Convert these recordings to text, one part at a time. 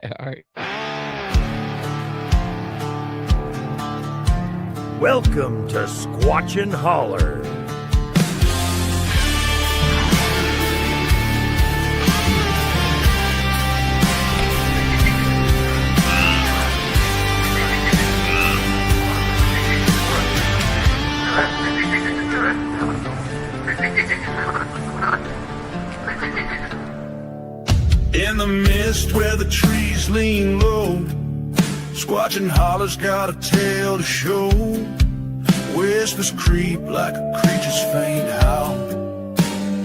All right. Welcome to Squatchin' Holler. In the mist where the trees lean low, Squatchin' Holler's got a tale to show. Whispers creep like a creature's faint howl.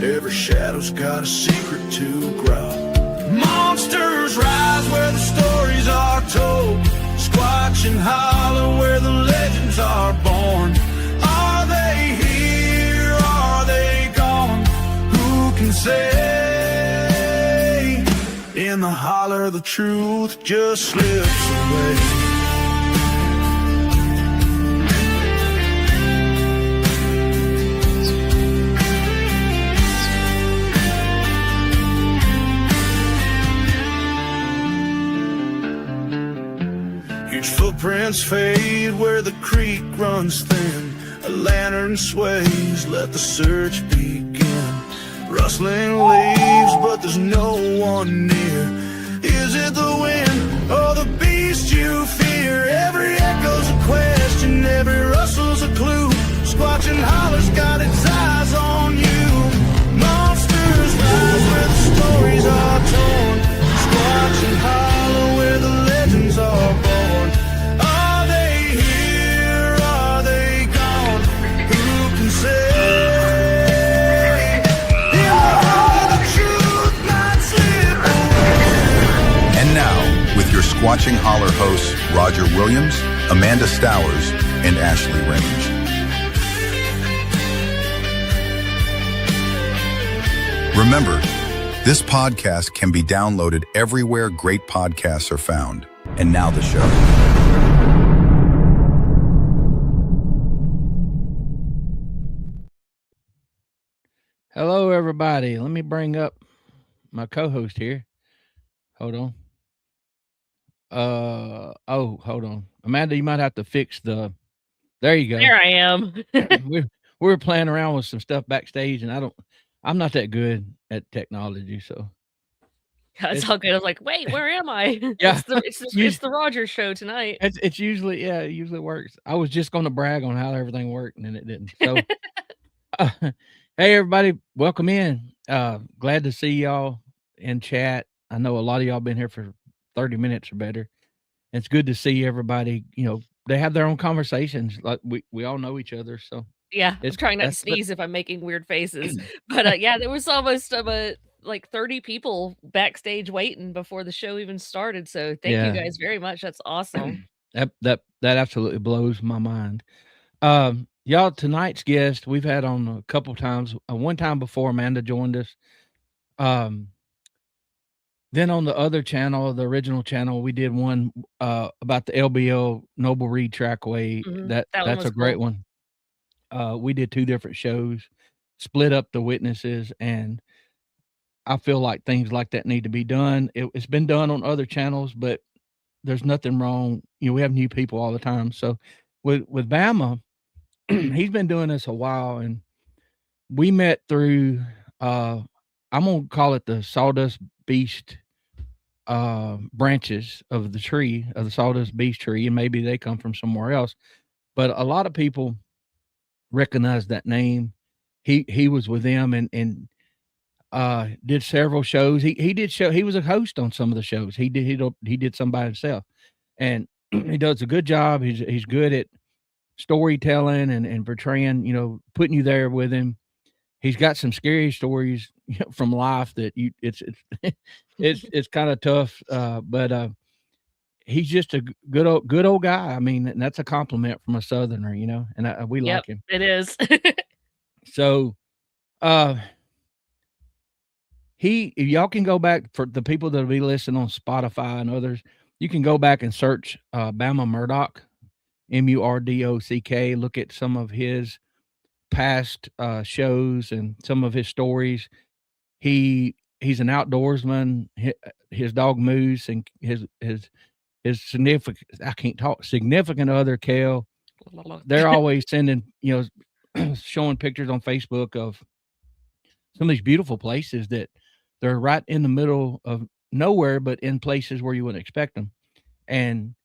Every shadow's got a secret to growl. Monsters rise where the stories are told. Squatchin' Holler where the legends are born. Are they here? Are they gone? Who can say? In the holler, the truth just slips away. Huge footprints fade where the creek runs thin. A lantern sways, let the search begin. Rustling leaves, but there's no one near. Is it the wind or the beast you fear? Every echo's a question, every rustle's a clue. Squatchin' Holler's got its eyes on you. Monsters rise where the stories are torn. Squatchin' Holler where the legends are born. Are they here? Are they gone? Who can say? Now, with your Squatchin' Holler hosts, Roger Williams, Amanda Stowers, and Ashley Range. Remember, this podcast can be downloaded everywhere great podcasts are found. And now the show. Hello, everybody. Let me bring up my co-host here. Hold on. Hold on. Amanda, you might have to fix the. There you go. There I am. we were playing around with some stuff backstage, and I'm not that good at technology, so. It's all good. I was like, wait, where am I? Yeah. It's the Rogers show tonight. It's usually, it usually works. I was just going to brag on how everything worked, and then it didn't. So, hey, everybody, welcome in. Glad to see y'all in chat. I know a lot of y'all been here for 30 minutes or better. It's good to see everybody. You know, they have their own conversations. Like we all know each other. So yeah, I'm trying not to sneeze if I'm making weird faces. But yeah, there was almost like 30 people backstage waiting before the show even started. So thank you guys very much. That's awesome. That absolutely blows my mind. Y'all, tonight's guest we've had on a couple times. One time before Amanda joined us. Then on the other channel, the original channel, we did one about the LBL Noble Reed Trackway. Mhm. That's a great one. We did 2 different shows, split up the witnesses, and I feel like things like that need to be done. It's been done on other channels, but there's nothing wrong. You know, we have new people all the time. So with Bama, he's been doing this a while, and we met through I'm gonna call it the Sawdust Beast branches of the tree, of the Sawdust Beast tree, and maybe they come from somewhere else. But a lot of people recognize that name. He was with them and did several shows. He was a host on some of the shows. He did some by himself, and he does a good job. He's good at storytelling and portraying, you know, putting you there with him. He's got some scary stories from life that it's kind of tough. But he's just a good old guy. I mean, and that's a compliment from a Southerner, you know, and we like him. It is. So, if y'all can go back, for the people that'll be listening on Spotify and others, you can go back and search Bama Murdock, Murdock. Look at some of his past shows and some of his stories. He he's an outdoorsman. His dog Moose and his significant other Kel. They're always sending, showing pictures on Facebook of some of these beautiful places that they're right in the middle of nowhere, but in places where you wouldn't expect them. And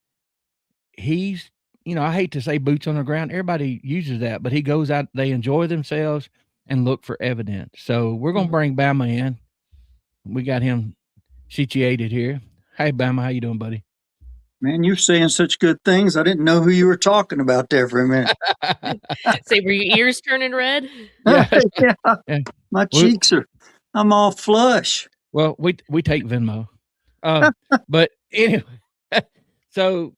he's, I hate to say boots on the ground. Everybody uses that, but he goes out, they enjoy themselves and look for evidence. So we're going to bring Bama in. We got him situated here. Hey, Bama, how you doing, buddy? Man, you're saying such good things. I didn't know who you were talking about there for a minute. Say, were your ears turning red? Yeah. Yeah. My cheeks I'm all flush. Well, we take Venmo. But anyway, so,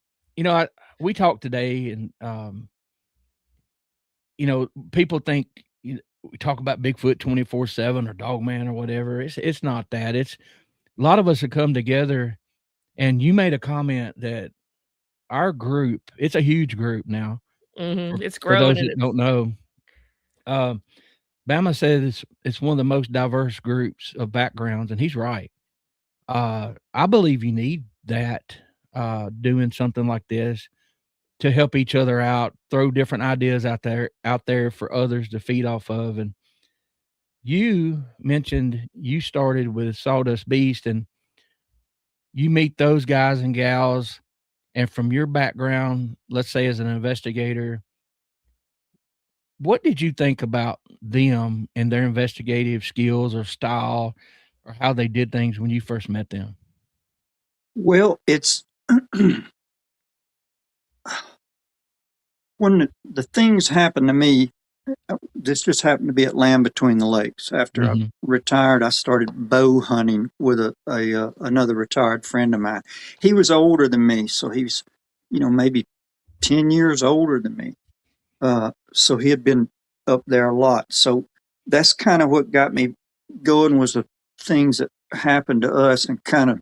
we talked today and, people think we talk about Bigfoot 24/7 or Dogman or whatever. It's not that. It's a lot of us have come together, and you made a comment that our group, it's a huge group now. It's For growing. those that don't know, Bama says it's one of the most diverse groups of backgrounds, and he's right. I believe you need that, doing something like this to help each other out, throw different ideas out there for others to feed off of. And you mentioned you started with Sawdust Beast, and you meet those guys and gals, and from your background, let's say as an investigator, what did you think about them and their investigative skills or style or how they did things when you first met them? Well, it's when the things happened to me. This just happened to be at Land Between the Lakes. After I retired, I started bow hunting with another retired friend of mine. He was older than me, so he was, maybe 10 years older than me. So he had been up there a lot. So that's kind of what got me going, was the things that happened to us and kind of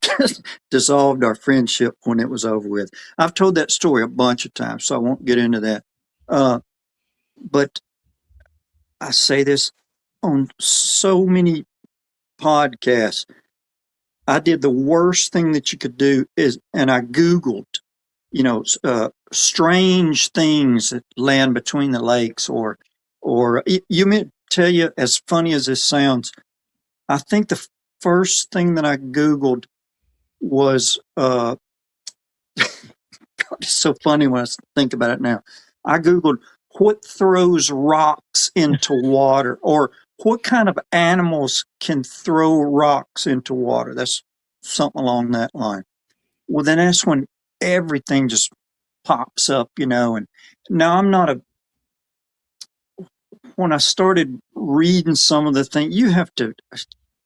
dissolved our friendship when it was over with. I've told that story a bunch of times, so I won't get into that. But I say this on so many podcasts. I did the worst thing that you could do and I Googled, strange things that land between the lakes, or you may tell you, as funny as this sounds, I think the first thing that I Googled was, God, it's so funny when I think about it now. I Googled what throws rocks into water, or what kind of animals can throw rocks into water. That's something along that line. Well, then that's when everything just pops up, and now I'm not when I started reading some of the things, you have to,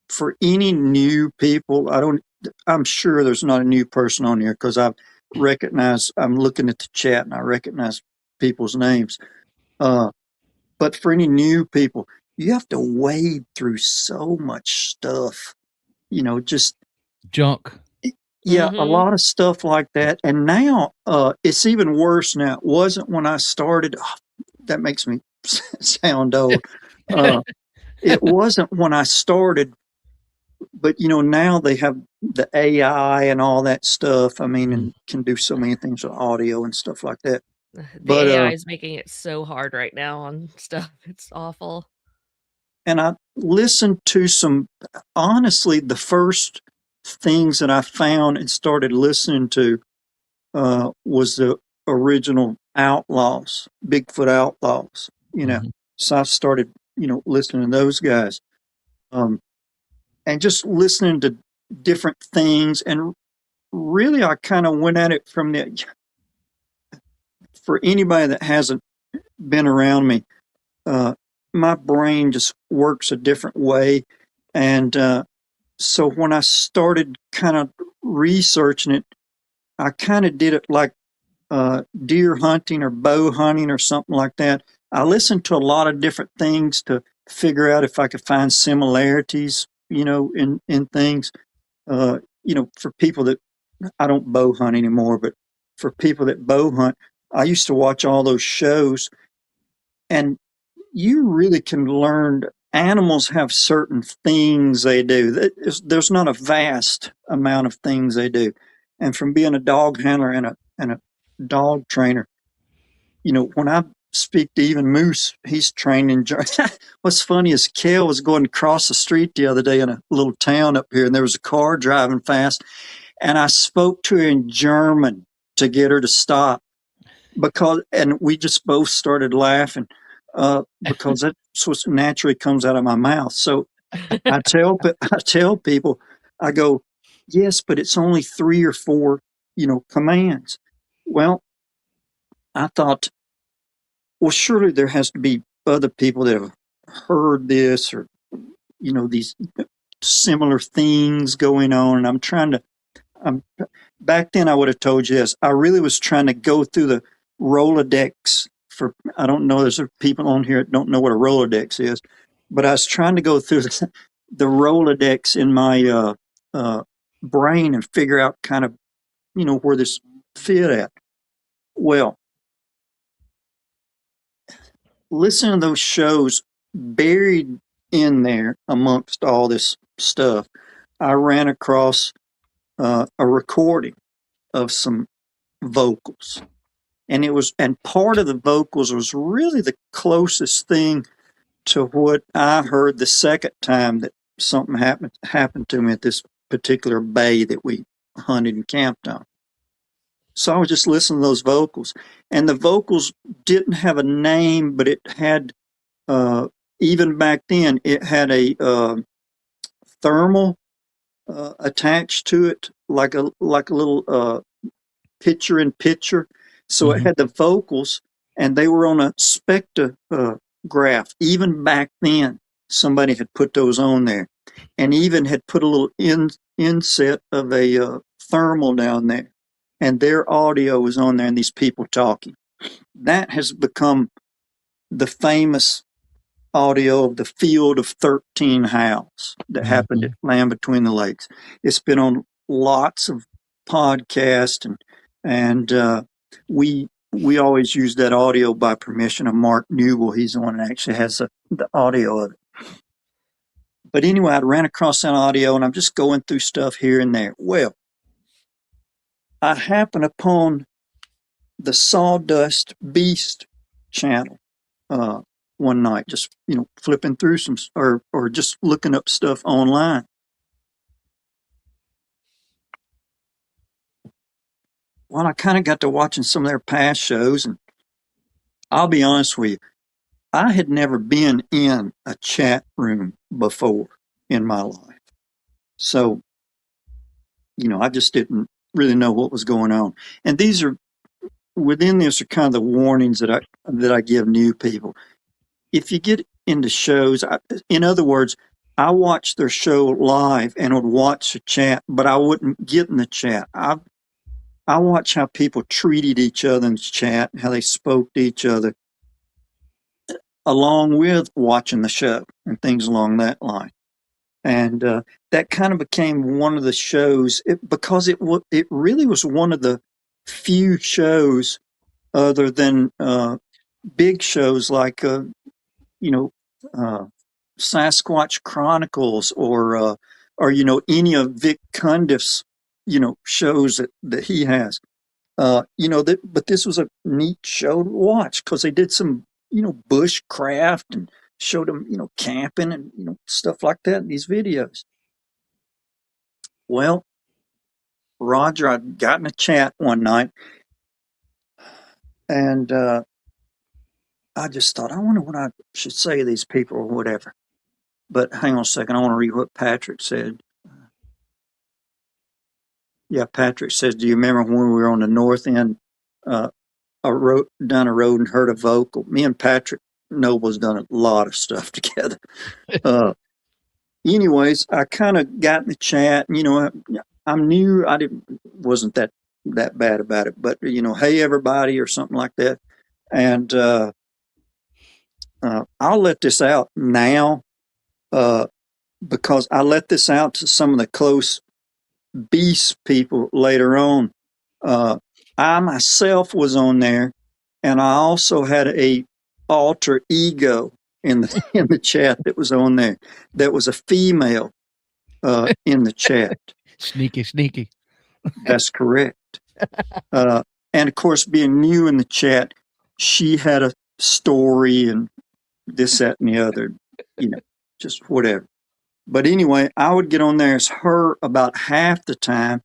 for any new people, I'm sure there's not a new person on here, because I'm looking at the chat and I recognize people's names. But for any new people, you have to wade through so much stuff, just junk. Yeah, a lot of stuff like that. And now it's even worse now. It wasn't when I started. Oh, that makes me sound old. It wasn't when I started, but now they have the AI and all that stuff. I mean, and can do so many things with audio and stuff like that. The AI is making it so hard right now on stuff. It's awful. And I listened to honestly, the first things that I found and started listening to was the original Outlaws, Bigfoot Outlaws, So I started, listening to those guys, and just listening to different things. And really, I kind of went at it for anybody that hasn't been around me, my brain just works a different way. And so when I started kind of researching it, I kind of did it like deer hunting or bow hunting or something like that. I listened to a lot of different things to figure out if I could find similarities, in things. For people that, I don't bow hunt anymore, but for people that bow hunt, I used to watch all those shows, and you really can learn animals have certain things they do. There's not a vast amount of things they do. And from being a dog handler and a dog trainer, when I speak to even Moose, he's trained in German. What's funny is Kale was going across the street the other day in a little town up here, and there was a car driving fast, and I spoke to her in German to get her to stop and we just both started laughing because that's what naturally comes out of my mouth. So I tell people, I go, yes, but it's only 3 or 4, commands. Well, I thought, well, surely there has to be other people that have heard this or, these similar things going on. And back then I would have told you this. I really was trying to go through the Rolodex I don't know, there's people on here that don't know what a Rolodex is, but I was trying to go through the Rolodex in my brain and figure out kind of, where this fit at. Well, listen to those shows buried in there amongst all this stuff. I ran across a recording of some vocals, and part of the vocals was really the closest thing to what I heard the second time that something happened to me at this particular bay that we hunted and camped on. So I was just listening to those vocals, and the vocals didn't have a name, but it had, even back then, it had a thermal attached to it, like a little picture in picture. So it had the vocals, and they were on a spectrograph. Even back then, somebody had put those on there, and even had put a little inset of a thermal down there, and their audio was on there, and these people talking. That has become the famous audio of the Field of 13 Howls that happened at Land Between the Lakes. It's been on lots of podcasts, and we always use that audio by permission of Mark Newell. He's the one that actually has the audio of it. But anyway, I ran across that audio, and I'm just going through stuff here and there. Well, I happened upon the Sawdust Beast channel one night, just flipping through some or just looking up stuff online. Well, I kind of got to watching some of their past shows, and I'll be honest with you, I had never been in a chat room before in my life. So, I just didn't really know what was going on. And within this are kind of the warnings that I give new people. If you get into shows, in other words, I watched their show live and would watch the chat, but I wouldn't get in the chat. I watch how people treated each other in the chat, how they spoke to each other, along with watching the show and things along that line. And that kind of became one of the shows because it really was one of the few shows other than big shows like Sasquatch Chronicles or any of Vic Cundiff's shows that he has. But this was a neat show to watch because they did some bushcraft and showed them camping and stuff like that in these videos. Well, Roger, I got in a chat one night, and I just thought, I wonder what I should say to these people or whatever. But hang on a second, I want to read what Patrick said. Yeah, Patrick says, do you remember when we were on the north end, down a road and heard a vocal? Me and Patrick Noble's done a lot of stuff together. Anyways, I kind of got in the chat, and, I'm new. Wasn't that bad about it, but hey everybody or something like that. And I'll let this out now because I let this out to some of the close beast people later on. I myself was on there, and I also had a alter ego in the chat that was on there. That was a female in the chat. Sneaky. That's correct. And of course, being new in the chat, she had a story and this, that, and the other, just whatever. But anyway, I would get on there as her about half the time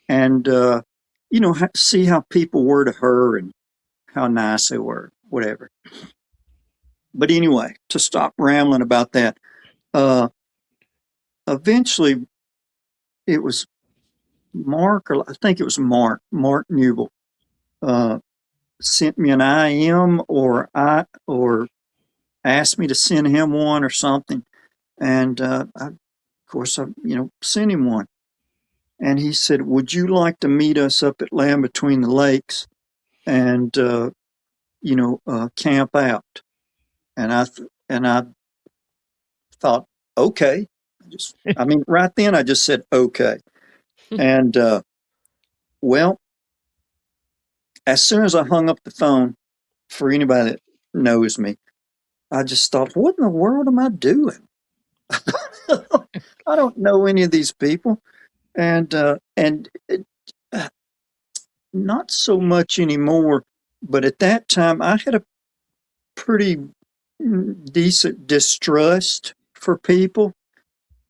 and, see how people were to her and how nice they were, whatever. But anyway, to stop rambling about that, eventually it was Mark, or I think it was Mark Newell, sent me an IM or asked me to send him one or something. And of course, I sent him one. And he said, "Would you like to meet us up at Land Between the Lakes and camp out?" And I thought, okay. Right then I just said okay. And well, as soon as I hung up the phone, for anybody that knows me, I just thought, what in the world am I doing? I don't know any of these people. And not so much anymore. But at that time, I had a pretty decent distrust for people.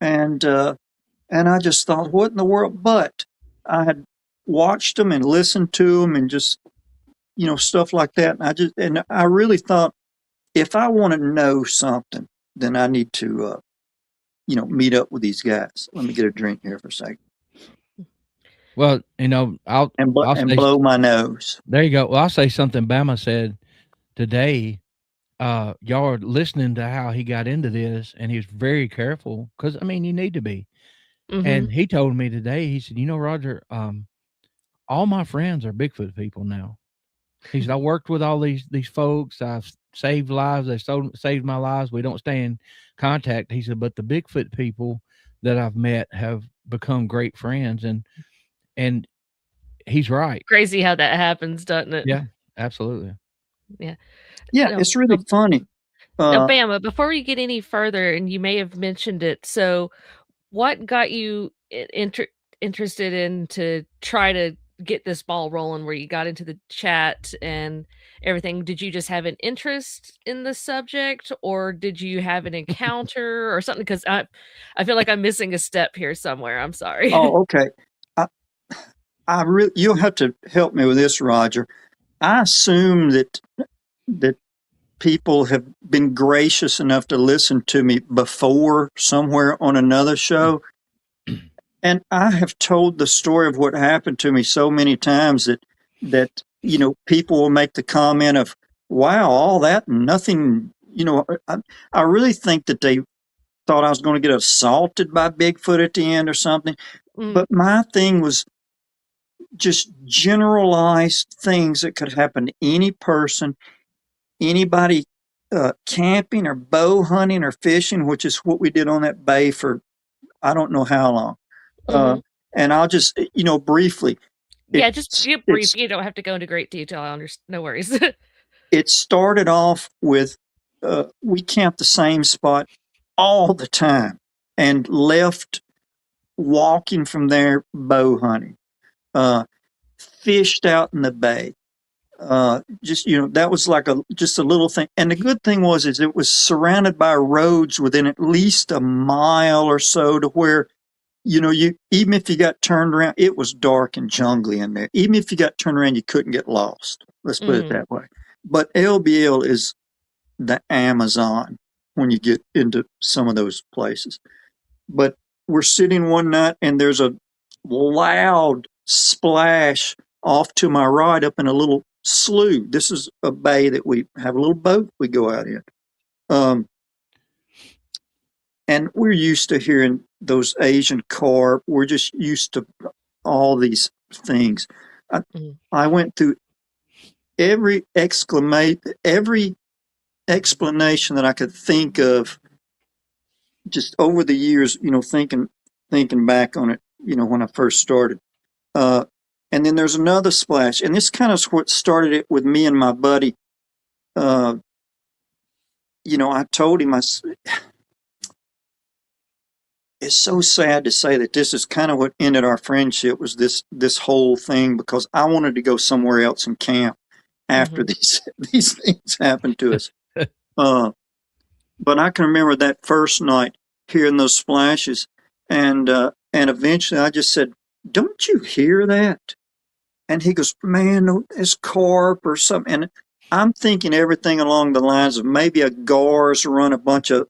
And I just thought, what in the world? But I had watched them and listened to them and just, stuff like that. And I really thought, if I want to know something, then I need to, meet up with these guys. Let me get a drink here for a second. Well, I'll blow my nose. There you go. Well, I'll say something Bama said today. Y'all are listening to how he got into this, and he was very careful because you need to be. Mm-hmm. And he told me today, he said, Roger, all my friends are Bigfoot people now. He said, I worked with all these folks. I've saved lives. They saved my lives. We don't stay in contact. He said, but the Bigfoot people that I've met have become great friends. And he's right. Crazy how that happens, doesn't it? Yeah, absolutely. Yeah. Yeah, it's really funny. Now, Bama, before we get any further, and you may have mentioned it, so what got you interested in to try to get this ball rolling where you got into the chat and everything? Did you just have an interest in the subject, or did you have an encounter or something? Because I feel like I'm missing a step here somewhere. I'm sorry. Oh, okay. You'll have to help me with this, Roger. I assume that people have been gracious enough to listen to me before somewhere on another show. And I have told the story of what happened to me so many times that people will make the comment of, wow, all that and nothing, I really think that they thought I was going to get assaulted by Bigfoot at the end or something. But my thing was just generalized things that could happen to any person, anybody camping or bow hunting or fishing, which is what we did on that bay for I don't know how long. And I'll just, briefly. Yeah, just get brief. You don't have to go into great detail. No worries. It started off with we camped the same spot all the time and left walking from there bow hunting. Fished out in the bay. That was like just a little thing. And the good thing was it was surrounded by roads within at least a mile or so to where, even if you got turned around, it was dark and jungly in there. Even if you got turned around, you couldn't get lost. Let's put it that way. But LBL is the Amazon when you get into some of those places. But we're sitting one night and there's a loud splash off to my right up in a little slough. This is a bay that we have a little boat we go out in. And we're used to hearing those Asian carp. We're just used to all these things. I went through every explanation that I could think of just over the years, thinking back on it, when I first started. And then there's another splash. And this kind of what started it with me and my buddy, I told him, it's so sad to say that this is kind of what ended our friendship, was this whole thing, because I wanted to go somewhere else and camp after these things happened to us. But I can remember that first night hearing those splashes, and eventually I just said, "Don't you hear that?" And he goes, "Man, no, it's carp or something." And I'm thinking everything along the lines of maybe a gar's run a bunch of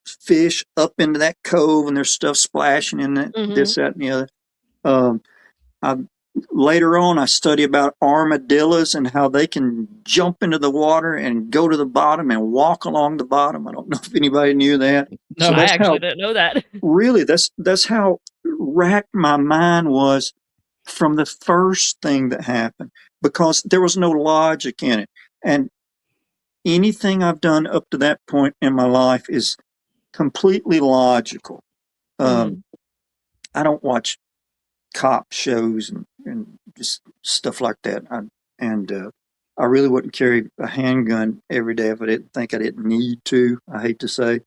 fish up into that cove, and there's stuff splashing in that, this, that, and the other. Um, I, Later on, I study about armadillos and how they can jump into the water and go to the bottom and walk along the bottom. I don't know if anybody knew that. No, I actually didn't know that. Really, that's how racked my mind was from the first thing that happened, because there was no logic in it. And anything I've done up to that point in my life is completely logical. I don't watch cop shows and just stuff like that. I really wouldn't carry a handgun every day if I didn't think I didn't need to. I hate to say.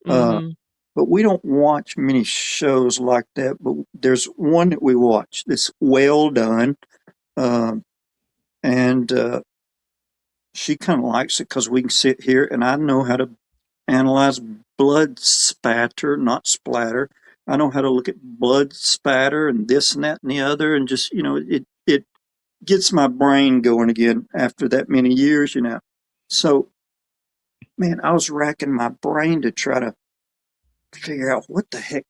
But we don't watch many shows like that. But there's one that we watch that's well done. And she kind of likes it because we can sit here and I know how to analyze blood spatter, not splatter. I know how to look at blood spatter and this and that and the other, and just, it gets my brain going again after that many years, So, man, I was racking my brain to try to figure out what the heck,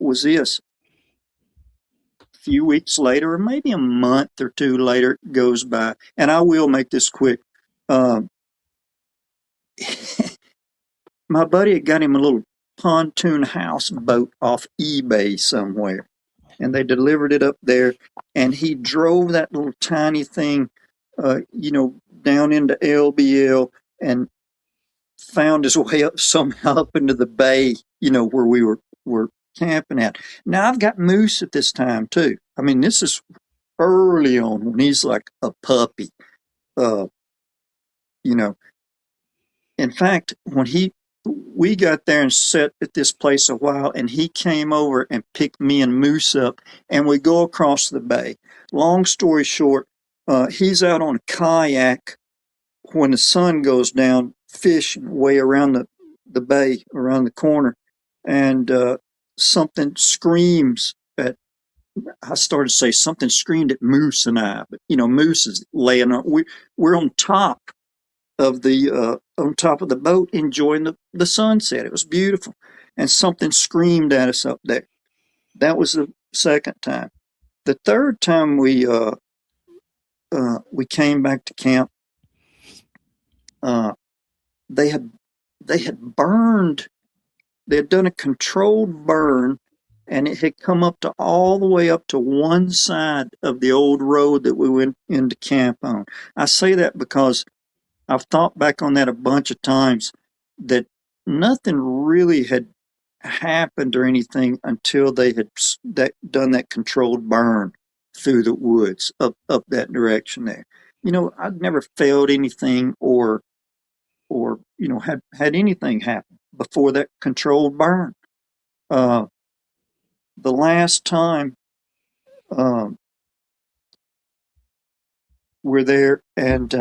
was this. A few weeks later, or maybe a month or two later, goes by, and I will make this quick. My buddy had got him a little pontoon houseboat off eBay somewhere, and they delivered it up there, and he drove that little tiny thing, down into LBL and found his way up somehow up into the bay, where we were camping at. Now I've got moose at this time too. I mean, this is early on when he's like a puppy. In fact, when we got there and sat at this place a while, and he came over and picked me and Moose up, and we go across the bay. Long story short, he's out on a kayak when the sun goes down, fishing way around the bay, around the corner, and something screams at, I started to say something screamed at Moose and I, but Moose is laying on, we're on top of the boat enjoying the sunset. It was beautiful. And something screamed at us up there. That was the second time. The third time we came back to camp, they had burned, they had done a controlled burn, and it had come up to all the way up to one side of the old road that we went into camp on. I say that because I've thought back on that a bunch of times, that nothing really had happened or anything until they had done that controlled burn through the woods up that direction there. I'd never felt anything or had anything happen before that controlled burn. The last time we're there, and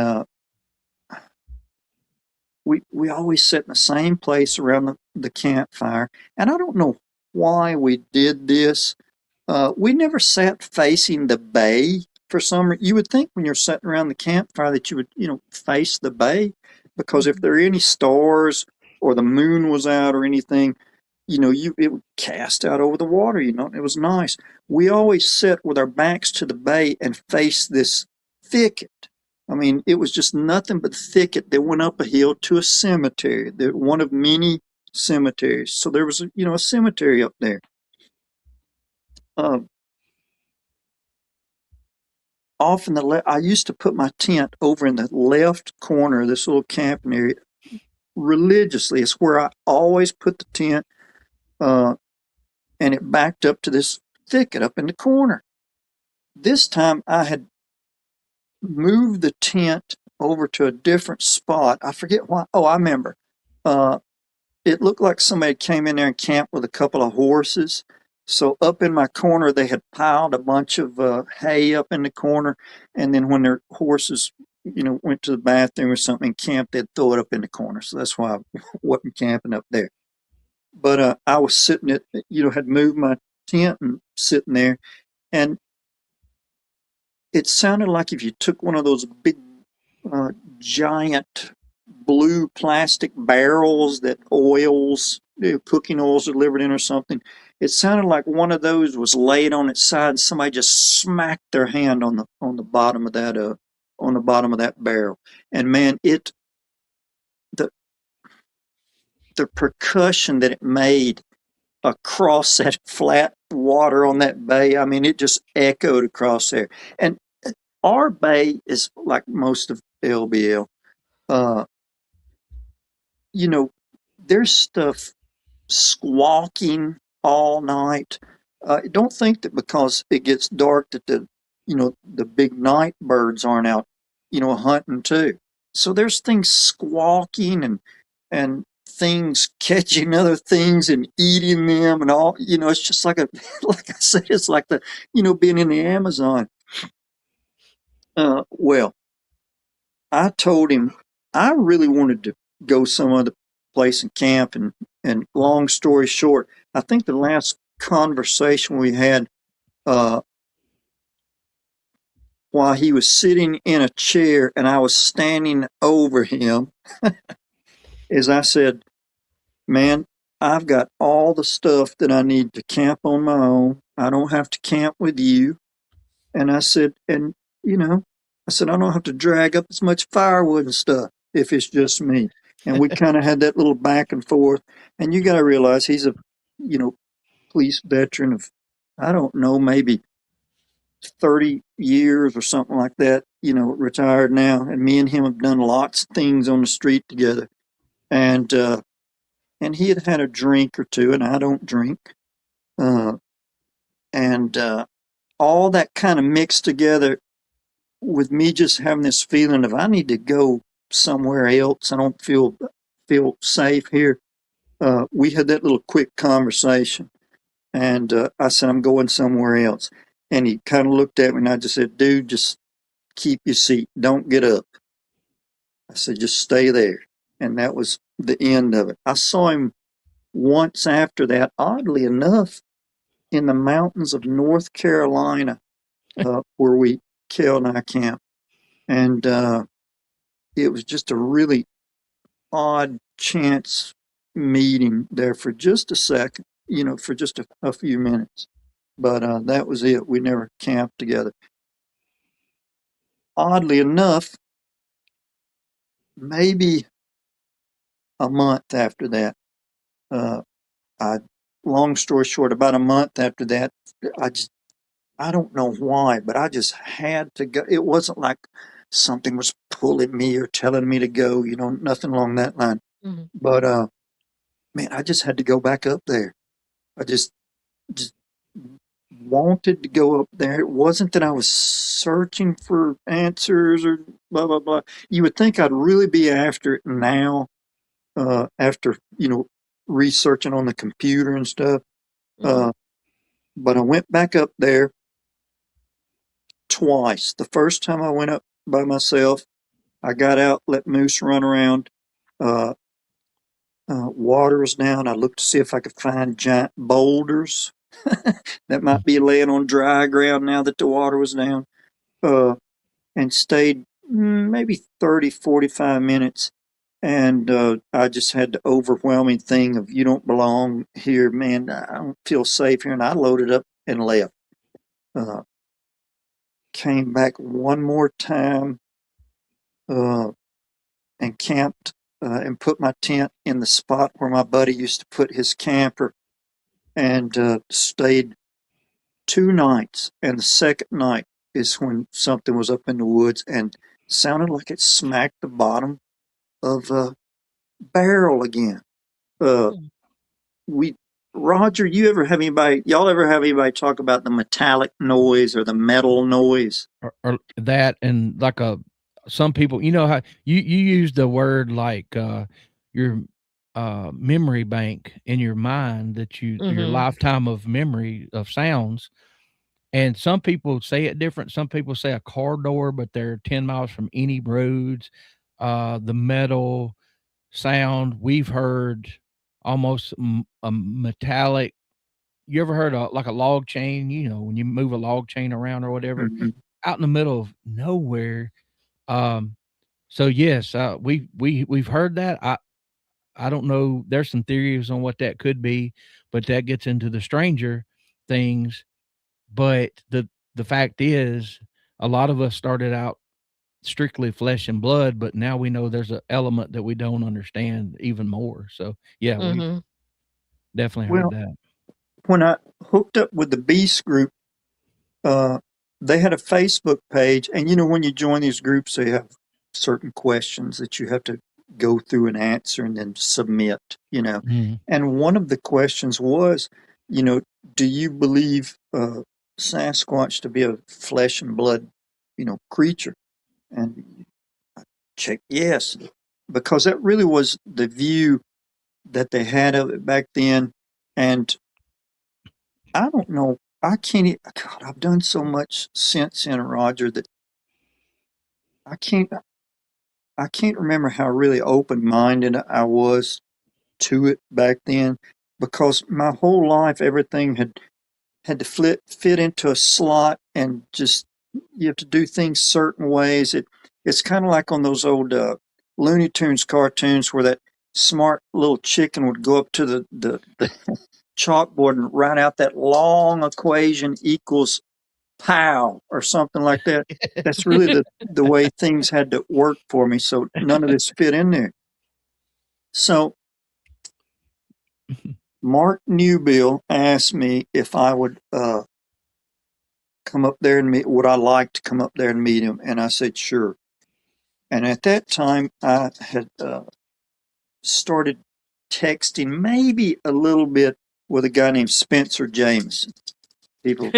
we always sit in the same place around the campfire. And I don't know why we did this. We never sat facing the bay for some reason. You would think when you're sitting around the campfire that you would, face the bay, because if there are any stars or the moon was out or anything, it would cast out over the water, it was nice. We always sit with our backs to the bay and face this thicket. I mean, it was just nothing but thicket that went up a hill to a cemetery, one of many cemeteries. So there was, a cemetery up there. Off I used to put my tent over in the left corner of this little camping area religiously. It's where I always put the tent, and it backed up to this thicket up in the corner. This time I had moved the tent over to a different spot. I forget why. Oh, I remember. It looked like somebody came in there and camped with a couple of horses. So up in my corner, they had piled a bunch of hay up in the corner, and then when their horses, went to the bathroom or something and camped, they'd throw it up in the corner. So that's why I wasn't camping up there. But I was sitting had moved my tent and sitting there, and it sounded like if you took one of those big, giant blue plastic barrels that cooking oils are delivered in or something. It sounded like one of those was laid on its side and somebody just smacked their hand on the bottom of that barrel. And man, the the percussion that it made across that flat water on that bay, I mean, it just echoed across there. And our bay is like most of LBL. Uh, there's stuff squawking all night. Don't think that because it gets dark that the big night birds aren't out, hunting too. So there's things squawking and things catching other things and eating them and all. It's just like like I said, it's like being in the Amazon. Well, I told him I really wanted to go some other place and camp, and long story short, I think the last conversation we had while he was sitting in a chair and I was standing over him is I said, man, I've got all the stuff that I need to camp on my own. I don't have to camp with you. And I said, I don't have to drag up as much firewood and stuff if it's just me. And we kind of had that little back and forth. And you got to realize he's a, police veteran of, I don't know, maybe 30 years or something like that, retired now. And me and him have done lots of things on the street together. And he had had a drink or two, and I don't drink. And all that kind of mixed together with me just having this feeling of I need to go somewhere else. I don't feel safe here. We had that little quick conversation, and I said I'm going somewhere else. And he kind of looked at me, and I just said, "Dude, just keep your seat. Don't get up." I said, "Just stay there." And that was the end of it. I saw him once after that, oddly enough, in the mountains of North Carolina, where Kel and I camped. And it was just a really odd chance meeting there for just a second, for just a few minutes. But that was it. We never camped together. Oddly enough, maybe a month after that, long story short, about a month after that, I don't know why, but I just had to go. It wasn't like something was pulling me or telling me to go, nothing along that line. Mm-hmm. But man, I just had to go back up there. I just wanted to go up there. It wasn't that I was searching for answers or blah blah blah. You would think I'd really be after it now, after researching on the computer and stuff. Mm-hmm. But I went back up there twice. The first time I went up by myself, I got out, let Moose run around. Water was down. I looked to see if I could find giant boulders that might be laying on dry ground now that the water was down. And stayed maybe 30, 45 minutes. And I just had the overwhelming thing of, you don't belong here, man. I don't feel safe here. And I loaded up and left. Came back one more time and camped and put my tent in the spot where my buddy used to put his camper, and stayed 2 nights. And the second night is when something was up in the woods and sounded like it smacked the bottom of a barrel again. Roger, y'all ever have anybody talk about the metallic noise or the metal noise? Or that, and like some people, how you use the word like you're memory bank in your mind that your Mhm. lifetime of memory of sounds. And some people say it different. Some people say a car door, but they're 10 miles from any roads. The metal sound we've heard almost a metallic. You ever heard like a log chain? You know, when you move a log chain around or whatever, Mhm. out in the middle of nowhere. Um, so yes, we've heard that. I don't know. There's some theories on what that could be, but that gets into the stranger things. But the fact is, a lot of us started out strictly flesh and blood, but now we know there's an element that we don't understand even more. So yeah, we've Mhm. definitely heard Well, that. when I hooked up with the Beast group, uh, they had a Facebook page, and when you join these groups, they have certain questions that you have to go through and answer and then submit. Mhm. And one of the questions was, you know, do you believe Sasquatch to be a flesh and blood, creature? And I checked yes, because that really was the view that they had of it back then. And I don't know. I can't. God, I've done so much since then, Roger, that I can't. I can't remember how really open minded I was to it back then, because my whole life everything had to fit into a slot, and just you have to do things certain ways. It's kind of like on those old Looney Tunes cartoons where that smart little chicken would go up to the chalkboard and write out that long equation equals pow or something like that. That's really the way things had to work for me. So none of this fit in there. So Mark Newbill asked me if I would come up there and meet. Would I like to come up there and meet him? And I said sure. And at that time, I had started texting maybe a little bit with a guy named Spencer Jameson. People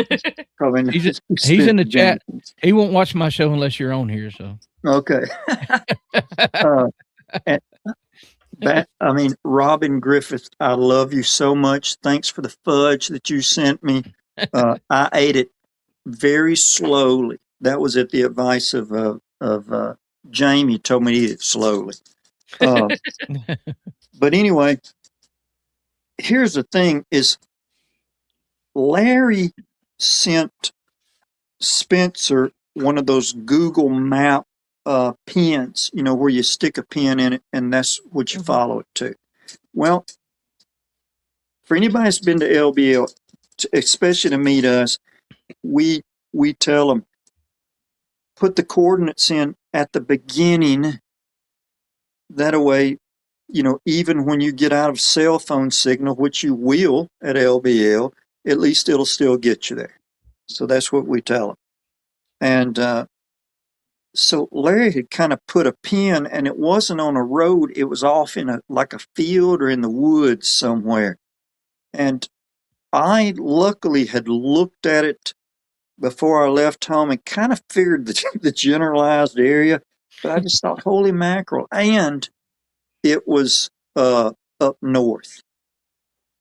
probably know He's he's Spencer in the chat. Jameson. He won't watch my show unless you're on here. So Okay. uh, and I mean, Robin Griffith, I love you so much. Thanks for the fudge that you sent me. I ate it very slowly. That was at the advice of Jamie. Told me to eat it slowly. Uh, but anyway, here's the thing: is Larry sent Spencer one of those Google Map pins, where you stick a pin in it, and that's what you Mhm. follow it to. Well, for anybody that's been to LBL, especially to meet us, we tell them put the coordinates in at the beginning. That way, even when you get out of cell phone signal, which you will at LBL, at least it'll still get you there. So that's what we tell them. And so Larry had kind of put a pin, and it wasn't on a road; it was off in like a field or in the woods somewhere. And I luckily had looked at it before I left home and kind of figured the generalized area, but I just thought, holy mackerel. And it was up north.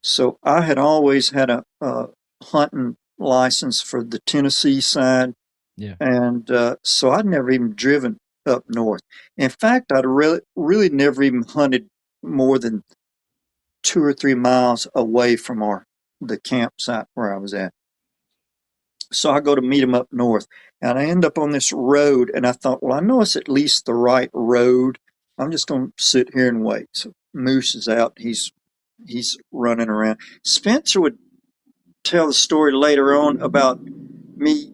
So I had always had a hunting license for the Tennessee side. yeah. And so I'd never even driven up north. In fact, I'd really never even hunted more than 2 or 3 miles away from the campsite where I was at. So I go to meet him up north, and I end up on this road, and I thought, well, I know it's at least the right road. I'm just going to sit here and wait. So Moose is out. He's running around. Spencer would tell the story later on about me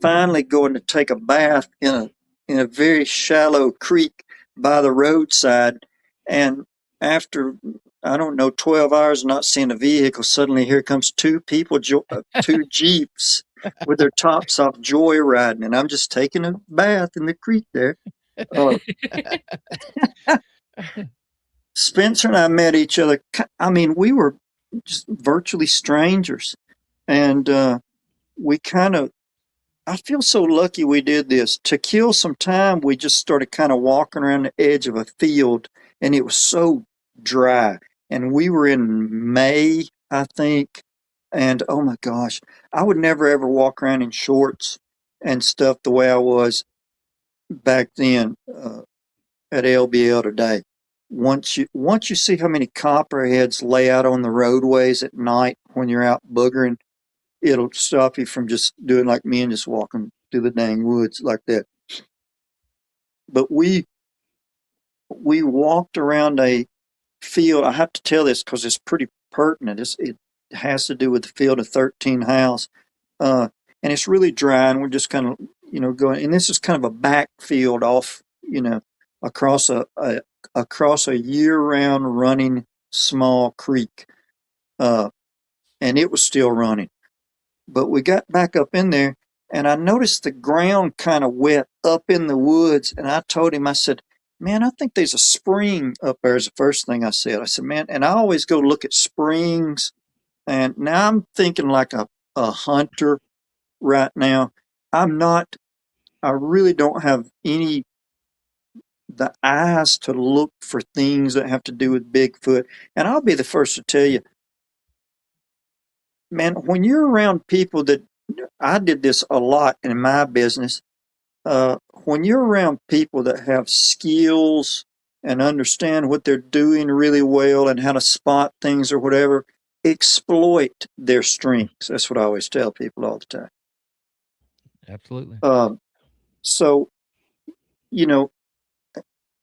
finally going to take a bath in a very shallow creek by the roadside, and after I don't know 12 hours not seeing a vehicle, suddenly here comes two people, two Jeeps with their tops off, joyriding, and I'm just taking a bath in the creek there. Uh, Spencer and I met each other. I mean, we were just virtually strangers, and we kind of. I feel so lucky we did this. To kill some time, we just started kind of walking around the edge of a field, and it was so dry. And we were in May, I think. And oh my gosh, I would never ever walk around in shorts and stuff the way I was back then at LBL today. Once you see how many copperheads lay out on the roadways at night when you're out boogering, it'll stop you from just doing like me and just walking through the dang woods like that. But we walked around a field. I have to tell this because it's pretty pertinent. It has to do with the field of 13 house. And it's really dry, and we're just kind of, going. And this is kind of a backfield off, across a year-round running small creek, and it was still running. But we got back up in there, and I noticed the ground kind of wet up in the woods. And I told him, I said, "Man, I think there's a spring up there." Is the first thing I said. I said, "Man," and I always go look at springs. And now I'm thinking like a hunter right now. I'm not, I really don't have the eyes to look for things that have to do with Bigfoot. And I'll be the first to tell you, man, when you're around people that, I did this a lot in my business, when you're around people that have skills and understand what they're doing really well and how to spot things or whatever, exploit their strengths. That's what I always tell people all the time. Absolutely. So, you know,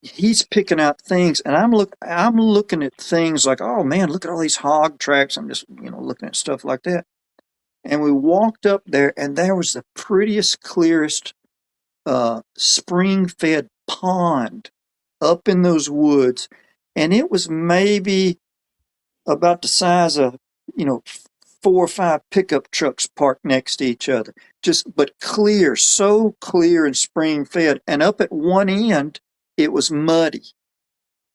he's picking out things, and I'm looking at things like, oh man, look at all these hog tracks. I'm just, looking at stuff like that. And we walked up there, and there was the prettiest, clearest spring-fed pond up in those woods, and it was maybe about the size of, 4 or 5 pickup trucks parked next to each other. But clear, so clear and spring-fed. And up at one end, it was muddy.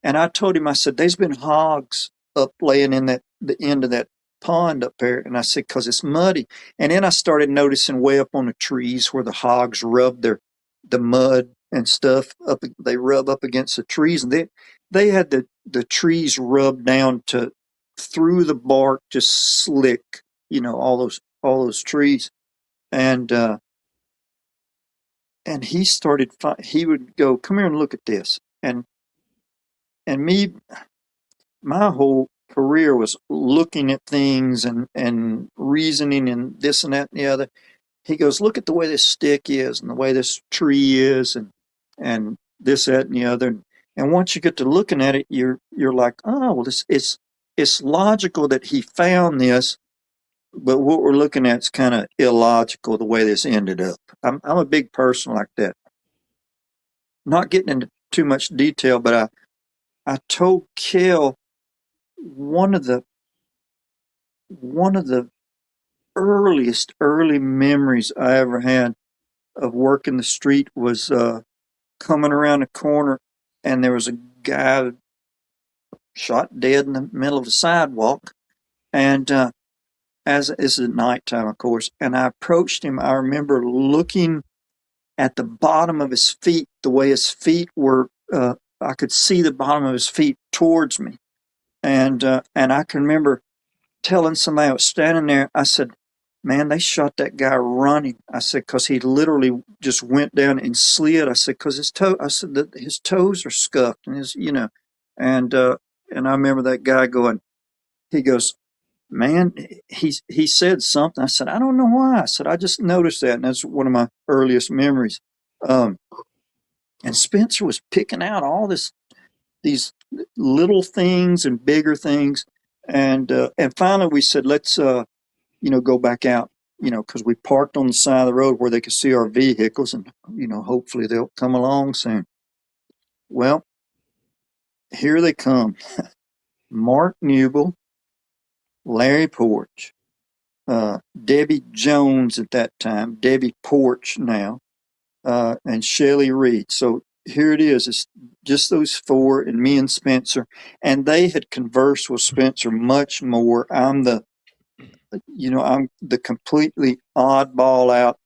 And I told him, I said, there's been hogs up laying in the end of that pond up there. And I said, because it's muddy. And then I started noticing way up on the trees where the hogs rub the mud and stuff up. They rub up against the trees, and they had the trees rubbed down to through the bark, just slick, all those trees. And he started, he would go, come here and look at this. And me, my whole career was looking at things and reasoning and this and that and the other. He goes, look at the way this stick is and the way this tree is and this, that, and the other. And once you get to looking at it, you're like, oh, well, it's logical that he found this, but what we're looking at is kind of illogical the way this ended up. I'm a big person like that. Not getting into too much detail, but I told Kel one of the early memories I ever had of working the street was coming around a corner, and there was a guy shot dead in the middle of the sidewalk. And as this is at nighttime, of course, and I approached him. I remember looking at the bottom of his feet, the way his feet were. I could see the bottom of his feet towards me, and I can remember telling somebody I was standing there. I said, "Man, they shot that guy running." I said, "Because he literally just went down and slid." I said, "Because his toe." I said that his toes are scuffed, and and I remember that guy going. He goes, "Man," he said something. I said, "I don't know why." I said, "I just noticed that," and that's one of my earliest memories. And Spencer was picking out all these little things and bigger things, and finally we said, "Let's go back out." Because we parked on the side of the road where they could see our vehicles, and hopefully they'll come along soon. Well, here they come. Mark Newble, Larry Porch, Debbie Jones at that time, Debbie Porch now, and Shelly Reed. So here it is. It's just those four and me and Spencer. And they had conversed with Spencer much more. I'm the completely oddball out.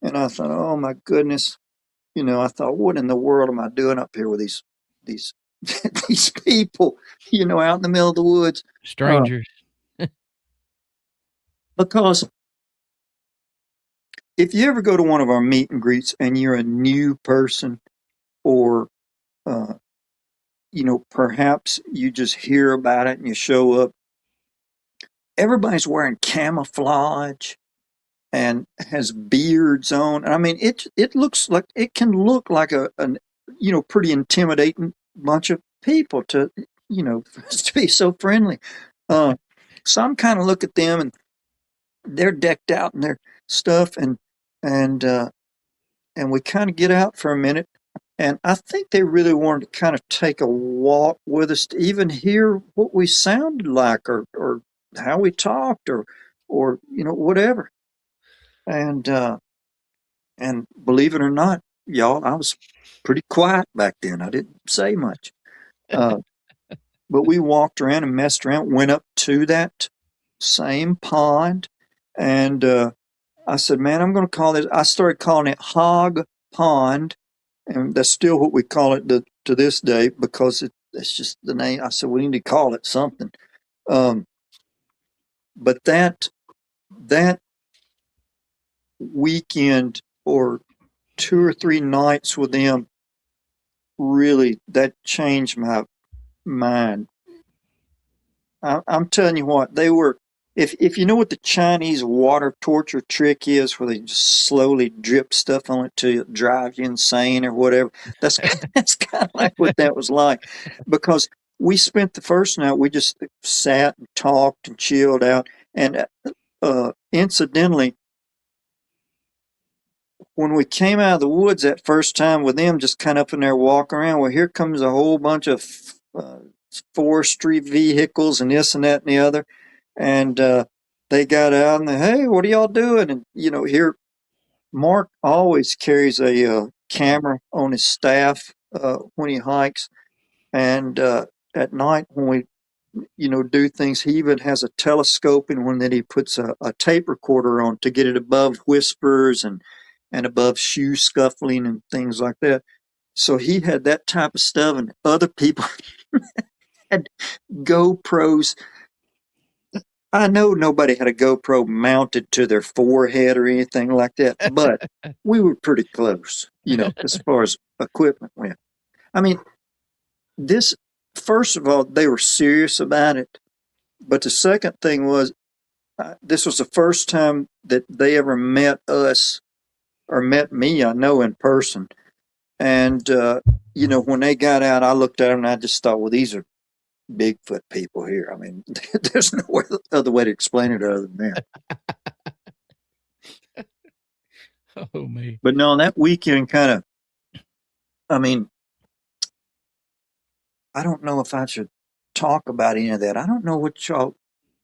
And I thought, oh my goodness. I thought, what in the world am I doing up here with these these people, out in the middle of the woods. Strangers. Because if you ever go to one of our meet and greets and you're a new person, or perhaps you just hear about it and you show up, everybody's wearing camouflage and has beards on. I mean, it looks like, it can look like an pretty intimidating bunch of people to to be so friendly. Some kind of look at them, and they're decked out in their stuff, and we kind of get out for a minute, and I think they really wanted to kind of take a walk with us to even hear what we sounded like, or how we talked, or whatever. And believe it or not, y'all, I was pretty quiet back then. I didn't say much. But we walked around and messed around, went up to that same pond, and I said, man, I'm going to call this, I started calling it Hog Pond, and that's still what we call it to this day, because it's just the name. I said, we need to call it something. But that weekend, or 2 or 3 nights with them, really, that changed my mind. I'm telling you what, they were, if you know what the Chinese water torture trick is, where they just slowly drip stuff on it to drive you insane or whatever, that's kind of like what that was like. Because we spent the first night, we just sat and talked and chilled out. And incidentally, when we came out of the woods that first time with them, just kind of up in there walking around, well, here comes a whole bunch of forestry vehicles and this and that and the other. And they got out and hey, what are y'all doing? And, here, Mark always carries a camera on his staff when he hikes. And at night when we, do things, he even has a telescope in one that he puts a tape recorder on to get it above whispers and above shoe scuffling and things like that. So he had that type of stuff, and other people had GoPros. I know nobody had a GoPro mounted to their forehead or anything like that, but we were pretty close, as far as equipment went. I mean, first of all, they were serious about it. But the second thing was, this was the first time that they ever met us, or met me, I know, in person. And, when they got out, I looked at them and I just thought, well, these are Bigfoot people here. I mean, there's no other way to explain it other than that. Oh, me. But no, that weekend kind of, I mean, I don't know if I should talk about any of that. I don't know what y'all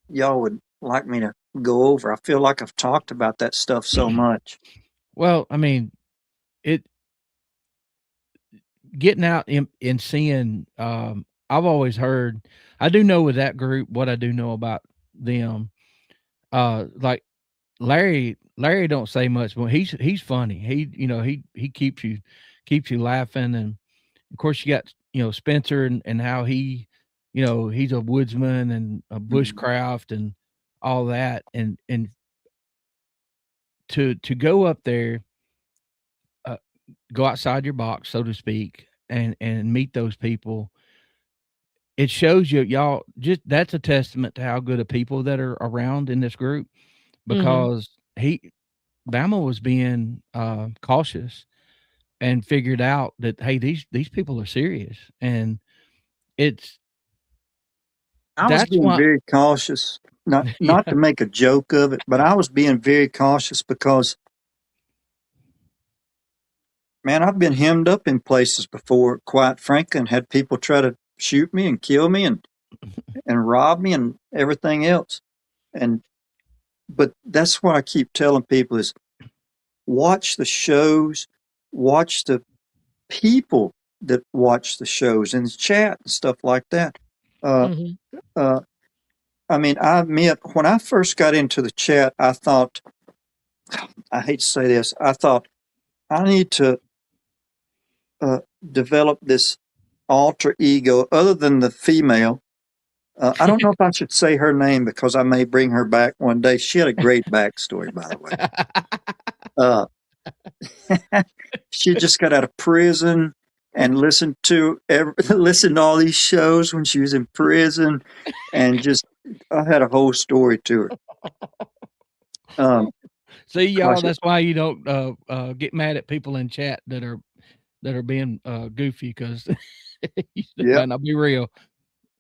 would like me to go over. I feel like I've talked about that stuff so much. Well, I mean, getting out and seeing, I've always heard, I do know with that group, what I do know about them, like Larry don't say much, but he's funny. He keeps you laughing. And of course you got, Spencer and how he, he's a woodsman and a bushcraft and all that. And to go up there, go outside your box, so to speak, and meet those people. It shows y'all, just, that's a testament to how good of people that are around in this group, because Bama was being cautious and figured out that, hey, these people are serious. And I was being very cautious, not to make a joke of it, but I was being very cautious because, man, I've been hemmed up in places before, quite frankly, and had people try to shoot me and kill me and rob me and everything else. But that's what I keep telling people is, watch the shows, watch the people that watch the shows in the chat and stuff like that. I mean, I admit, when I first got into the chat, I thought, I hate to say this, I thought I need to develop this alter ego other than the female. I don't know if I should say her name because I may bring her back one day. She had a great backstory, by the way. Uh, she just got out of prison and listened to listened to all these shows when she was in prison, and just I had a whole story to her. See, y'all, Gosh, that's why you don't get mad at people in chat that are being goofy because it yeah. might not be real.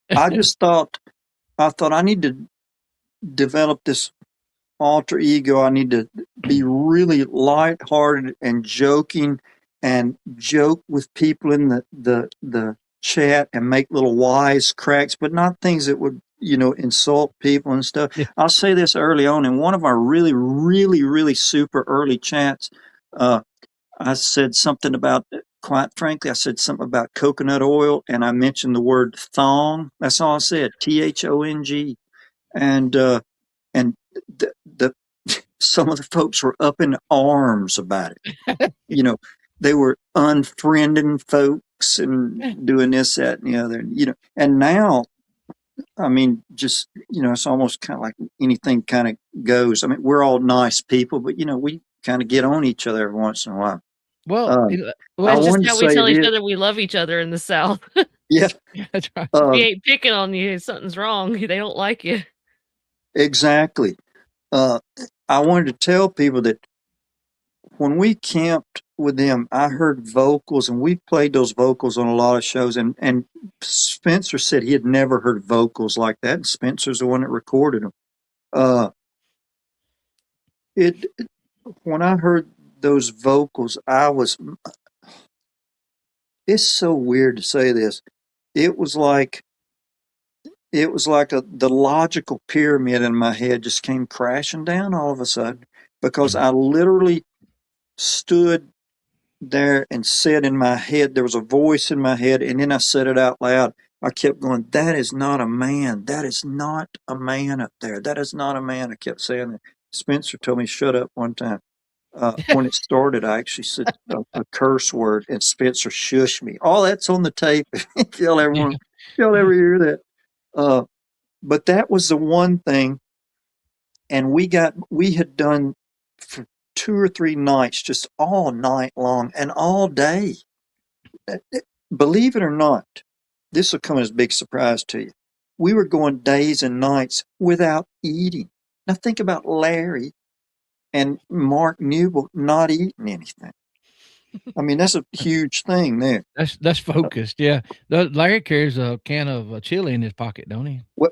I thought I need to develop this alter ego. I need to be really lighthearted and joking and joke with people in the chat and make little wise cracks, but not things that would, insult people and stuff. Yeah. I'll say this early on in one of our really, really, really super early chats. I said something about, quite frankly, I said something about coconut oil and I mentioned the word thong. That's all I said, THONG. And the some of the folks were up in arms about it. They were unfriending folks and doing this, that, and the other. And now, I mean, just it's almost kind of like anything kind of goes. I mean, we're all nice people, but we kind of get on each other every once in a while. Well, I That's just wanted to how we say tell each this. other we love each other in the South. Yeah, that's right. We ain't picking on you. Something's wrong. They don't like you. exactly. I wanted to tell people that when we camped with them, I heard vocals, and we played those vocals on a lot of shows. And Spencer said he had never heard vocals like that. And Spencer's the one that recorded them. Uh, it when I heard those vocals, it's so weird to say this. It was like the logical pyramid in my head just came crashing down all of a sudden, because I literally stood there and said in my head, there was a voice in my head, and then I said it out loud. I kept going, that is not a man. That is not a man up there. That is not a man. I kept saying that. Spencer told me shut up one time. When it started, I actually said a curse word, and Spencer shushed me. All that's on the tape. If y'all ever want, if y'all ever hear that. But that was the one thing, and we had done for 2 or 3 nights, just all night long and all day. Believe it or not, this will come as a big surprise to you. We were going days and nights without eating. Now think about Larry and Mark Newell not eating anything. I mean, that's a huge thing there. That's focused. Yeah. Larry carries a can of chili in his pocket, don't he? Well,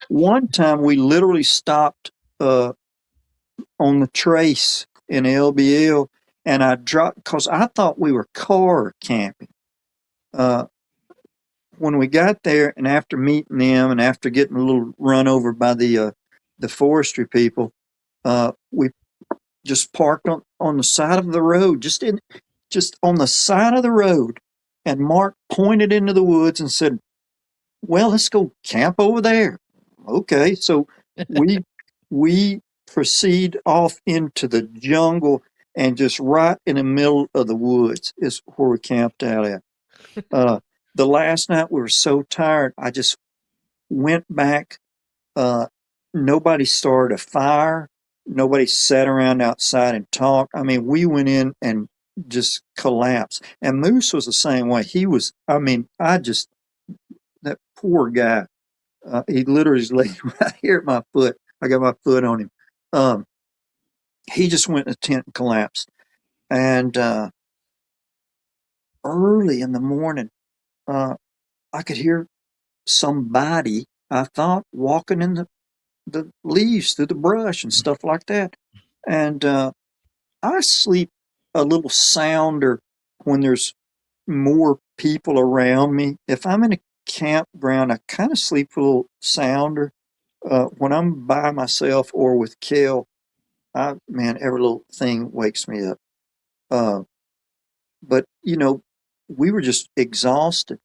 one time we literally stopped on the trace in LBL, and I dropped because I thought we were car camping. When we got there, and after meeting them, and after getting a little run over by the forestry people, we just parked on the side of the road, just on the side of the road, and Mark pointed into the woods and said, "Well, let's go camp over there." Okay, so we proceed off into the jungle, and just right in the middle of the woods is where we camped out at. The last night we were so tired, I just went back. Nobody started a fire. Nobody sat around outside and talked. I mean, we went in and just collapsed. And Moose was the same way. He was, I mean, that poor guy, he literally is laying right here at my foot. I got my foot on him. He just went in the tent and collapsed. And early in the morning, I could hear somebody, I thought, walking in the leaves through the brush and stuff like that. And I sleep a little sounder when there's more people around me. If I'm in a campground, I kind of sleep a little sounder. When I'm by myself or with Kel, man, every little thing wakes me up. But we were just exhausted.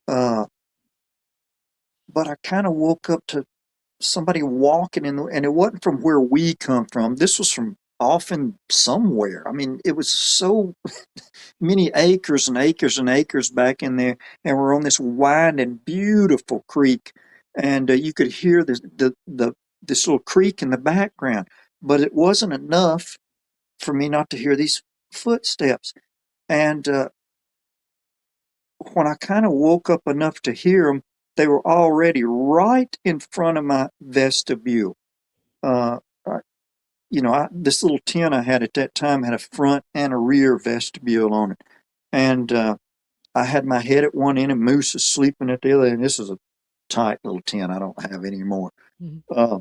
But I kind of woke up to somebody walking and it wasn't from where we come from. This was from off in somewhere. I mean, it was so many acres and acres and acres back in there, and we're on this winding, beautiful creek, and you could hear this little creek in the background, but it wasn't enough for me not to hear these footsteps. And when I kind of woke up enough to hear them, they were already right in front of my vestibule. Uh, this little tent I had at that time had a front and a rear vestibule on it. And I had my head at one end and Moose is sleeping at the other. And this is a tight little tent I don't have anymore. Mm-hmm.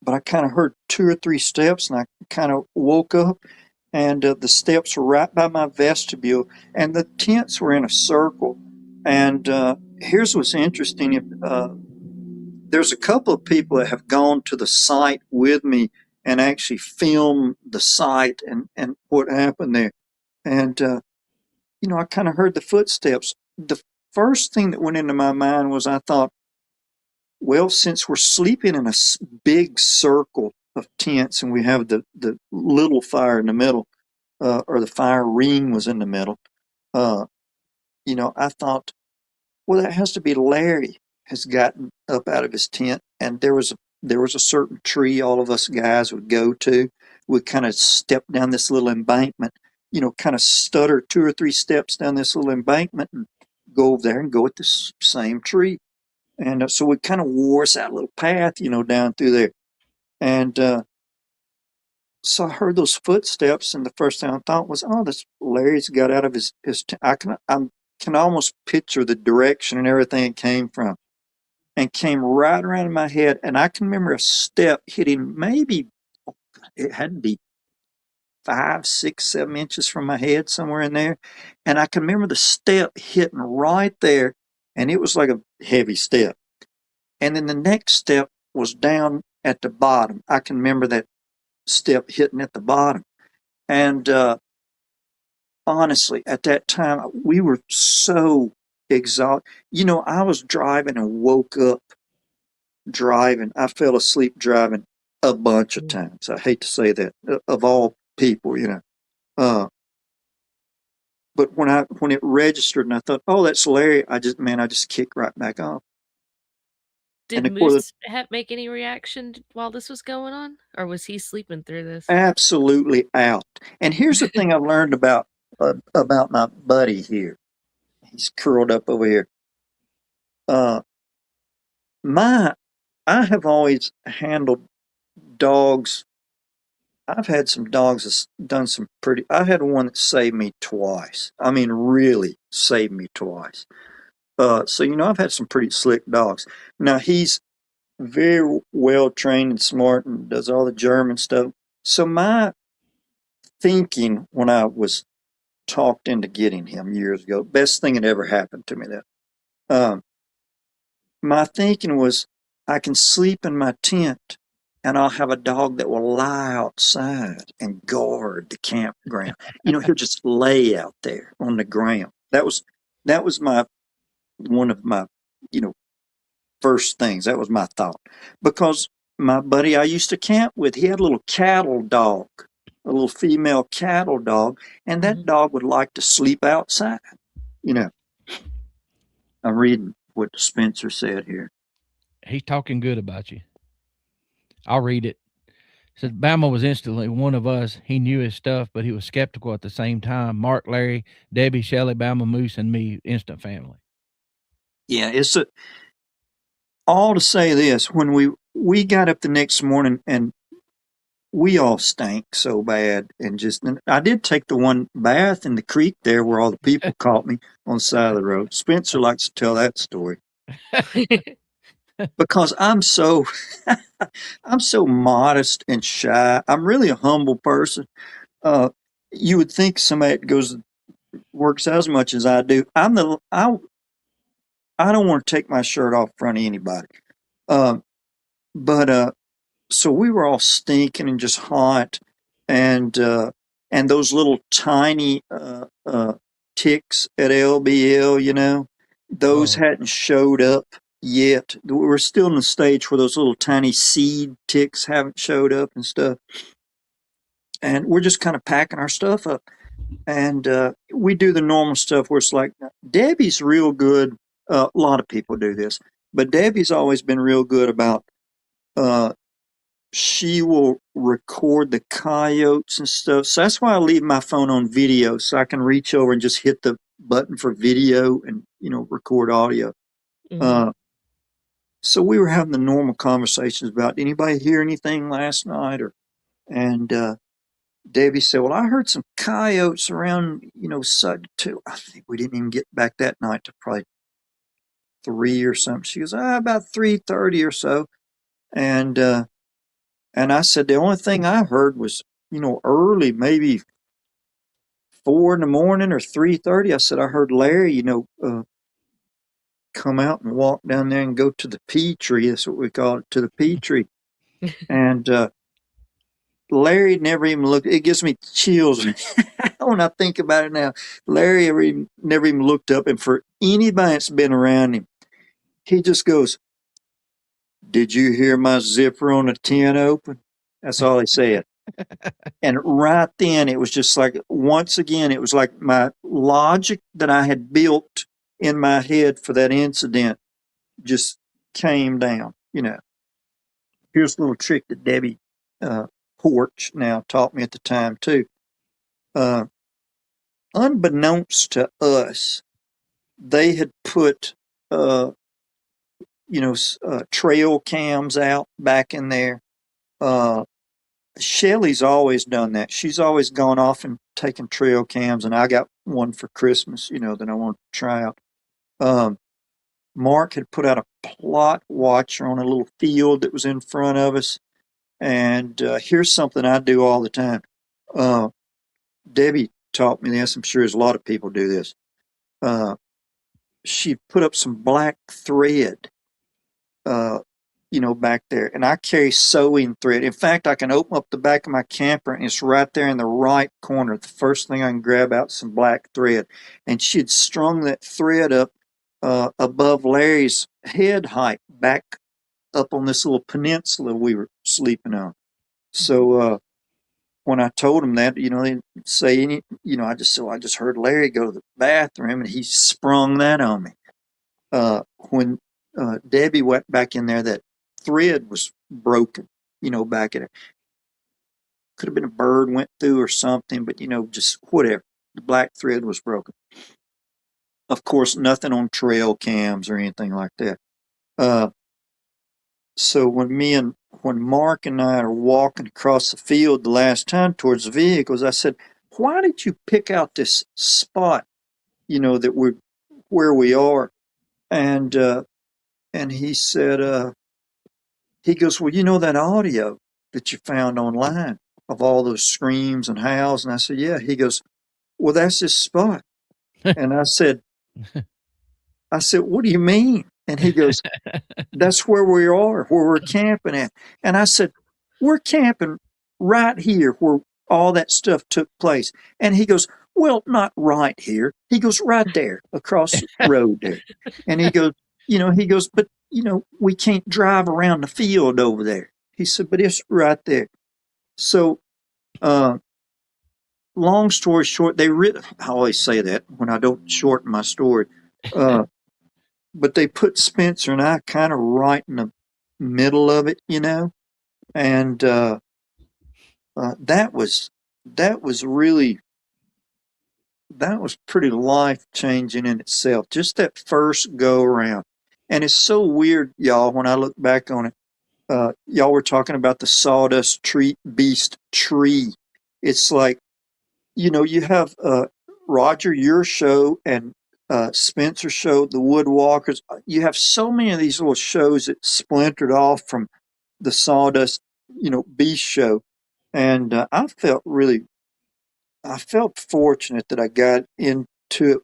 But I kind of heard 2 or 3 steps and I kind of woke up, and the steps were right by my vestibule, and the tents were in a circle. And here's what's interesting. There's a couple of people that have gone to the site with me and actually filmed the site and what happened there. And, I kind of heard the footsteps. The first thing that went into my mind was I thought, well, since we're sleeping in a big circle of tents and we have the little fire in the middle, or the fire ring was in the middle, I thought, well, that has to be Larry has gotten up out of his tent, and there was a certain tree all of us guys would go to. We'd kind of step down this little embankment, kind of stutter 2 or 3 steps down this little embankment and go over there and go at this same tree. And so we kind of wore us out a little path, down through there. And so I heard those footsteps, and the first thing I thought was, oh, this Larry's got out of his I can almost picture the direction and everything it came from, and came right around in my head. And I can remember a step hitting maybe, it had to be 5, 6, 7 inches from my head, somewhere in there. And I can remember the step hitting right there, and it was like a heavy step. And then the next step was down at the bottom. I can remember that step hitting at the bottom. And honestly, at that time, we were so exhausted. I was driving and woke up driving. I fell asleep driving a bunch of times. I hate to say that, of all people, but when it registered and I thought, oh, that's Larry, I just kicked right back off. Did Moose make any reaction while this was going on, or was he sleeping through this? Absolutely out. And here's the thing I learned about my buddy here. He's curled up over here. I have always handled dogs. I've had some dogs that's done some pretty. I had one that saved me twice. I mean, really saved me twice. So I've had some pretty slick dogs. Now he's very well trained and smart and does all the German stuff. So my thinking when I was talked into getting him years ago, best thing that ever happened to me. My thinking was, I can sleep in my tent and I'll have a dog that will lie outside and guard the campground. He'll just lay out there on the ground. That was one of my, first things. That was my thought. Because my buddy I used to camp with, he had a little cattle dog, a little female cattle dog, and that dog would like to sleep outside. I'm reading what Spencer said here. He's talking good about you. I'll read it. It says Bama was instantly one of us. He knew his stuff, but he was skeptical at the same time. Mark, Larry, Debbie, Shelley, Bama, Moose, and me, instant family. Yeah, it's all to say this. When we got up the next morning and we all stank so bad, and I did take the one bath in the creek there where all the people caught me on the side of the road. Spencer likes to tell that story. Because I'm so modest and shy. I'm really a humble person. You would think somebody that works as much as I do. I don't want to take my shirt off in front of anybody. But so we were all stinking and just hot, and those little tiny ticks at LBL, those hadn't showed up yet. We're still in the stage where those little tiny seed ticks haven't showed up and stuff. and we're just kind of packing our stuff up. And we do the normal stuff where it's like, Debbie's real good. A lot of people do this, but Debbie's always been real good about, she will record the coyotes and stuff. So that's why I leave my phone on video, so I can reach over and just hit the button for video and, record audio. Mhm. So we were having the normal conversations about, anybody hear anything last night? And Debbie said, well, I heard some coyotes around, Sud too. I think we didn't even get back that night to probably 3 or something. She goes, about 3:30 or so. And I said, the only thing I heard was, early, maybe 4 in the morning or 3:30. I said, I heard Larry, come out and walk down there and go to the pea tree. That's what we call it, to the pea tree. And Larry never even looked. It gives me chills when I think about it now. Larry never even looked up, and for anybody that's been around him, he just goes, "Did you hear my zipper on the tin open?" That's all he said. And right then, it was just like, once again, it was like my logic that I had built in my head for that incident just came down. Here's a little trick that Debbie Porch now taught me at the time too. Unbeknownst to us, they had put, trail cams out back in there. Shelly's always done that. She's always gone off and taken trail cams, and I got one for Christmas, that I want to try out. Mark had put out a plot watcher on a little field that was in front of us. And here's something I do all the time. Debbie taught me this. I'm sure there's a lot of people do this. She put up some black thread, back there. And I carry sewing thread. In fact, I can open up the back of my camper and it's right there in the right corner. The first thing I can grab out is some black thread. And she'd strung that thread up above Larry's head height, back up on this little peninsula we were sleeping on. So when I told him that, they didn't say any, I just heard Larry go to the bathroom and he sprung that on me. When Debbie went back in there, that thread was broken, back at it. Could have been a bird went through or something, but, just whatever. The black thread was broken. Of course, nothing on trail cams or anything like that. So when Mark and I are walking across the field the last time towards the vehicles, I said, why did you pick out this spot, that we're where we are? And he said, he goes, well, that audio that you found online of all those screams and howls. And I said, yeah. He goes, well, that's this spot. And I said, what do you mean? And he goes, that's where we are, where we're camping at. And I said, we're camping right here where all that stuff took place. And he goes, well, not right here. He goes, right there across the road there. And he goes, but, we can't drive around the field over there. He said, but it's right there. So, long story short, I always say that when I don't shorten my story. But they put Spencer and I kind of right in the middle of it, and that was pretty life changing in itself. Just that first go around, and it's so weird, y'all. When I look back on it, y'all were talking about the sawdust beast tree. It's like, you have Roger, your show, and Spencer show, the Woodwalkers. You have so many of these little shows that splintered off from the Sawdust, Beast show. And I felt fortunate that I got into it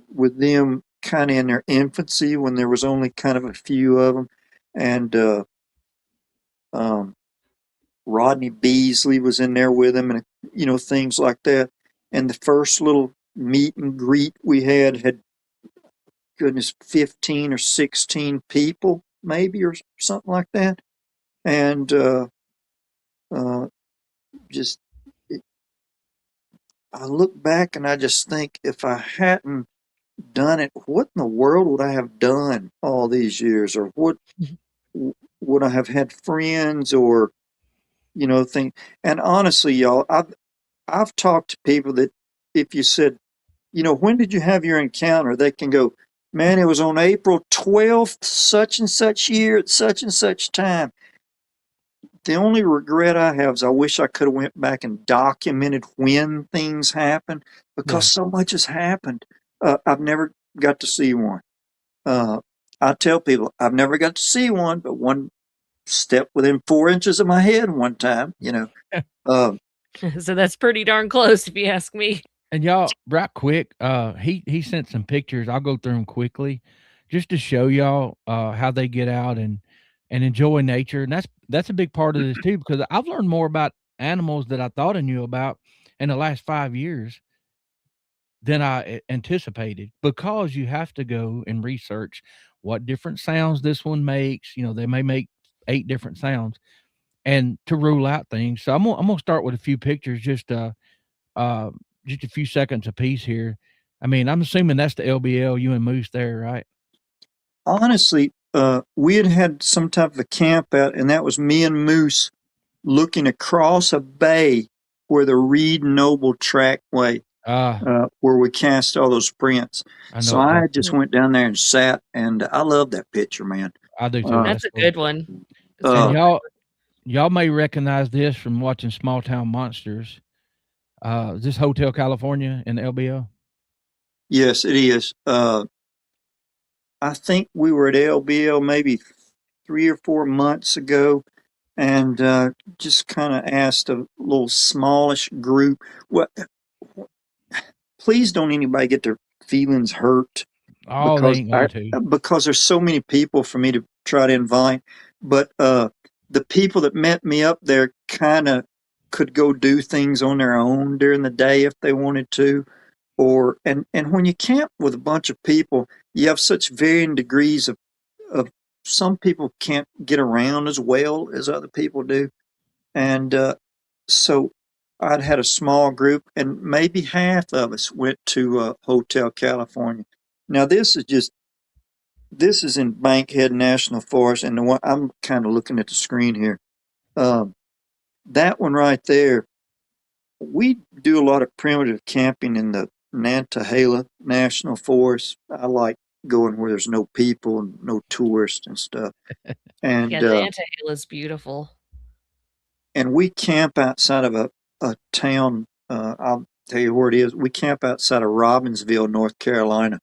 with them kind of in their infancy when there was only kind of a few of them. And Rodney Beasley was in there with them, and, things like that. And the first little meet and greet we had goodness, 15 or 16 people, maybe, or something like that. And just I look back and I just think if I hadn't done it, what in the world would I have done all these years? Or what would I have had friends or, think? And honestly, y'all, I've talked to people that if you said, when did you have your encounter? They can go, man, it was on April 12th, such and such year at such and such time. The only regret I have is I wish I could have went back and documented when things happened because so much has happened. I've never got to see one. I tell people I've never got to see one, but one stepped within 4 inches of my head one time, Um, So that's pretty darn close, if you ask me. And y'all, right quick, he sent some pictures. I'll go through them quickly, just to show y'all how they get out and enjoy nature. And that's a big part of this too, because I've learned more about animals that I thought I knew about in the last 5 years than I anticipated. Because you have to go and research what different sounds this one makes. They may make 8 different sounds, and to rule out things. So I'm gonna start with a few pictures, just a few seconds apiece here. I mean, I'm assuming that's the LBL, you and Moose there, right? honestly, we had some type of a camp out, and that was me and Moose looking across a bay where the Reed Noble Trackway, where we cast all those prints. I So know I exactly. just went down there and sat, and I love that picture, man. I do too. That's a cool. good one. It's And really y'all may recognize this from watching Small Town Monsters. Is this Hotel California in the LBL? Yes, it is. I think we were at LBL maybe 3 or 4 months ago, and just kind of asked a little smallish group. Well, please don't anybody get their feelings hurt Oh, they because ain't going to. because there's so many people for me to try to invite. But the people that met me up there kind of could go do things on their own during the day if they wanted to. And when you camp with a bunch of people, you have such varying degrees of some people can't get around as well as other people do. And so I'd had a small group, and maybe half of us went to Hotel California. Now this is in Bankhead National Forest, and the one I'm kind of looking at the screen here. Um, that one right there, we do a lot of primitive camping in the Nantahala National Forest. I like going where there's no people and no tourists and stuff. And yeah, the Antehill is beautiful. and we camp outside of a town. I'll tell you where it is. We camp outside of Robbinsville, North Carolina,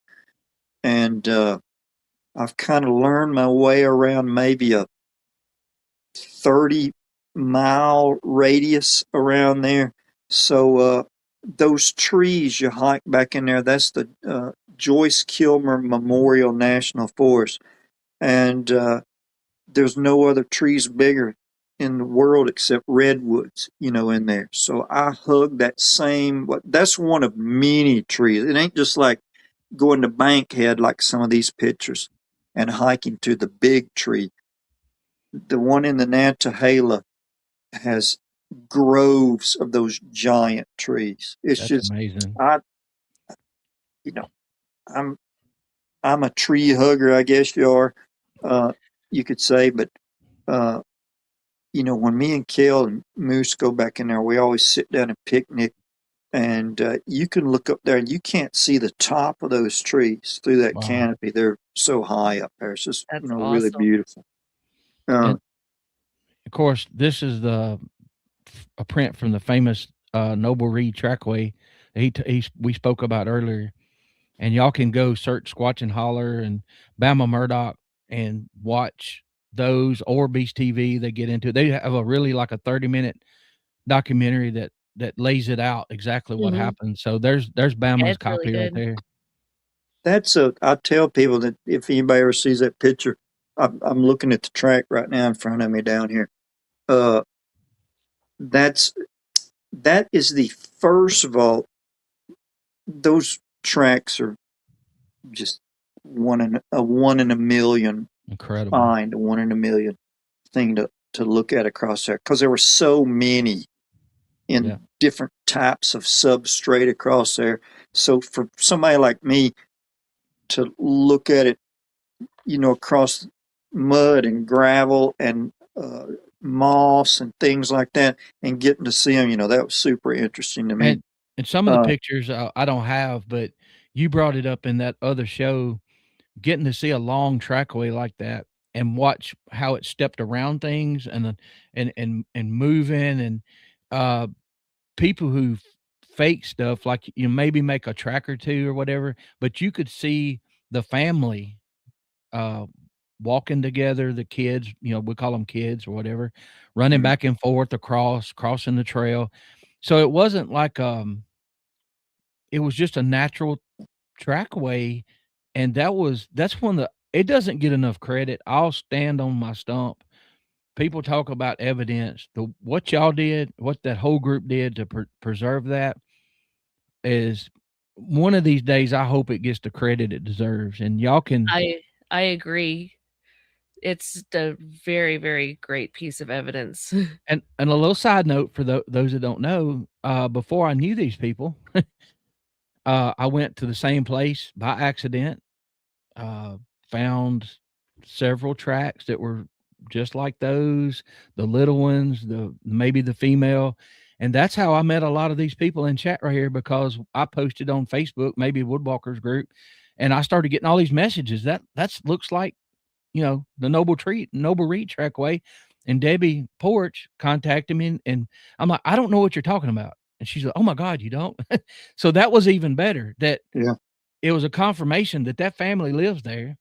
and I've kind of learned my way around maybe a 30-mile radius around there. So those trees you hike back in there, that's the Joyce Kilmer Memorial National Forest, and there's no other trees bigger in the world except redwoods, in there. So I hug that same. That's one of many trees. It ain't just like going to Bankhead like some of these pictures and hiking to the big tree. The one in the Nantahala has groves of those giant trees. It's That's just amazing. you know, I'm I'm a tree hugger, I guess you are, you could say. But uh, when me and Kel and Moose go back in there, we always sit down and picnic. And you can look up there, and you can't see the top of those trees through that Wow. canopy. They're so high up there. It's just That's really awesome. beautiful. And of course, this is a print from the famous Noble Reed Trackway we spoke about earlier. And y'all can go search Squatchin' Holler and Bama Murdock and watch those, or Beast TV. They get into it. They have a really like a 30-minute documentary that lays it out exactly what happened. So there's Bama's it's really copy right good. there. I tell people that if anybody ever sees that picture, I'm looking at the track right now in front of me down here. Uh, that is the first of all. Those tracks are just one in a million Incredible. find, a one in a million thing to look at across there, because there were so many in different types of substrate across there. So for somebody like me to look at it, across mud and gravel and moss and things like that, and getting to see them, that was super interesting to me. And some of the pictures I don't have, but you brought it up in that other show, getting to see a long trackway like that and watch how it stepped around things and moving and uh people who fake stuff, like, maybe make a track or two or whatever, but you could see the family uh walking together, the kids, we call them kids or whatever, running back and forth crossing the trail. So it wasn't like it was just a natural trackway, and that's one that it doesn't get enough credit. I'll stand on my stump. People talk about evidence. What y'all did, what that whole group did to preserve that is one of these days. I hope it gets the credit it deserves, and y'all can. I agree. It's a very, very great piece of evidence. And a little side note for those that don't know, before I knew these people, I went to the same place by accident. Found several tracks that were just like those, the little ones, maybe the female. And that's how I met a lot of these people in chat right here, because I posted on Facebook, maybe Woodwalkers group, and I started getting all these messages that's looks like, the Noble Reed trackway. And Debbie Porch contacted me, and I'm like, I don't know what you're talking about. And she's like, oh my God, you don't? So that was even better, that it was a confirmation that family lives there.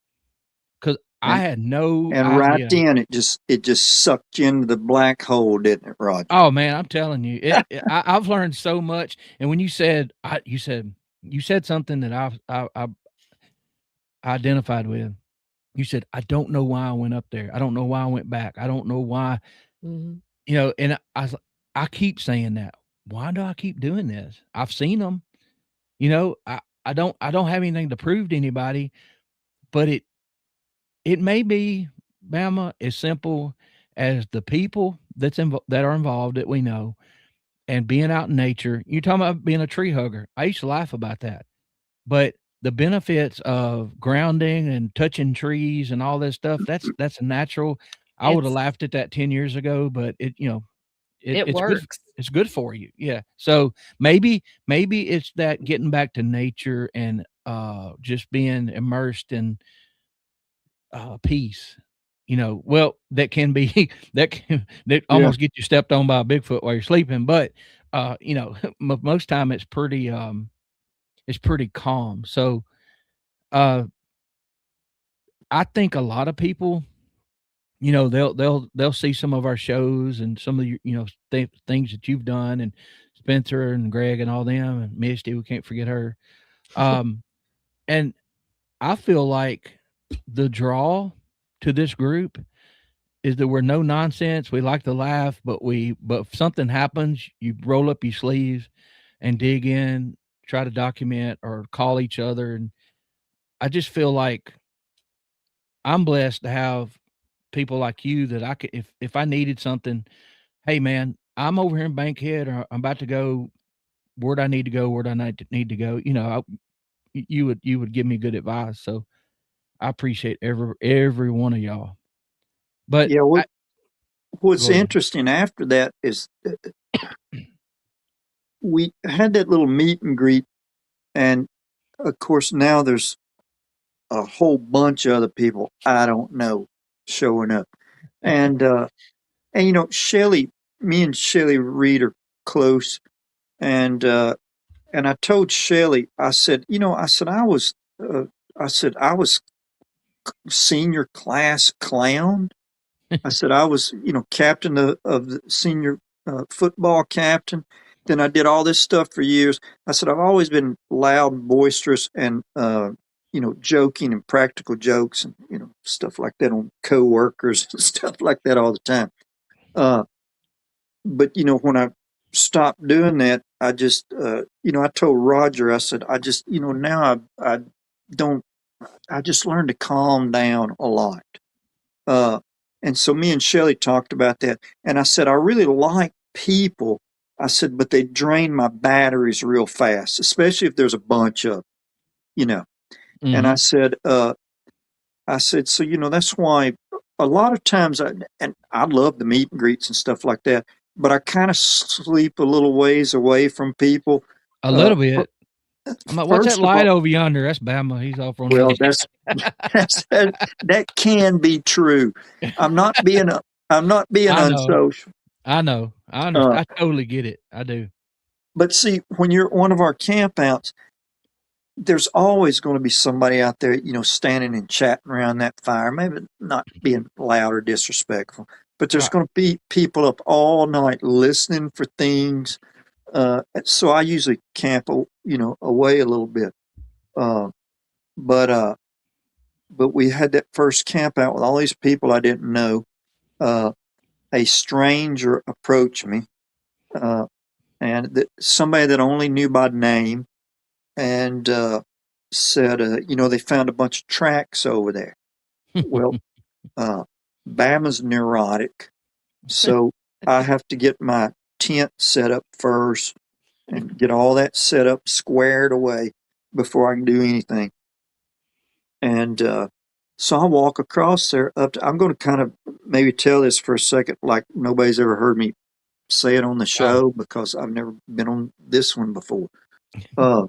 Cause I had no and idea. Right then it just sucked you into the black hole, didn't it, Roger? Oh man, I'm telling you, I've learned so much. And when you said something that I identified with. You said, I don't know why I went up there. I don't know why I went back. I don't know why, Mhm. And I keep saying that. Why do I keep doing this? I've seen them, I don't have anything to prove to anybody, but it may be, Bama, as simple as the people that are involved that we know, and being out in nature. You're talking about being a tree hugger. I used to laugh about that, but the benefits of grounding and touching trees and all this stuff, that's a natural. I would have It's laughed at that 10 years ago, but it it's good. works. It's good for you. Yeah. So maybe it's that getting back to nature and just being immersed in peace. Well, that can be that almost get you stepped on by a Bigfoot while you're sleeping, but most time it's pretty calm. So I think a lot of people, they'll see some of our shows and some of your, things that you've done, and Spencer and Greg and all them, and Misty, we can't forget her. And I feel like the draw to this group is that we're no nonsense. We like to laugh, but if something happens, you roll up your sleeves and dig in, try to document or call each other. And I just feel like I'm blessed to have people like you that I could, if I needed something, hey man, I'm over here in Bankhead, or I'm about to go, where'd I need to go, where'd I need to go, you would give me good advice. So I appreciate every one of y'all. But what's interesting after that is we had that little meet and greet, and of course now there's a whole bunch of other people I don't know showing up, and Shelly, me and Shelly Reed are close, and I told Shelly, I said, I said I was senior class clown. I said I was, captain of the senior football captain. Then I did all this stuff for years. I said I've always been loud and boisterous and joking and practical jokes and stuff like that on coworkers and stuff like that all the time. But when I stopped doing that, I just I told Roger, I said I just now I don't I just learned to calm down a lot. And so me and Shelly talked about that. And I said, I really like people. I said, but they drain my batteries real fast, especially if there's a bunch of, you know. And I said, so, that's why a lot of times, and I love the meet and greets and stuff like that, but I kind of sleep a little ways away from people. A little bit. I'm like, what's that First of light all, over yonder? That's Bama. He's off on the well, other that can be true. I'm not being I know. unsocial. I know. I Uh, understand. I totally get it. I do. but see, when you're at one of our campouts, there's always going to be somebody out there, standing and chatting around that fire, maybe not being loud or disrespectful, but there's Right. going to be people up all night listening for things. So I usually camp, away a little bit. Uh, but we had that first camp out with all these people I didn't know. A stranger approached me, uh, and somebody that I only knew by name, and said, they found a bunch of tracks over there. Well, Bama's neurotic, so I have to get my tent set up first and get all that set up, squared away before I can do anything. And so I walk across there I'm going to kind of maybe tell this for a second, like nobody's ever heard me say it on the Oh. show because I've never been on this one before. Uh,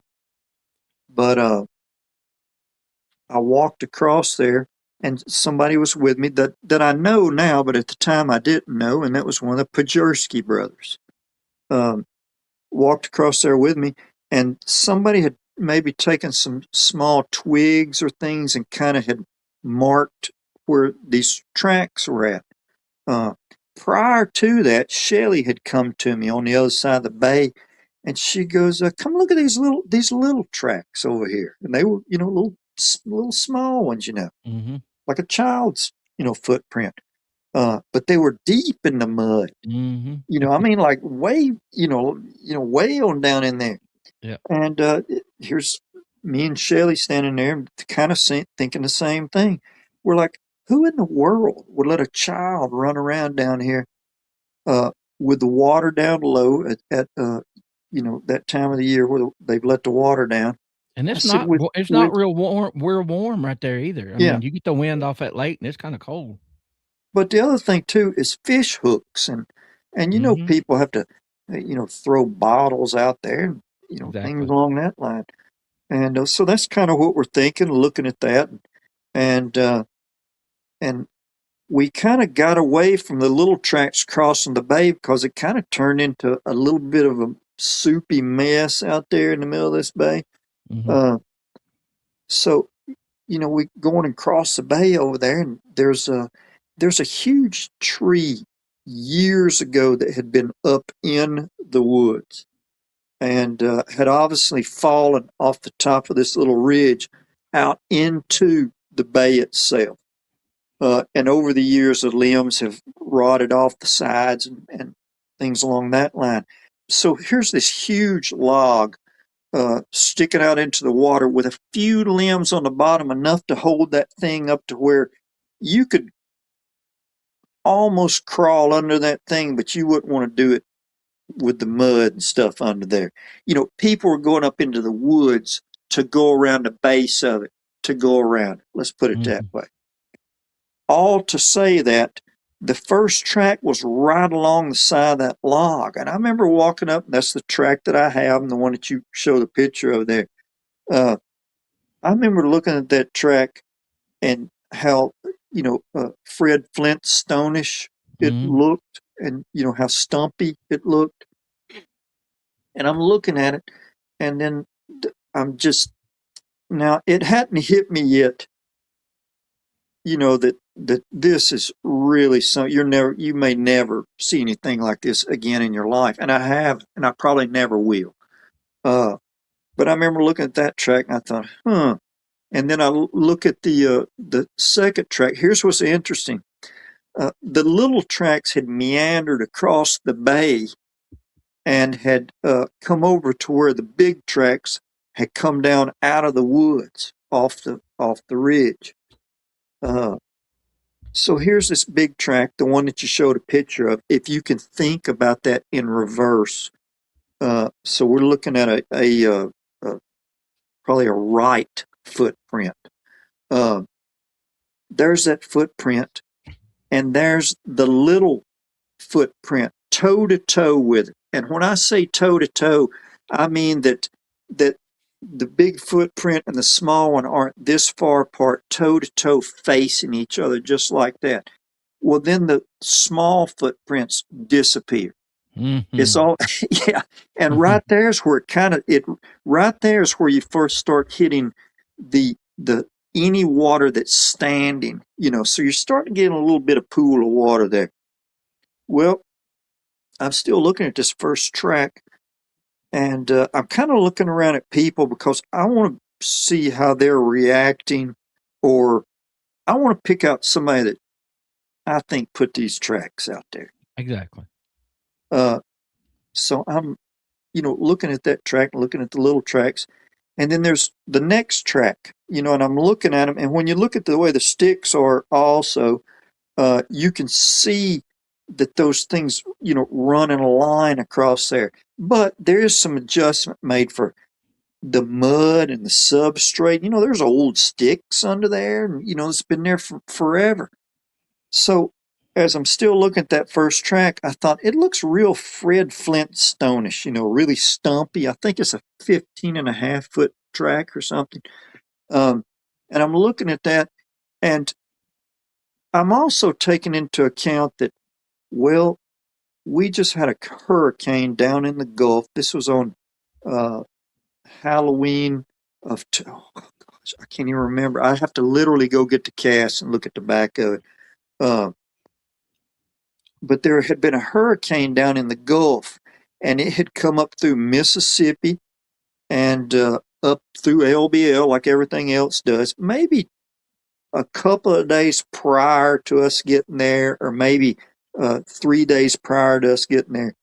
but I walked across there and somebody was with me that I know now, but at the time I didn't know, and that was one of the Pajerski brothers. Um, Walked across there with me, and somebody had maybe taken some small twigs or things and kind of had marked where these tracks were at. Uh, Prior to that, Shelly had come to me on the other side of the bay, and she goes, "Come look at these little tracks over here." And they were, little small ones, Mm-hmm. like a child's, footprint. But they were deep in the mud. Mm-hmm. I mean, like way, way on down in there. Yeah. And here's me and Shelly standing there, kind of thinking the same thing. We're like, who in the world would let a child run around down here uh, with the water down low at that time of the year where they've let the water down? And I said, with it's not with real warm. We're warm right there either. I yeah. mean, you get the wind off that lake, and it's kind of cold. But the other thing too is fish hooks, and Mm-hmm. people have to throw bottles out there, and things Exactly. along that line. And so that's kind of what we're thinking, looking at that, and and we kind of got away from the little tracks crossing the bay because it kind of turned into a little bit of a soupy mess out there in the middle of this bay. Mm-hmm. Uh, so we going across the bay over there, and there's a huge tree years ago that had been up in the woods and had obviously fallen off the top of this little ridge out into the bay itself. And over the years, the limbs have rotted off the sides and things along that line. So here's this huge log sticking out into the water with a few limbs on the bottom, enough to hold that thing up to where you could almost crawl under that thing, but you wouldn't want to do it with the mud and stuff under there. People were going up into the woods to go around the base of it, to go around it. Let's put it that Mm-hmm. way. All to say that the first track was right along the side of that log. And I remember walking up, and that's the track that I have, and the one that you show the picture of there. I remember looking at that track and how, Fred Flintstone-ish it Mm-hmm. looked, and, how stumpy it looked. And I'm looking at it, and then I'm just, now it hadn't hit me yet, that this is really you may never see anything like this again in your life. And I have, and I probably never will. But I remember looking at that track and I thought, huh. And then I look at the second track. Here's what's interesting. The little tracks had meandered across the bay and had come over to where the big tracks had come down out of the woods off the ridge. So here's this big track, the one that you showed a picture of. If you can think about that in reverse, So we're looking at probably a right footprint. There's that footprint, and there's the little footprint toe to toe with it. And when I say toe to toe, I mean that the big footprint and the small one aren't this far apart, toe to toe, facing each other, just like that. Well, then the small footprints disappear. It's all, yeah. And right there's where right there's where you first start hitting the any water that's standing, so you're starting to get a little bit of pool of water there. Well, I'm still looking at this first track, and I'm kind of looking around at people because I want to see how they're reacting, or I want to pick out somebody that I think put these tracks out there. Exactly. So I'm, looking at that track, looking at the little tracks, and then there's the next track, and I'm looking at them, and when you look at the way the sticks are also, you can see that those things, run in a line across there. But there is some adjustment made for the mud and the substrate. There's old sticks under there, and, it's been there for forever. So as I'm still looking at that first track, I thought it looks real Fred Flintstone-ish, really stumpy. I think it's a 15.5-foot track or something. And I'm looking at that, and I'm also taking into account that, well, we just had a hurricane down in the Gulf. This was on Halloween of, oh gosh, I can't even remember. I have to literally go get the cast and look at the back of it. But there had been a hurricane down in the Gulf, and it had come up through Mississippi and up through LBL like everything else does. Maybe a couple of days prior to us getting there, or maybe 3 days prior to us getting there.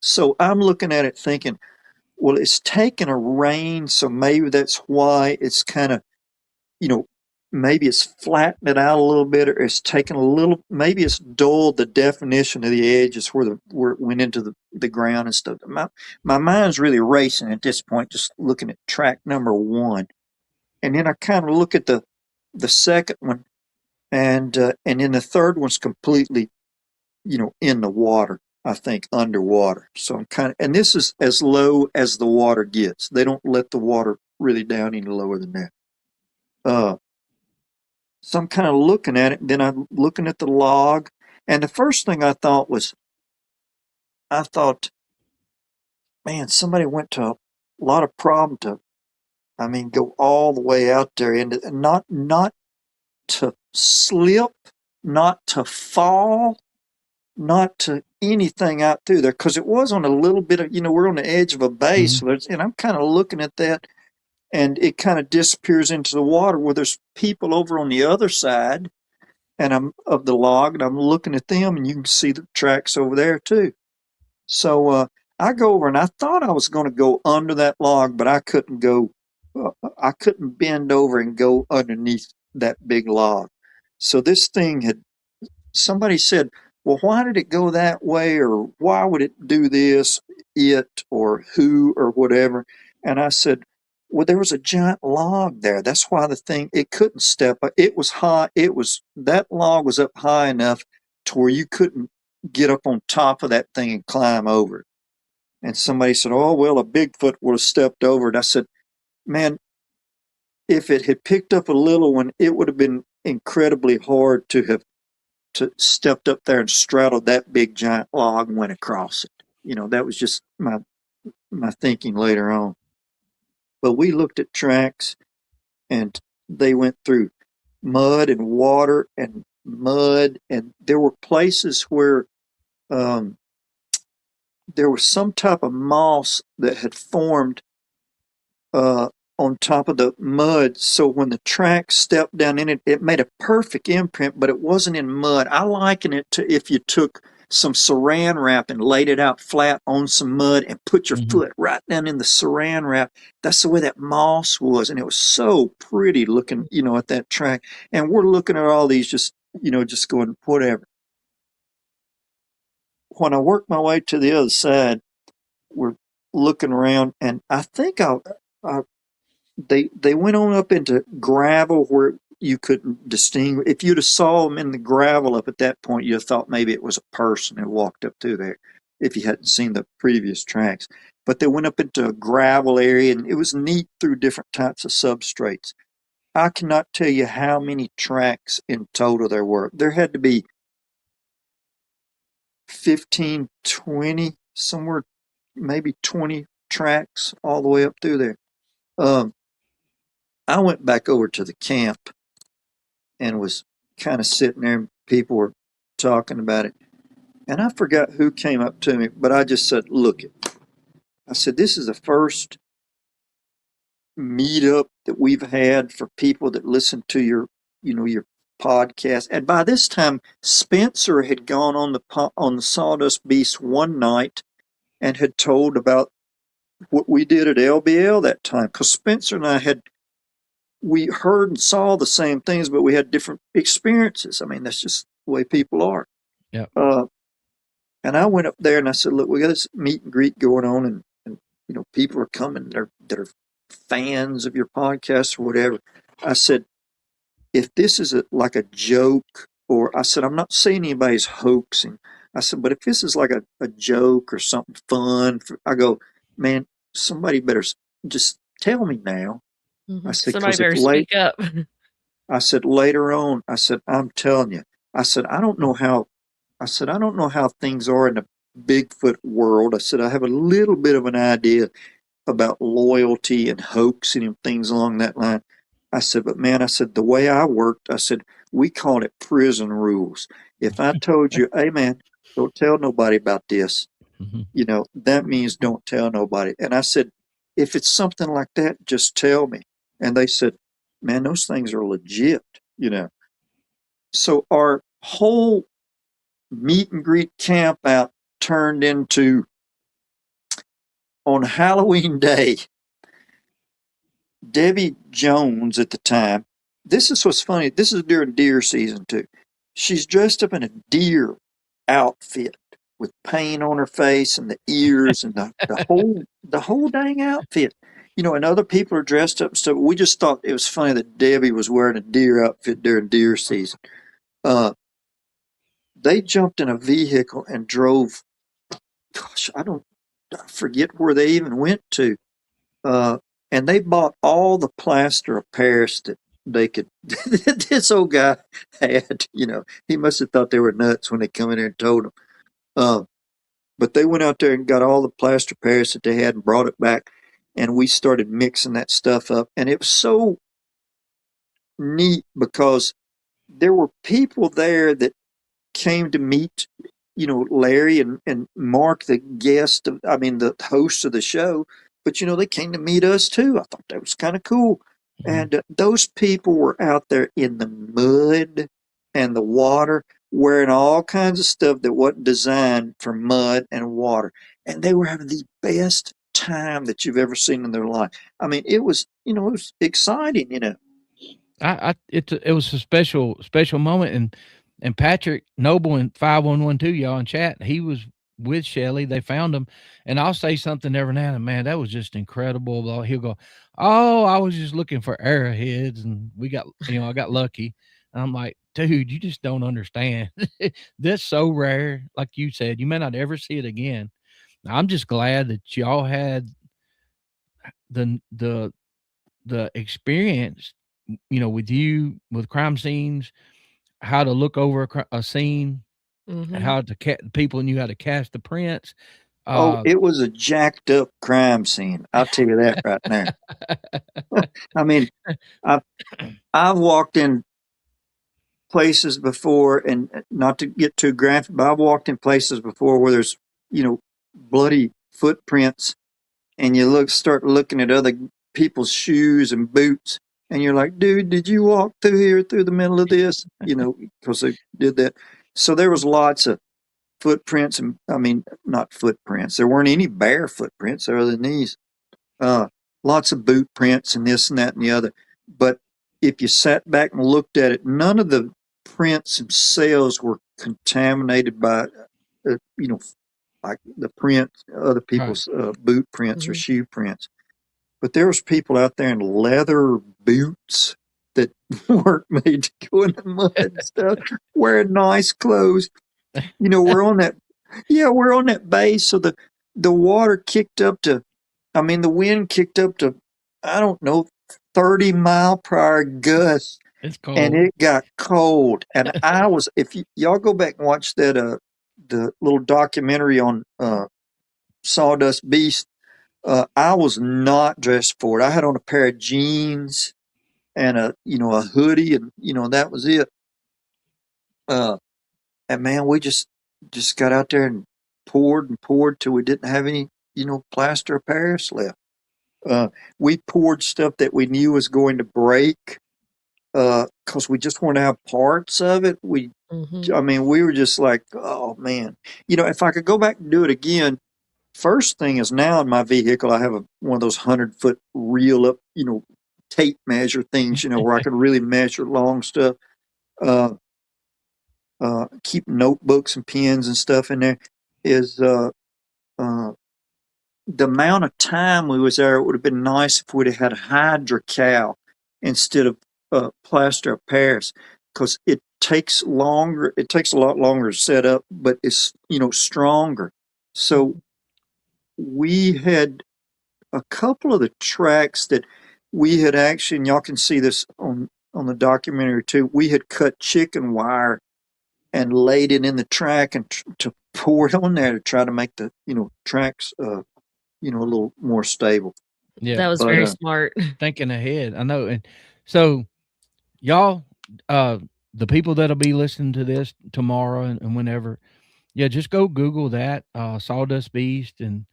So I'm looking at it thinking, well, it's taken a rain, so maybe that's why it's kind of, maybe it's flattened it out a little bit, or it's taken a little, maybe it's dulled the definition of the edges where it went into the ground and stuff. My mind's really racing at this point, just looking at track number 1. And then I kind of look at the second one, and then the third one's completely, in the water. I think underwater. So I'm and this is as low as the water gets. They don't let the water really down any lower than that. So I'm kind of looking at it, and then I'm looking at the log. And the first thing I thought, man, somebody went to a lot of problem to, go all the way out there, and not to slip, not to fall, not to anything out through there, because it was on a little bit of, we're on the edge of a bay, so and I'm kind of looking at that, and it kind of disappears into the water where there's people over on the other side, and I'm of the log, and I'm looking at them, and you can see the tracks over there too. So I go over, and I thought I was going to go under that log, but I couldn't go. I couldn't bend over and go underneath that big log. So this thing somebody said, well, why did it go that way? Or why would it do this, or who, or whatever? And I said, well, there was a giant log there. That's why it couldn't step up. It was high. That log was up high enough to where you couldn't get up on top of that thing and climb over it. And somebody said, oh, well, a Bigfoot would have stepped over it. I said, man, if it had picked up a little one, it would have been incredibly hard to have stepped up there and straddled that big giant log and went across it. That was just my thinking later on. But we looked at tracks, and they went through mud and water and mud, and there were places where there was some type of moss that had formed on top of the mud. So when the track stepped down in it, it made a perfect imprint, but it wasn't in mud. I liken it to if you took some saran wrap and laid it out flat on some mud and put your foot right down in the saran wrap. That's the way that moss was. And it was so pretty looking, at that track. And we're looking at all these just going, whatever. When I worked my way to the other side, we're looking around, and I think they went on up into gravel where you couldn't distinguish. If you'd have saw them in the gravel up at that point, you'd have thought maybe it was a person who walked up through there if you hadn't seen the previous tracks. But they went up into a gravel area, and it was neat through different types of substrates. I cannot tell you how many tracks in total there were. There had to be 15, 20, somewhere, maybe 20 tracks all the way up through there. I went back over to the camp and was kind of sitting there, and people were talking about it. And I forgot who came up to me, but I just said, look it. I said, this is the first meetup that we've had for people that listen to your podcast. And by this time, Spencer had gone on the Sawdust Beast one night and had told about what we did at LBL that time. Because Spencer and I we heard and saw the same things, but we had different experiences. I mean, that's just the way people are. Yeah. And I went up there and I said, look, we got this meet and greet going on, and people are coming that are fans of your podcast or whatever. I said, if this is like a joke, or I said, I'm not saying anybody's hoaxing. I said, but if this is like a joke or something fun, I go, man, somebody better just tell me now. Mm-hmm. I said, somebody better speak up. I said, later on, I said, I'm telling you, I said, I don't know how things are in the Bigfoot world. I said, I have a little bit of an idea about loyalty and hoaxing and things along that line. I said, but man, I said, the way I worked, I said, we called it prison rules. If I told you, hey man, don't tell nobody about this, that means don't tell nobody. And I said, if it's something like that, just tell me. And they said, man, those things are legit, So our whole meet and greet camp out turned into, on Halloween Day, Debbie Jones at the time, this is what's funny, this is during deer season too. She's dressed up in a deer outfit with paint on her face and the ears and the whole dang outfit. And other people are dressed up and stuff. We just thought it was funny that Debbie was wearing a deer outfit during deer season. They jumped in a vehicle and drove, gosh, I forget where they even went to. And they bought all the plaster of Paris that they could. This old guy had, he must have thought they were nuts when they come in there and told them. But they went out there and got all the plaster of Paris that they had and brought it back. And we started mixing that stuff up. And it was so neat because there were people there that came to meet, Larry and Mark, the host of the show. But, they came to meet us too. I thought that was kind of cool. Mm-hmm. And those people were out there in the mud and the water, wearing all kinds of stuff that wasn't designed for mud and water. And they were having the best time that you've ever seen in their life. I mean, it was exciting, It was a special moment. And Patrick Noble and 5112, y'all in chat, he was with Shelly. They found him. And I'll say something every now and then, man, that was just incredible. He'll go, oh, I was just looking for arrowheads and I got lucky. And I'm like, dude, you just don't understand. This so rare. Like you said, you may not ever see it again. I'm just glad that y'all had the experience, with crime scenes, how to look over a scene, mm-hmm. how to people knew how to cast the prints. It was a jacked up crime scene. I'll tell you that right now. I mean, I've walked in places before, and not to get too graphic, but I've walked in places before where there's, bloody footprints, and you start looking at other people's shoes and boots, and you're like, dude, did you walk through here through the middle of this? Because they did that. So there was lots of footprints, and not footprints. There weren't any bare footprints other than these. Lots of boot prints and this and that and the other. But if you sat back and looked at it, none of the prints themselves were contaminated by, like the prints, other Right. people's boot prints or Mhm. shoe prints. But there was people out there in leather boots that weren't made to go in the mud and stuff, wearing nice clothes. You know, we're on that, yeah, we're on that bay. So the water kicked up to, I mean, the wind kicked up to, I don't know, 30-mile-per-hour gusts, It's and cold. it got cold. And I was, if y'all go back and watch that, the little documentary on Sawdust Beast, I was not dressed for it. I had on a pair of jeans and a hoodie, and that was it. Uh, and man, we just got out there and poured till we didn't have any, plaster of Paris left. Uh, we poured stuff that we knew was going to break, because we just want to have parts of it. Mhm. I mean, we were just like, oh man, if I could go back and do it again. First thing is, now in my vehicle, I have one of those 100-foot reel up, tape measure things, where I can really measure long stuff. Uh, keep notebooks and pens and stuff in there. Is uh, the amount of time we was there? It would have been nice if we'd have had hydrocal instead of plaster of Paris, because it takes longer. It takes a lot longer to set up, but it's stronger. So we had a couple of the tracks that we had actually, and y'all can see this on the documentary too. We had cut chicken wire and laid it in the track and to pour it on there to try to make the tracks a little more stable. Yeah. That was But very smart. Thinking ahead. I know. And so y'all, uh, the people that'll be listening to this tomorrow and whenever, yeah, just go Google that, Sawdust Beast. And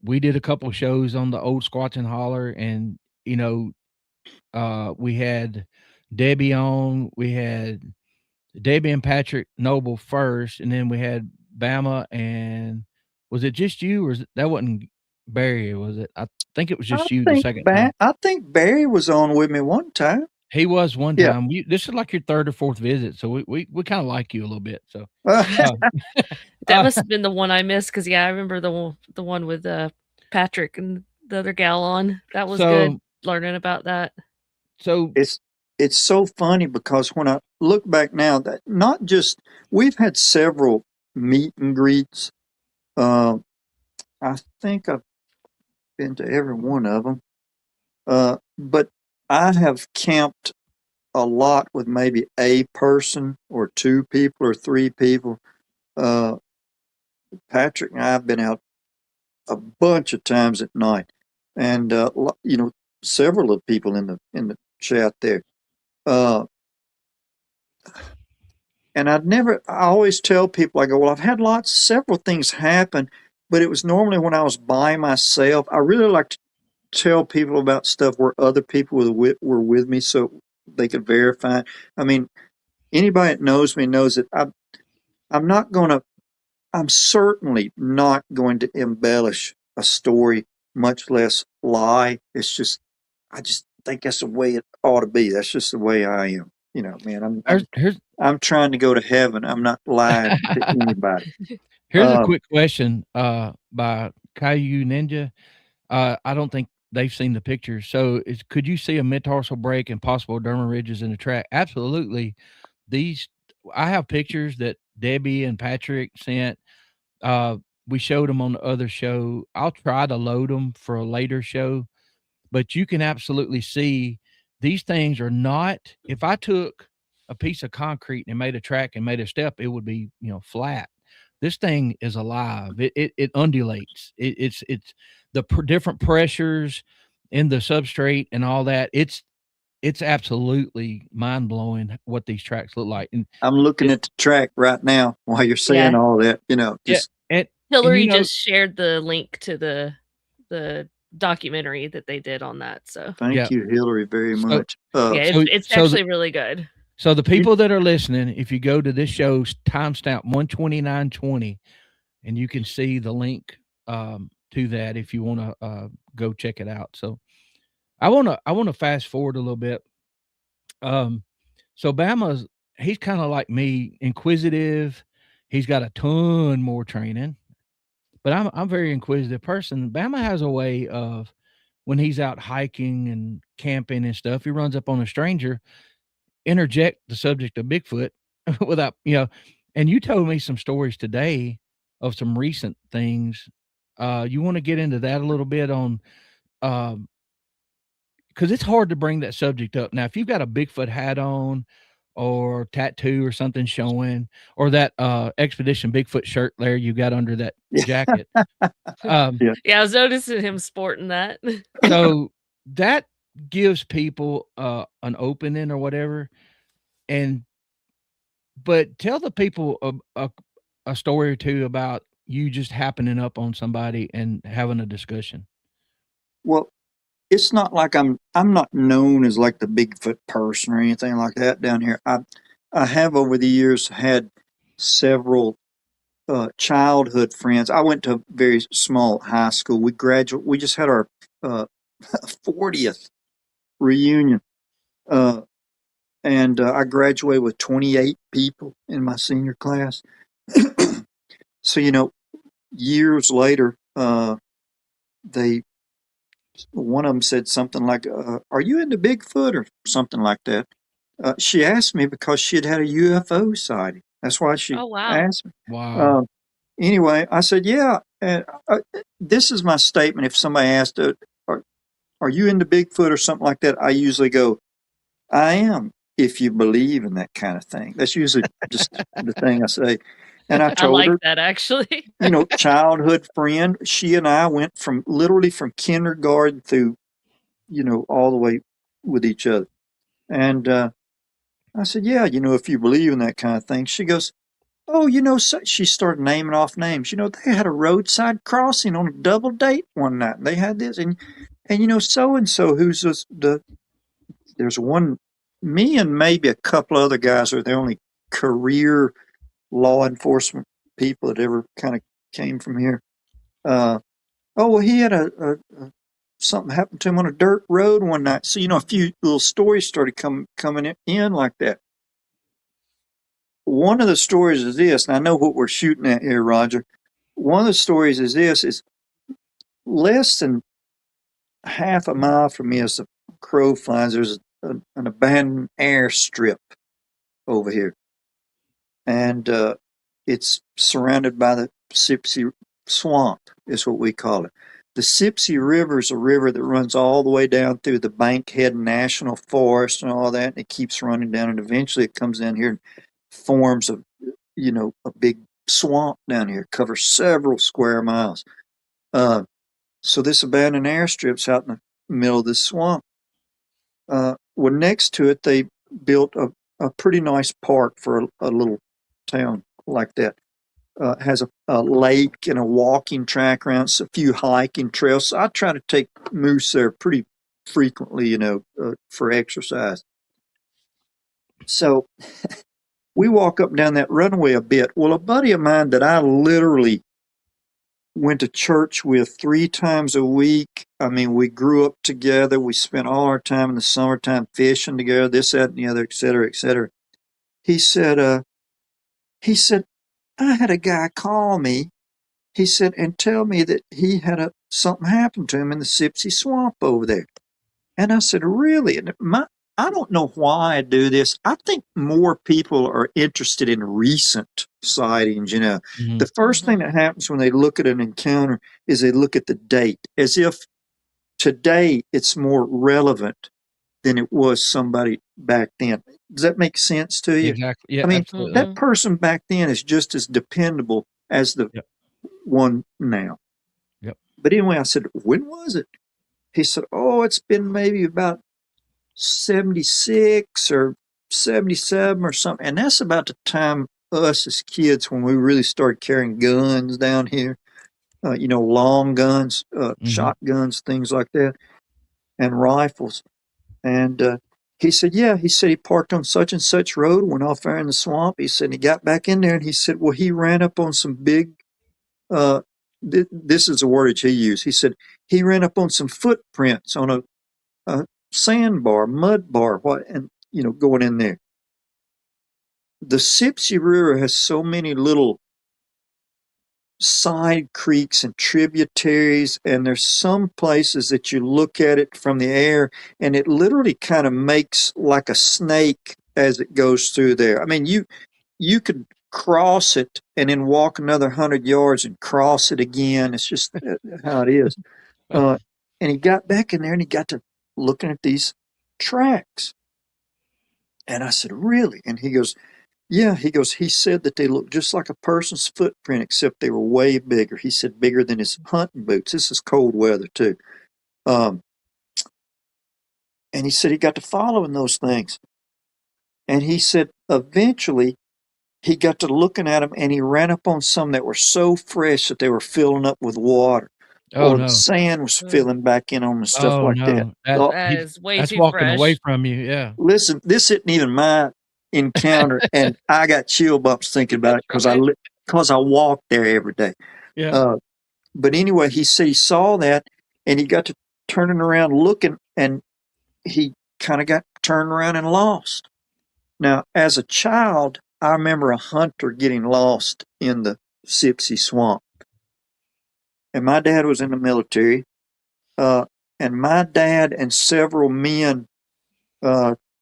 we did a couple shows on the old Squatchin Holler, and we had Debbie on. We had Debbie and Patrick Noble first, and then we had Bama. And was it just you, or that wasn't Barry? Was it? I think it was I just you the think second time. I think Barry was on with me one time. He was one Yeah. time. This is like your third or fourth visit, so we kind of like you a little bit. So, uh, That uh, must have been the one I missed, because yeah, I remember the one with Patrick and the other gal on. That was good so learning about that. so It's so funny because when I look back now, that not just we've had several meet and greets. I think I've been to every one of them. But I have camped a lot with maybe a person or two people or three people. Uh, Patrick and I have been out a bunch of times at night, and several of the people in the chat there. Uh, and I always tell people, I go, well, I've had several things happen, but it was normally when I was by myself. I really like to tell people about stuff where other people were with me, so they could verify. I mean, anybody that knows me knows that I'm not going to, I'm certainly not going to embellish a story, much less lie. I just think that's the way it ought to be. That's just the way I am. Man, I'm trying to go to heaven. I'm not lying to anybody. here's a Um, quick question by Caillou Ninja. I don't think they've seen the pictures. So, could you see a metatarsal break and possible dermal ridges in the track? Absolutely. These I have pictures that Debbie and Patrick sent. Uh, we showed them on the other show. I'll try to load them for a later show, but you can absolutely see these things are not. If I took a piece of concrete and made a track and made a step, it would be flat. This thing is alive. It undulates. It's the different pressures in the substrate and all that. It's absolutely mind blowing what these tracks look like. And I'm looking it, at the track right now while you're saying Yeah. all that. yeah, Just and Hillary just shared the link to the documentary that they did on that. So yeah. thank you, Hillary, very So much. yeah, so it's so actually really good. So the people that are listening, if you go to this show's timestamp 129:20, and you can see the link to that if you want to go check it out. So I want to fast forward a little bit. Um, so he's kind of like me, inquisitive. He's got a ton more training. but I'm a very inquisitive person. Bama has a way of when he's out hiking and camping and stuff, he runs up on a stranger, interject the subject of Bigfoot without, and you told me some stories today of some recent things. You want to get into that a little bit on, um, because it's hard to bring that subject up. Now, if you've got a Bigfoot hat on or tattoo or something showing, or that Expedition Bigfoot shirt there you got under that jacket. Yeah. Yeah, I was noticing him sporting that. So that gives people an opening or whatever. And but tell the people a story or two about you just happening up on somebody and having a discussion. Well, it's not like I'm not known as like the Bigfoot person or anything like that down here. I have over the years had several childhood friends. I went to a very small high school. We just had our uh, 40th reunion, and I graduated with 28 people in my senior class. So years later, they one of them said something like, "Are you into Bigfoot?" or something like that. She asked me because she had a UFO sighting. That's why she Oh, wow. asked me. Wow. Anyway, I said, "Yeah." And this is my statement. If somebody asked, "Are you into Bigfoot?" or something like that, I usually go, "I am." If you believe in that kind of thing, that's usually just the thing I say. And I I told like her, that actually. childhood friend. She and I went literally from kindergarten through, all the way with each other. And I said, "Yeah, if you believe in that kind of thing." She goes, "Oh, so," she started naming off names. They had a roadside crossing on a double date one night. And they had this, and so and so who's there's one, me and maybe a couple other guys are the only career law enforcement people that ever kind of came from here. Oh, well, he had something happened to him on a dirt road one night. So, a few little stories started coming in like that. One of the stories is this, and I know what we're shooting at here, Roger. One of the stories is this: is less than half a mile from me as the crow flies. There's an abandoned airstrip over here, and it's surrounded by the Sipsey Swamp, is what we call it. The Sipsey River is a river that runs all the way down through the Bankhead National Forest and all that, and it keeps running down, and eventually it comes down here and forms a big swamp down here, covers several square miles. So this abandoned airstrip's out in the middle of this swamp. Well, next to it, they built a pretty nice park for a little town like that. Has a lake and a walking track around, a few hiking trails. So I try to take moose there pretty frequently, for exercise. So we walk up and down that runway a bit. Well, a buddy of mine that I literally went to church with 3 times a week. I mean, we grew up together. We spent all our time in the summertime fishing together, this, that, and the other, et cetera, et cetera. He said, "I had a guy call me," he said, "and tell me that he had something happen to him in the Sipsey Swamp over there." And I said, "Really?" And I don't know why I do this. I think more people are interested in recent sightings. Mhm. The first thing that happens when they look at an encounter is they look at the date, as if today it's more relevant than it was somebody back then. Does that make sense to you? Exactly. Yeah, I mean, absolutely. that person back then is just as dependable as the Yep. one now. Yep. But anyway, I said, "When was it?" He said, "Oh, it's been maybe about 76 or 77 or something." And that's about the time us as kids, when we really started carrying guns down here, long guns, shotguns, things like that, and rifles. And he said, "Yeah," he said, "he parked on such and such road, went off there in the swamp." He said, he got back in there and he said, "Well, he ran up on some big, uh, this is the wordage he used. He said, he ran up on some footprints on a sandbar, mud bar, and going in there." The Sipsey River has so many little side creeks and tributaries, and there's some places that you look at it from the air and it literally kind of makes like a snake as it goes through there. I mean, you could cross it and then walk another 100 yards and cross it again. It's just how it is. And he got back in there and he got to looking at these tracks. And I said, really? And he goes, yeah. He goes, he said that they look just like a person's footprint, except they were way bigger. He said bigger than his hunting boots. This is cold weather too. And he said he got to following those things. And he said eventually he got to looking at them and he ran up on some that were so fresh that they were filling up with water. Oh, Or no. the sand was filling back in on them and stuff Oh, like that. no. That is way That's too walking away fresh. from you, yeah. Listen, this isn't even my encounter, and I got chill bumps thinking about it because Okay. I walk there every day. Yeah. But anyway, he said he saw that, and he got to turning around looking, and he kind of got turned around and lost. Now, as a child, I remember a hunter getting lost in the Sipsey Swamp. And my dad was in the military. And my dad and several men,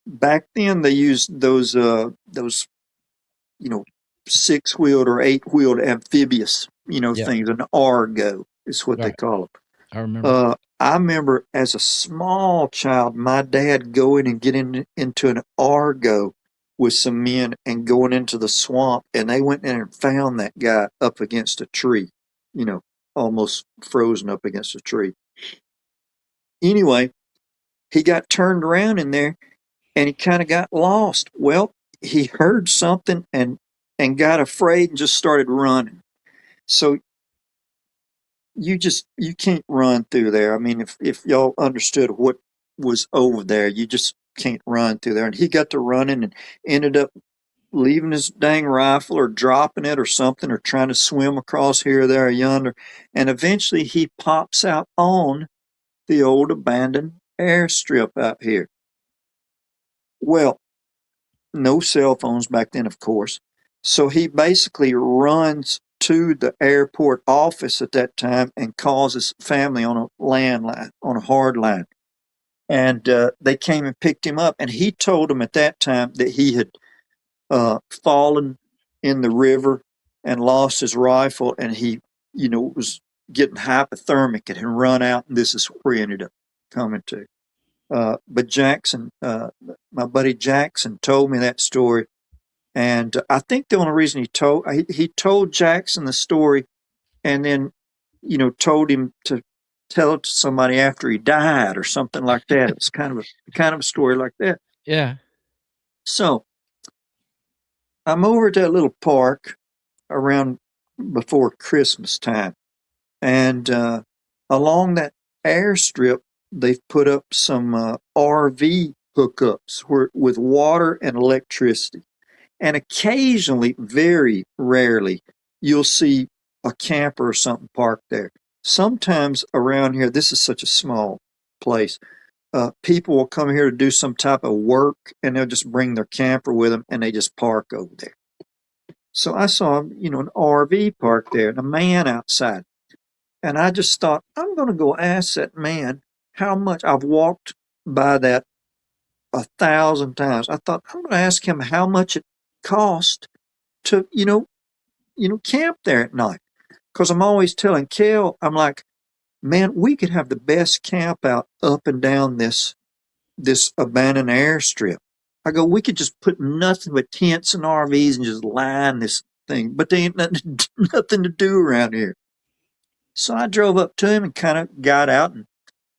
back then they used those 6-wheeled or 8-wheeled amphibious, Yeah. things. An Argo is what they Right. call them. I remember. I remember as a small child, my dad going and getting into an Argo with some men and going into the swamp, and they went in and found that guy up against a tree, almost frozen up against a tree. Anyway, he got turned around in there and he kind of got lost. Well, he heard something and got afraid and just started running. So you can't run through there. I mean, if y'all understood what was over there, you just can't run through there. And he got to running and ended up leaving his dang rifle or dropping it or something or trying to swim across here, there, or yonder. And eventually he pops out on the old abandoned airstrip out here. Well, no cell phones back then, of course. So he basically runs to the airport office at that time and calls his family on a landline, on a hard line. And they came and picked him up. And he told them at that time that he had fallen in the river and lost his rifle. And he, was getting hypothermic and had run out. And this is where he ended up coming to. But Jackson, my buddy Jackson, told me that story, and I think the only reason he told Jackson the story, and then told him to tell it to somebody after he died or something like that. It was kind of a story like that. Yeah. So I'm over at that little park around before Christmas time, and along that airstrip they've put up some RV hookups with water and electricity. And occasionally, very rarely, you'll see a camper or something parked there. Sometimes around here, this is such a small place, people will come here to do some type of work and they'll just bring their camper with them and they just park over there. So I saw, an RV parked there and a man outside. And I just thought, I'm going to go ask that man how much. I've walked by that 1,000 times. I thought, I'm going to ask him how much it cost to, camp there at night. Because I'm always telling Kel, I'm like, man, we could have the best camp out up and down this abandoned airstrip. I go, we could just put nothing but tents and RVs and just line this thing. But there ain't nothing to do around here. So I drove up to him and kind of got out and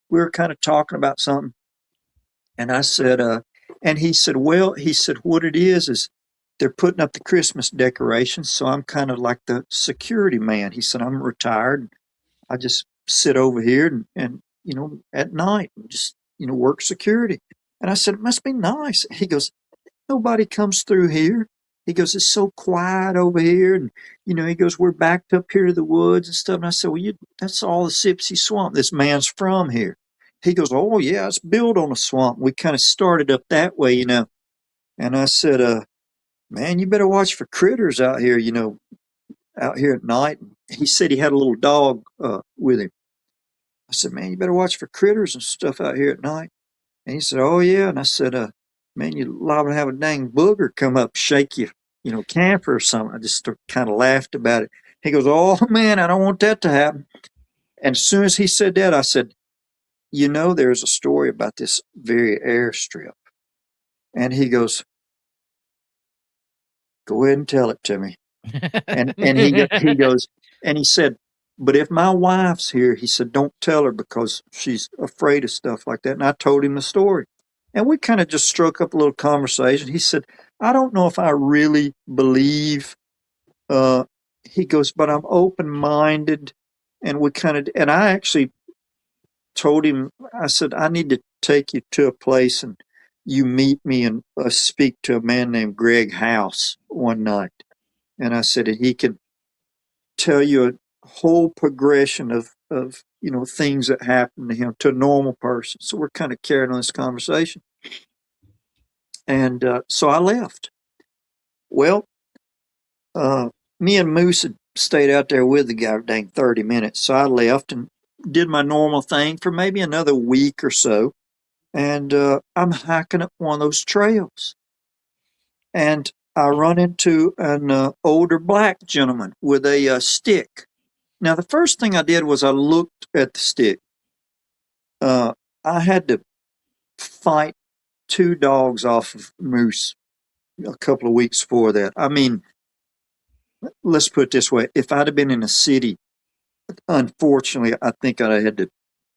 we were kind of talking about something. And I said, and he said, what it is they're putting up the Christmas decorations. So I'm kind of like the security man. He said, I'm retired. I just sit over here and at night and just, work security. And I said, it must be nice. He goes, nobody comes through here. He goes, it's so quiet over here. And, he goes, we're backed up here to the woods and stuff. And I said, well, that's all the Sipsey Swamp. This man's from here. He goes, oh, yeah, it's built on a swamp. We kind of started up that way, And I said, man, you better watch for critters out here, out here at night. he said he had a little dog with him. I said, man, you better watch for critters and stuff out here at night. And he said, oh, yeah. And I said, man, you're liable to have a dang booger come up, shake you, camper or something. I just kind of laughed about it. He goes, oh, man, I don't want that to happen. And as soon as he said that, I said, there's a story about this very airstrip. And he goes, go ahead and tell it to me. And he goes, and he said, but if my wife's here, he said, don't tell her because she's afraid of stuff like that. And I told him the story. And we kind of just struck up a little conversation. He said, I don't know if I really believe, he goes, but I'm open-minded. And I actually told him, I said, I need to take you to a place and you meet me and speak to a man named Greg House one night. And I said, he can tell you a whole progression of things that happen to him, to a normal person. So we're kind of carrying on this conversation. And so I left. Well, me and Moose had stayed out there with the guy for dang 30 minutes. So I left and did my normal thing for maybe another week or so. And I'm hiking up one of those trails. And I run into an older black gentleman with a stick. Now, the first thing I did was I looked at the stick. I had to fight 2 dogs off of Moose a couple of weeks before that. I mean, let's put it this way. If I'd have been in a city, unfortunately, I think I'd have had to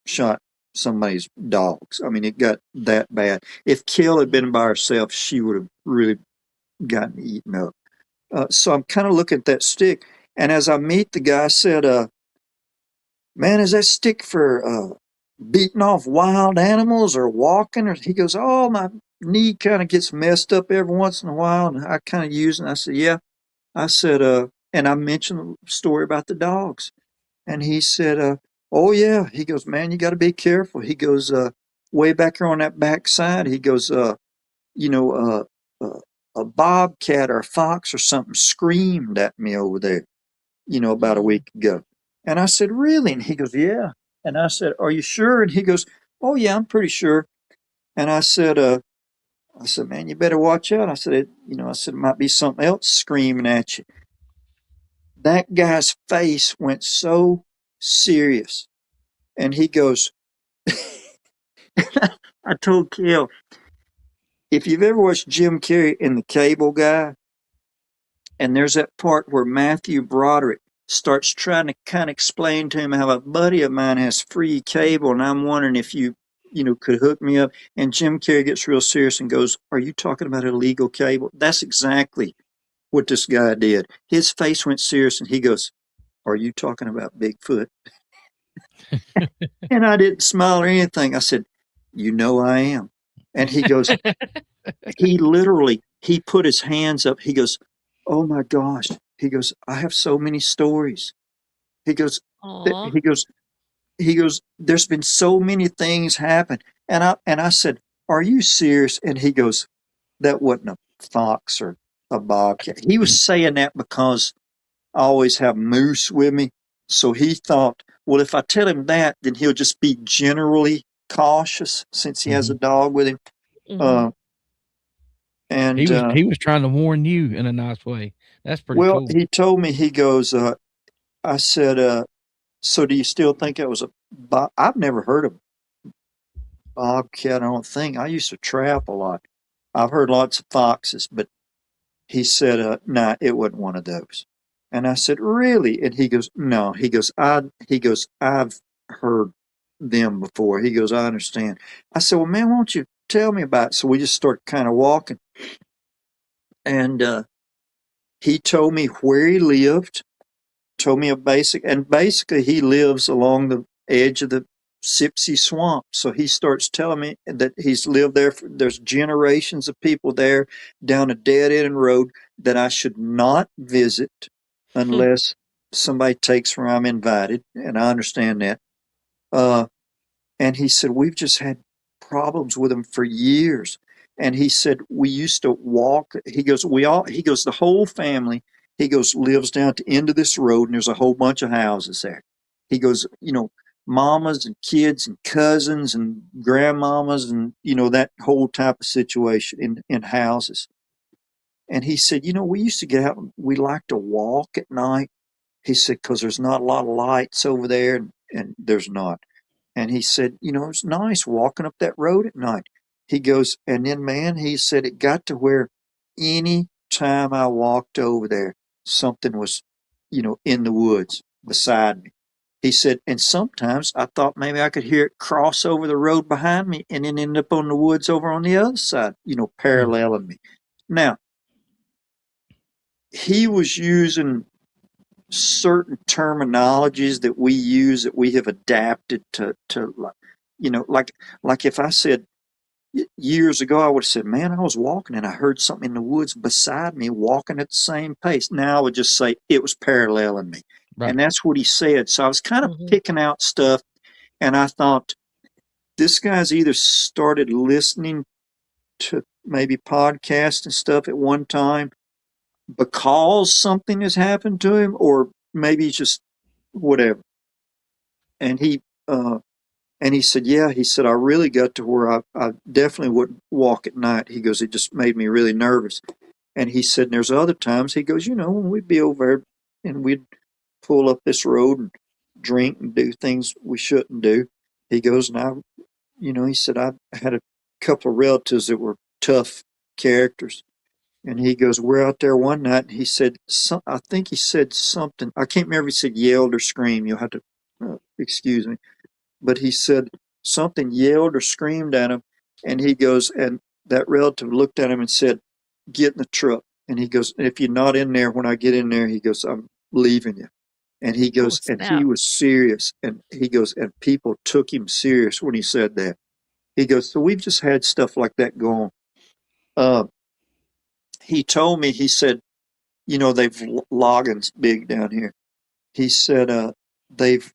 shot somebody's dogs. I mean, it got that bad. If Kill had been by herself, she would have really gotten eaten up. So I'm kind of looking at that stick. And as I meet the guy, I said, man, is that stick for beating off wild animals or walking? Or he goes, oh, my knee kind of gets messed up every once in a while. And I kind of use it. And I said, yeah. I said, and I mentioned the story about the dogs. And he said, oh, yeah. He goes, man, you got to be careful. He goes, way back here on that back side, he goes, a bobcat or a fox or something screamed at me over there, about a week ago. And I said, really? And he goes, yeah. And I said, are you sure? And he goes, oh, yeah, I'm pretty sure. And I said, man, you better watch out. I said, it might be something else screaming at you. That guy's face went so serious. And he goes, I told Kel, if you've ever watched Jim Carrey in The Cable Guy, and there's that part where Matthew Broderick starts trying to kind of explain to him how a buddy of mine has free cable, and I'm wondering if you could hook me up. And Jim Carrey gets real serious and goes, are you talking about illegal cable? That's exactly what this guy did. His face went serious, and he goes, are you talking about Bigfoot? And I didn't smile or anything. I said, I am. And he goes, he put his hands up. He goes, oh my gosh. He goes, I have so many stories. He goes, Aw. he goes, there's been so many things happen. And I said, are you serious? And he goes, that wasn't a fox or a bobcat. He was saying that because I always have Moose with me. So he thought, well, if I tell him that, then he'll just be generally cautious since he has a dog with him. Mhm. And he was trying to warn you in a nice way. That's pretty cool. he told me, he goes, I said, so do you still think it was I've never heard of bobcat, I don't think. I used to trap a lot. I've heard lots of foxes, but he said, nah, it wasn't one of those. And I said, really? And he goes, no. He goes, I've heard them before. He goes, I understand. I said, well, man, won't you tell me about it? So we just started kind of walking. And he told me where he lived, told me basically he lives along the edge of the Sipsey Swamp. So he starts telling me that he's lived there. There's generations of people there down a dead end road that I should not visit unless somebody takes where I'm invited. And I understand that. And he said, we've just had problems with them for years. And he said, we used to walk. He goes, the whole family He goes, lives down at the end of this road, and there's a whole bunch of houses there. He goes, mamas and kids and cousins and grandmamas and, that whole type of situation in houses. And he said, we used to get out and we like to walk at night. He said, because there's not a lot of lights over there, and there's not. And he said, it's nice walking up that road at night. He goes, and then, man, he said, it got to where any time I walked over there, something was, in the woods beside me. He said, and sometimes I thought maybe I could hear it cross over the road behind me and then end up on the woods over on the other side, paralleling me. Now, he was using certain terminologies that we use that we have adapted to like if I said years ago, I would have said, man, I was walking and I heard something in the woods beside me walking at the same pace. Now I would just say it was paralleling me. Right. And that's what he said. So I was kind of picking out stuff, and I thought, this guy's either started listening to maybe podcasts and stuff at one time because something has happened to him, or maybe he's just whatever. And he said, yeah, he said, I really got to where I definitely wouldn't walk at night. He goes, it just made me really nervous. And he said, there's other times, he goes, when we'd be over there and we'd pull up this road and drink and do things we shouldn't do. He goes, and he said, I had a couple of relatives that were tough characters. And he goes, we're out there one night, and he said, I think he said something. I can't remember if he said yelled or screamed. You'll have to excuse me. But he said something yelled or screamed at him. And he goes, and that relative looked at him and said, get in the truck. And he goes, if you're not in there when I get in there, he goes, I'm leaving you. And he goes, and he was serious. And he goes, and people took him serious when he said that. He goes, so we've just had stuff like that going. He told me, he said, they've logging's big down here. He said they've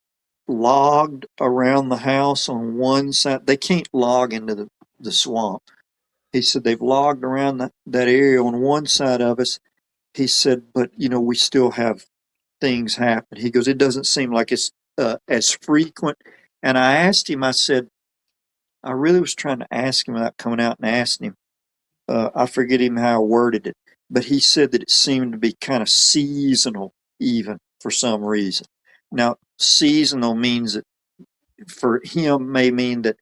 logged around the house on one side. They can't log into the swamp. He said they've logged around that area on one side of us. He said, but, we still have things happen. He goes, it doesn't seem like it's as frequent. And I asked him, I said, I really was trying to ask him without coming out and asking him. I forget him how I worded it, but he said that it seemed to be kind of seasonal even for some reason. Now, seasonal means that for him may mean that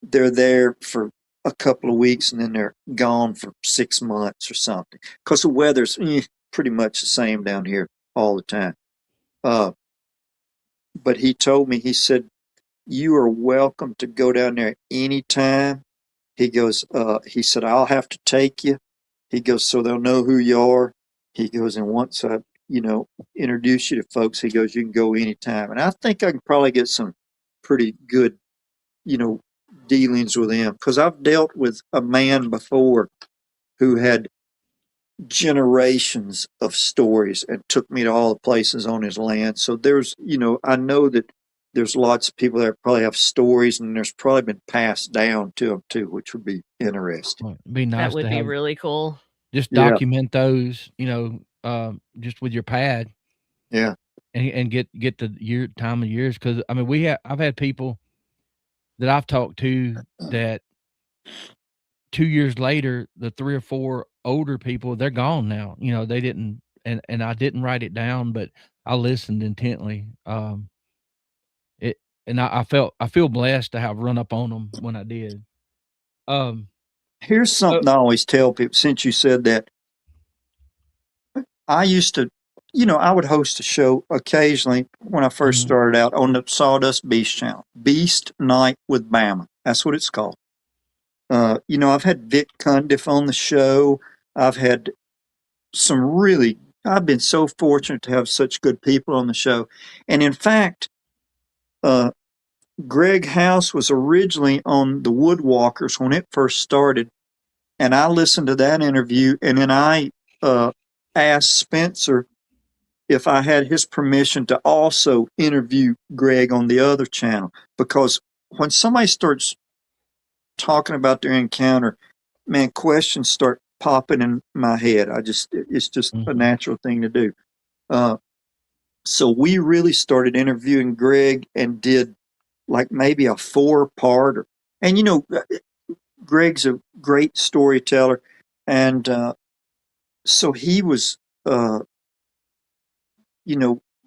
they're there for a couple of weeks and then they're gone for 6 months or something, because the weather's pretty much the same down here all the time. But he told me, he said, you are welcome to go down there any time. He goes, he said, I'll have to take you. He goes, so they'll know who you are. He goes, and once I, introduce you to folks, he goes, you can go anytime. And I think I can probably get some pretty good, dealings with him, because I've dealt with a man before who had generations of stories and took me to all the places on his land. So there's, I know that there's lots of people that probably have stories, and there's probably been passed down to them too, which would be interesting. It'd be nice. That would be really cool. Just document those, just with your pad. Yeah. And get the time of years. Cause I mean, I've had people that I've talked to that 2 years later, the 3 or 4 older people, they're gone now. They didn't, and I didn't write it down, but I listened intently. I feel blessed to have run up on them when I did. Here's something I always tell people, since you said that. I used to, I would host a show occasionally when I first started out on the Sawdust Beast channel, Beast Night with Bama. That's what it's called. I've had Vic Cundiff on the show. I've had I've been so fortunate to have such good people on the show. And in fact, Greg House was originally on the Woodwalkers when it first started. And I listened to that interview, and then I asked Spencer if I had his permission to also interview Greg on the other channel, because when somebody starts talking about their encounter, man, questions start popping in my head. It's just a natural thing to do. So we really started interviewing Greg and did like maybe a 4-parter. And Greg's a great storyteller, and so he was,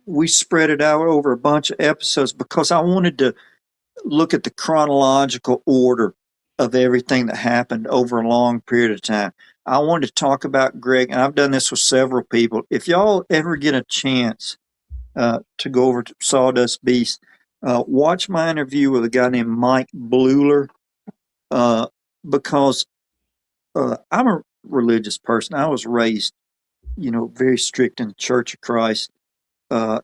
we spread it out over a bunch of episodes because I wanted to look at the chronological order of everything that happened over a long period of time. I wanted to talk about Greg, and I've done this with several people. If y'all ever get a chance to go over to Sawdust Beast, watch my interview with a guy named Mike Bluler, because I'm a religious person. I was raised, very strict in the Church of Christ.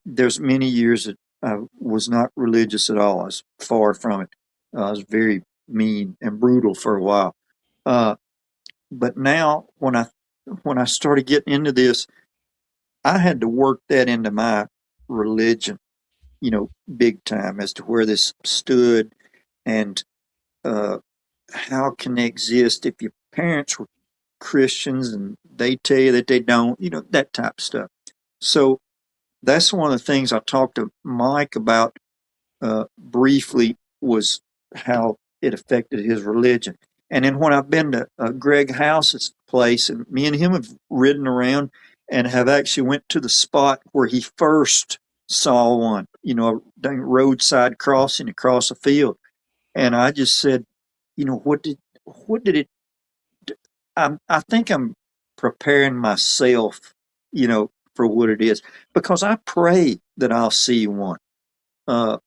There's many years that I was not religious at all. I was far from it. I was very mean and brutal for a while. But now, when I started getting into this, I had to work that into my religion, big time, as to where this stood and how can they exist if your parents were Christians and they tell you that they don't, that type of stuff. So that's one of the things I talked to Mike about briefly, was how it affected his religion. And then when I've been to Greg House's place, and me and him have ridden around and have actually went to the spot where he first saw one, a roadside crossing across a field. And I just said, what did it, I think I'm preparing myself, for what it is, because I pray that I'll see one. I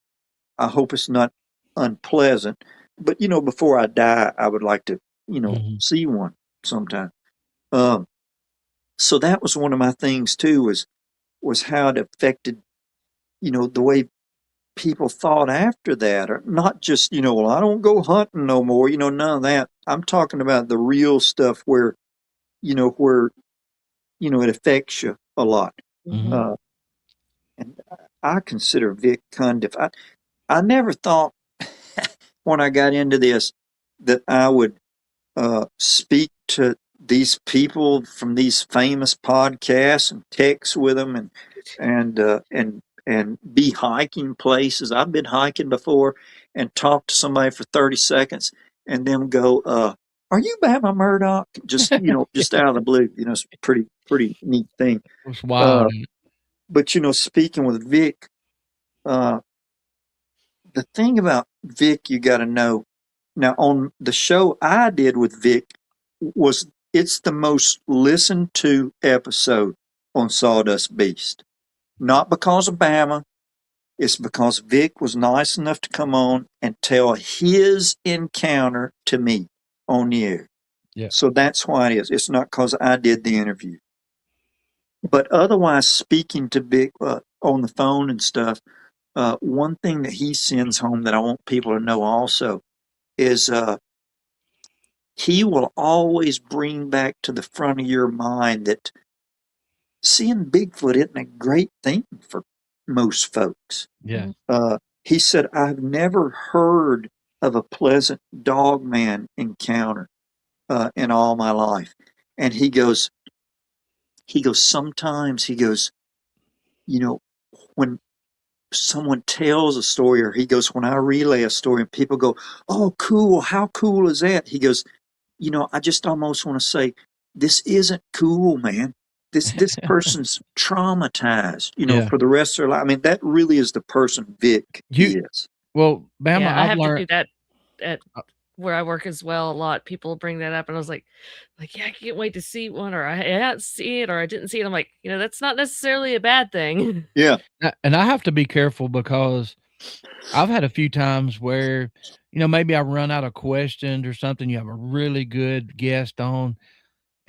hope it's not unpleasant, but before I die, I would like to, see one sometime. So that was one of my things too, was how it affected, the way people thought after that, or not just, well, I don't go hunting no more, none of that. I'm talking about the real stuff where, it affects you a lot. And I consider Vic Cundiff. I never thought when I got into this that I would speak to these people from these famous podcasts and text with them and be hiking places. I've been hiking before and talk to somebody for 30 seconds and them go, "Are you Bama Murdock?" Just just out of the blue. It's a pretty neat thing. It's wild. But speaking with Vic, the thing about Vic you got to know. Now, on the show I did with Vic, it's the most listened to episode on Sawdust Beast. Not because of Bama, it's because Vic was nice enough to come on and tell his encounter to me on the air. Yeah. So that's why it is. It's not because I did the interview. But otherwise, speaking to Vic on the phone and stuff, one thing that he sends home that I want people to know also is he will always bring back to the front of your mind that seeing Bigfoot isn't a great thing for most folks. Yeah. He said, I've never heard of a pleasant dog man encounter in all my life. And he goes, sometimes he goes, when someone tells a story, or he goes, when I relay a story and people go, "Oh, cool. How cool is that?" He goes, I just almost want to say, this isn't cool, man. This person's traumatized, for the rest of their life. I mean, that really is the person Vic is. Well, Bama, Yeah, I I've have to learned do that at where I work as well a lot. People bring that up, and I was like, yeah, I can't wait to see one, or I didn't see it, or I didn't see it. I'm like, that's not necessarily a bad thing. Yeah. and I have to be careful because I've had a few times where, maybe I run out of questions or something. You have a really good guest on,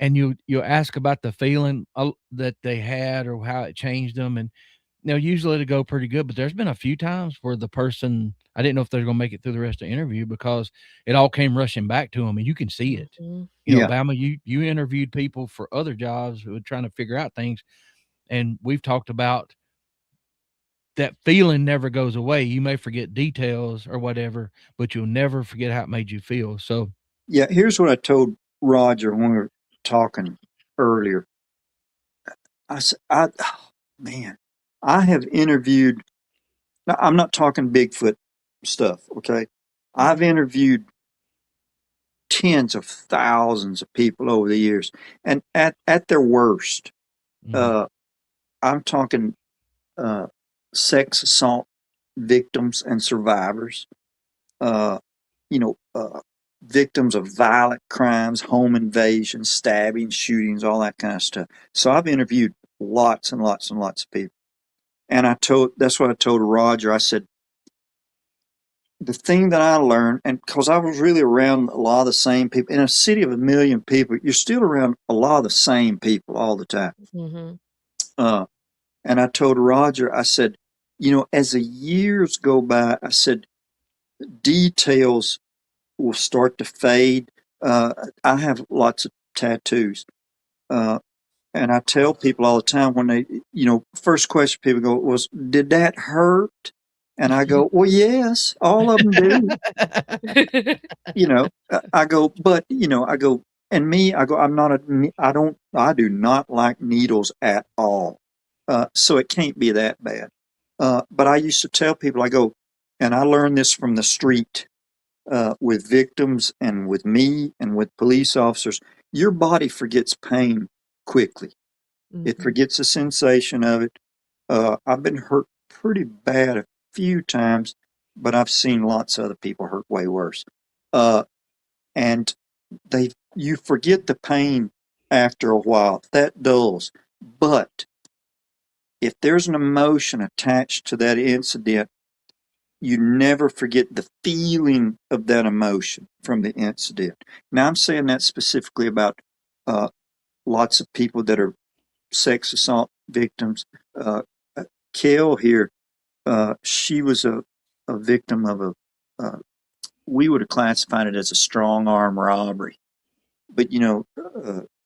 and you ask about the feeling that they had or how it changed them, and usually it'll go pretty good. But there's been a few times where the person, I didn't know if they're going to make it through the rest of the interview because it all came rushing back to them, and you can see it. Bama, you interviewed people for other jobs who were trying to figure out things, and we've talked about that feeling never goes away. You may forget details or whatever, but you'll never forget how it made you feel. So yeah, here's what I told Roger when we were talking earlier. Man, I have interviewed. Now, I'm not talking Bigfoot stuff. Okay, I've interviewed tens of thousands of people over the years, and at their worst, I'm talking sex assault victims and survivors. Uh, victims of violent crimes, home invasions, stabbings, shootings, all that kind of stuff. So I've interviewed lots and lots and lots of people. And that's what I told Roger. I said, the thing that I learned, and because I was really around a lot of the same people, in a city of 1 million people, you're still around a lot of the same people all the time. And I told Roger, I said, as the years go by, I said, details will start to fade. I have lots of tattoos. And I tell people all the time when they, first question people go was, did that hurt? And I go, well, yes, all of them do. I go, but, I go, and me, I go, I do not like needles at all. So it can't be that bad. But I used to tell people, I go, and I learned this from the street. With victims and with me and with police officers, your body forgets pain quickly. It forgets the sensation of it. I've been hurt pretty bad a few times, but I've seen lots of other people hurt way worse. And you forget the pain after a while. That dulls. But if there's an emotion attached to that incident, you never forget the feeling of that emotion from the incident. Now, I'm saying that specifically about lots of people that are sex assault victims. Kale here, she was a victim of we would have classified it as a strong arm robbery. But,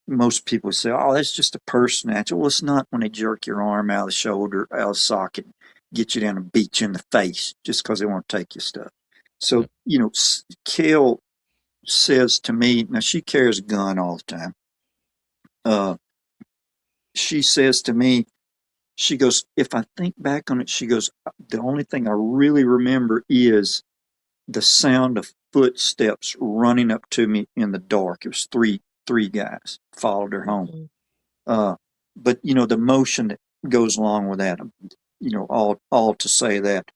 most people say, oh, that's just a purse snatch. Well, it's not when they jerk your arm out of the shoulder, out of the socket, get you down and beat you in the face just because they want to take your stuff. So, Kale says to me, now she carries a gun all the time. She says to me, she goes, if I think back on it, she goes, the only thing I really remember is the sound of footsteps running up to me in the dark. It was three guys followed her home. But the motion that goes along with that, all to say that.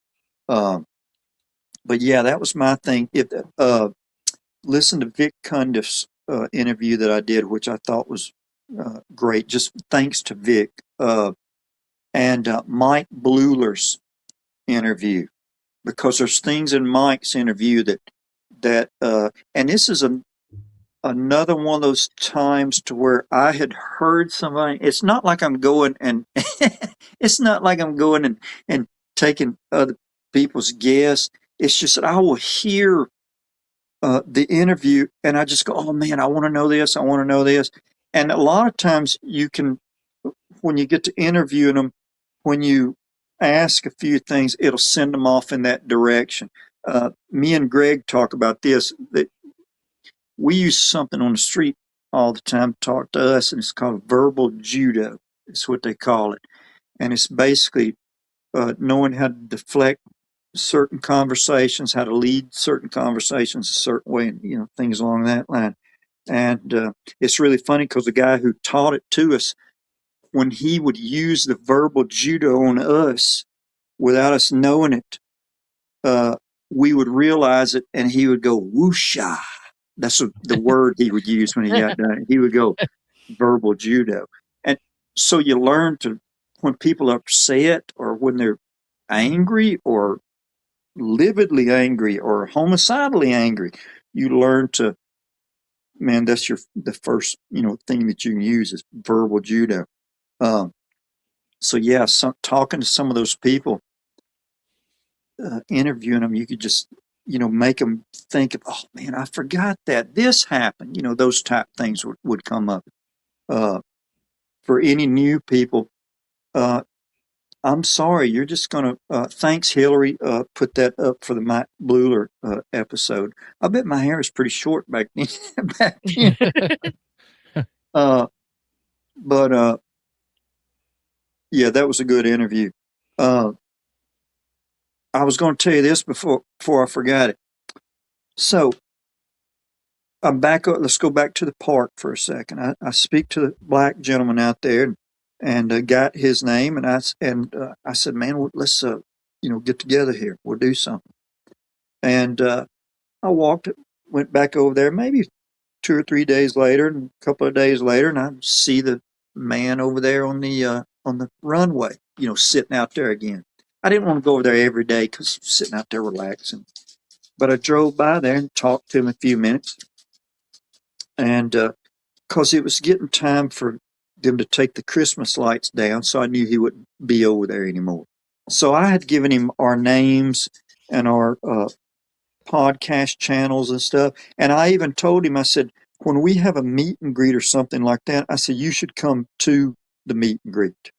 But yeah, that was my thing. Listen to Vic Cundiff's interview that I did, which I thought was great. Just thanks to Vic and Mike Bluler's interview, because there's things in Mike's interview that and this is another one of those times to where I had heard somebody. It's not like I'm going and it's not like I'm going and taking other people's guess. It's just that I will hear the interview and I just go, oh man, I want to know this. I want to know this. And a lot of times you can, when you get to interviewing them, when you ask a few things, it'll send them off in that direction. Me and Greg talk about this, that we use something on the street all the time to talk to us, and it's called verbal judo. It's what they call it. And it's basically knowing how to deflect certain conversations, how to lead certain conversations a certain way, and things along that line. And it's really funny because the guy who taught it to us, when he would use the verbal judo on us without us knowing it, we would realize it, and he would go whoosha. That's the word he would use when he got done. He would go verbal judo. And so you learn to, when people are upset or when they're angry or lividly angry or homicidally angry, you learn to, man, that's the first, thing that you can use is verbal judo. So yeah, talking to some of those people, interviewing them, you could just, make them think of, oh man, I forgot that this happened. Those type things would come up. For any new people, I'm sorry, you're just going to, thanks Hillary, put that up for the Mike Bluler episode. I bet my hair is pretty short back then. Uh, but yeah, that was a good interview. I was going to tell you this before I forgot it. So I'm back. Let's go back to the park for a second. I speak to the black gentleman out there, and got his name, and I said, "Man, let's get together here. We'll do something." And I went back over there, maybe 2 or 3 days later, and a couple of days later, and I see the man over there on the runway, sitting out there again. I didn't want to go over there every day because sitting out there relaxing, but I drove by there and talked to him a few minutes, and because it was getting time for them to take the Christmas lights down, so I knew he wouldn't be over there anymore. So I had given him our names and our podcast channels and stuff. And I even told him, I said, when we have a meet and greet or something like that, I said, you should come to the meet and greet.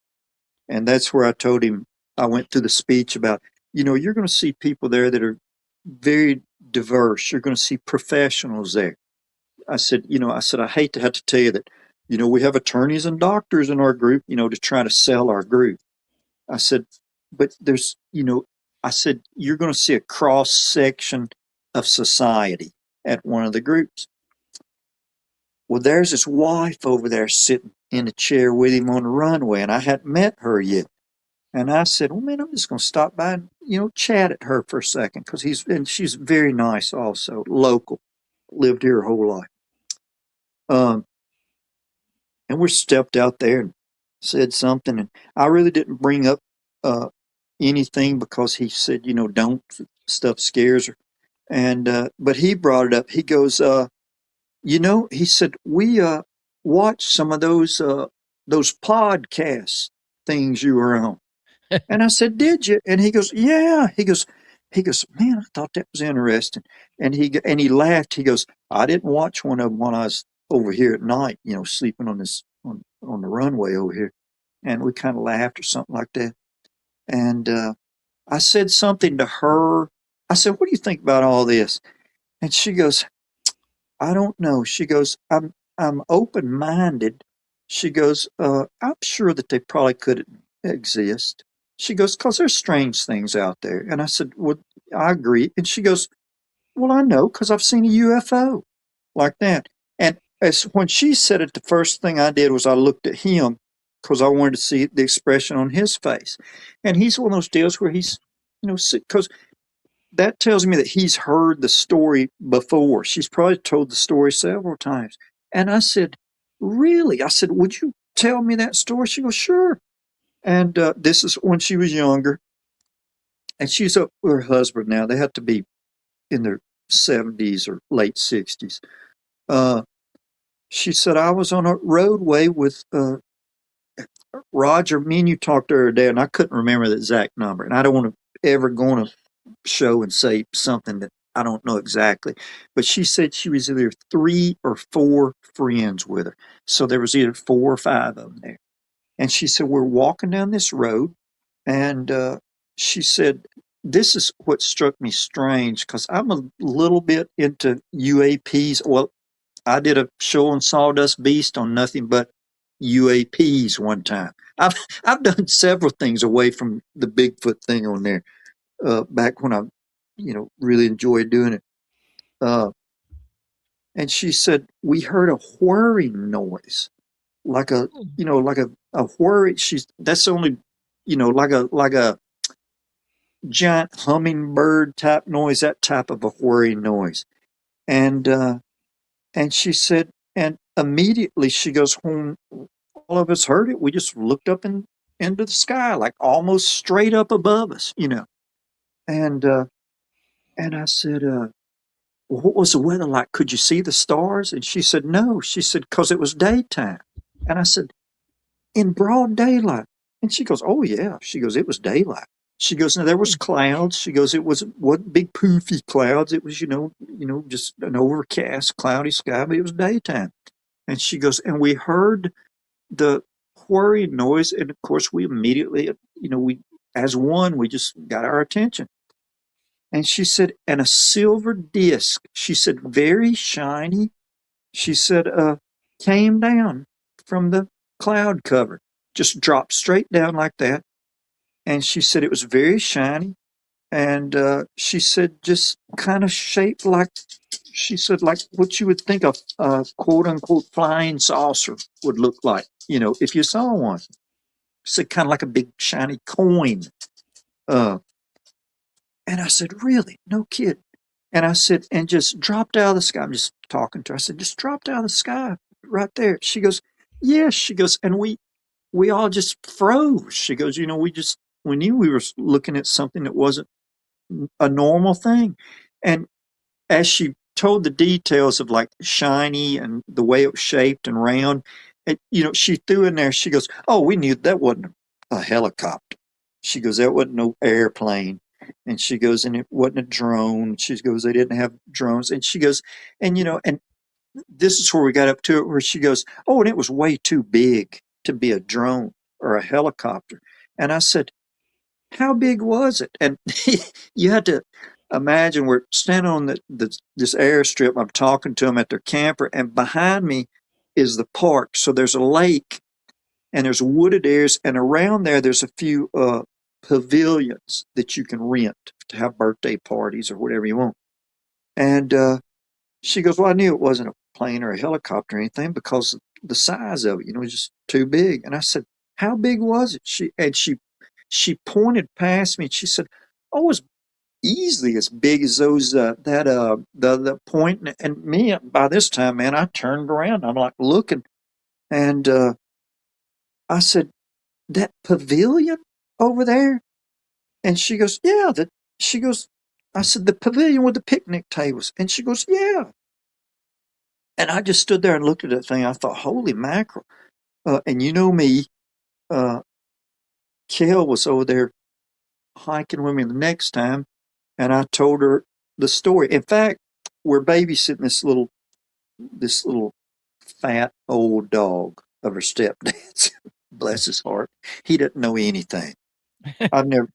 And that's where I told him, I went through the speech about, you're going to see people there that are very diverse. You're going to see professionals there. I said, I hate to have to tell you that, we have attorneys and doctors in our group, to try to sell our group. I said, but there's, I said, you're going to see a cross section of society at one of the groups. Well, there's his wife over there sitting in a chair with him on the runway, and I hadn't met her yet. And I said, well, man, I'm just going to stop by and, chat at her for a second, because she's very nice also, local, lived here her whole life. And we stepped out there and said something, and I really didn't bring up anything because he said, don't, stuff scares her. And but he brought it up. He goes, he said, we watched some of those podcast things you were on. And I said, did you? And he goes, yeah. He goes, man, I thought that was interesting. And he laughed. He goes, I didn't watch one of them when I was over here at night, sleeping on the runway over here. And we kind of laughed or something like that. And I said something to her. I said, what do you think about all this? And she goes, I don't know. She goes, I'm open-minded. She goes, I'm sure that they probably could exist. She goes, because there's strange things out there. And I said, well, I agree. And she goes, well, I know because I've seen a UFO like that. And when she said it, the first thing I did was I looked at him because I wanted to see the expression on his face. And he's one of those deals where he's, because that tells me that he's heard the story before. She's probably told the story several times. And I said, really? I said, would you tell me that story? She goes, sure. And this is when she was younger. And she's up with her husband now. They have to be in their 70s or late 60s. She said, I was on a roadway with Roger. Me and you talked the other day, and I couldn't remember the exact number. And I don't want to ever go on a show and say something that I don't know exactly. But she said she was either 3 or 4 friends with her. So there was either 4 or 5 of them there. And she said, we're walking down this road. And she said, this is what struck me strange because I'm a little bit into UAPs. Well, I did a show on Sawdust Beast on nothing but UAPs one time. I've done several things away from the Bigfoot thing on there back when I, really enjoyed doing it. And she said we heard a whirring noise, like a whirring. That's only, like a giant hummingbird type noise, that type of a whirring noise. And she said, and immediately she goes, when all of us heard it, we just looked up into the sky, like almost straight up above us, And I said, well, what was the weather like? Could you see the stars? And she said, no. She said, because it was daytime. And I said, in broad daylight. And she goes, oh, yeah. She goes, it was daylight. She goes, now there was clouds. She goes, it wasn't big poofy clouds. It was, just an overcast, cloudy sky, but it was daytime. And she goes, and we heard the whirring noise. And of course, we immediately, as one, we just got our attention. And she said, and a silver disc. She said, very shiny. She said, came down from the cloud cover, just dropped straight down like that. And she said it was very shiny. And she said just kind of shaped like, she said, like what you would think a quote unquote flying saucer would look like, if you saw one. She said kind of like a big shiny coin. And I said, really? No kid. And I said, and just dropped out of the sky. I'm just talking to her. I said, just dropped out of the sky right there. She goes, yes. She goes, and we all just froze. She goes, we knew we were looking at something that wasn't a normal thing. And as she told the details of like shiny and the way it was shaped and round, she threw in there, she goes, oh, we knew that wasn't a helicopter. She goes, that wasn't no airplane. And she goes, and it wasn't a drone. She goes, they didn't have drones. And she goes, and and this is where we got up to it, where she goes, oh, and it was way too big to be a drone or a helicopter. And I said, how big was it? And you had to imagine we're standing on this airstrip. I'm talking to them at their camper, and behind me is the park. So there's a lake, and there's wooded areas, and around there's a few pavilions that you can rent to have birthday parties or whatever you want. And she goes, well, I knew it wasn't a plane or a helicopter or anything because the size of it, was just too big. And I said, how big was it? She pointed past me and she said, oh, it was easily as big as those the point. And me, by this time, man, I turned around. I'm like looking, and I said, that pavilion over there? And she goes, yeah. She goes, I said, the pavilion with the picnic tables. And she goes, yeah. And I just stood there and looked at that thing. I thought, holy mackerel. And you know me, Kel was over there hiking with me the next time, and I told her the story. In fact, we're babysitting this little fat old dog of her stepdad's. Bless his heart. He doesn't know anything. I've never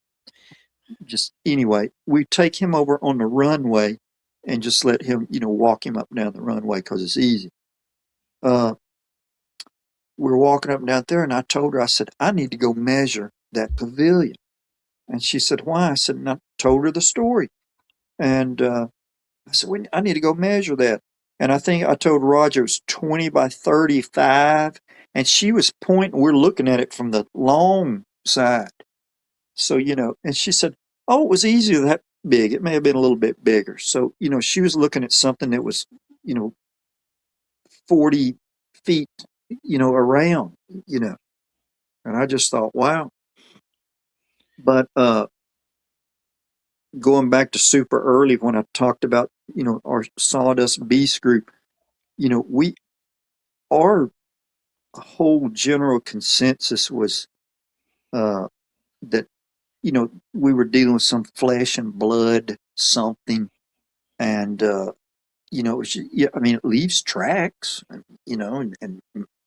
anyway, we take him over on the runway and just let him, walk him up and down the runway because it's easy. We're walking up and down there, and I told her, I said, I need to go measure that pavilion. And she said, why? I said, and I told her the story. And I said, I need to go measure that. And I think I told Roger it was 20 by 35. And she was pointing, we're looking at it from the long side. So, and she said, oh, it was easier that big. It may have been a little bit bigger. So, she was looking at something that was, 40 feet, around, and I just thought, wow. But going back to super early when I talked about, our Sawdust Beast group, our whole general consensus was that, we were dealing with some flesh and blood something. And, it leaves tracks, and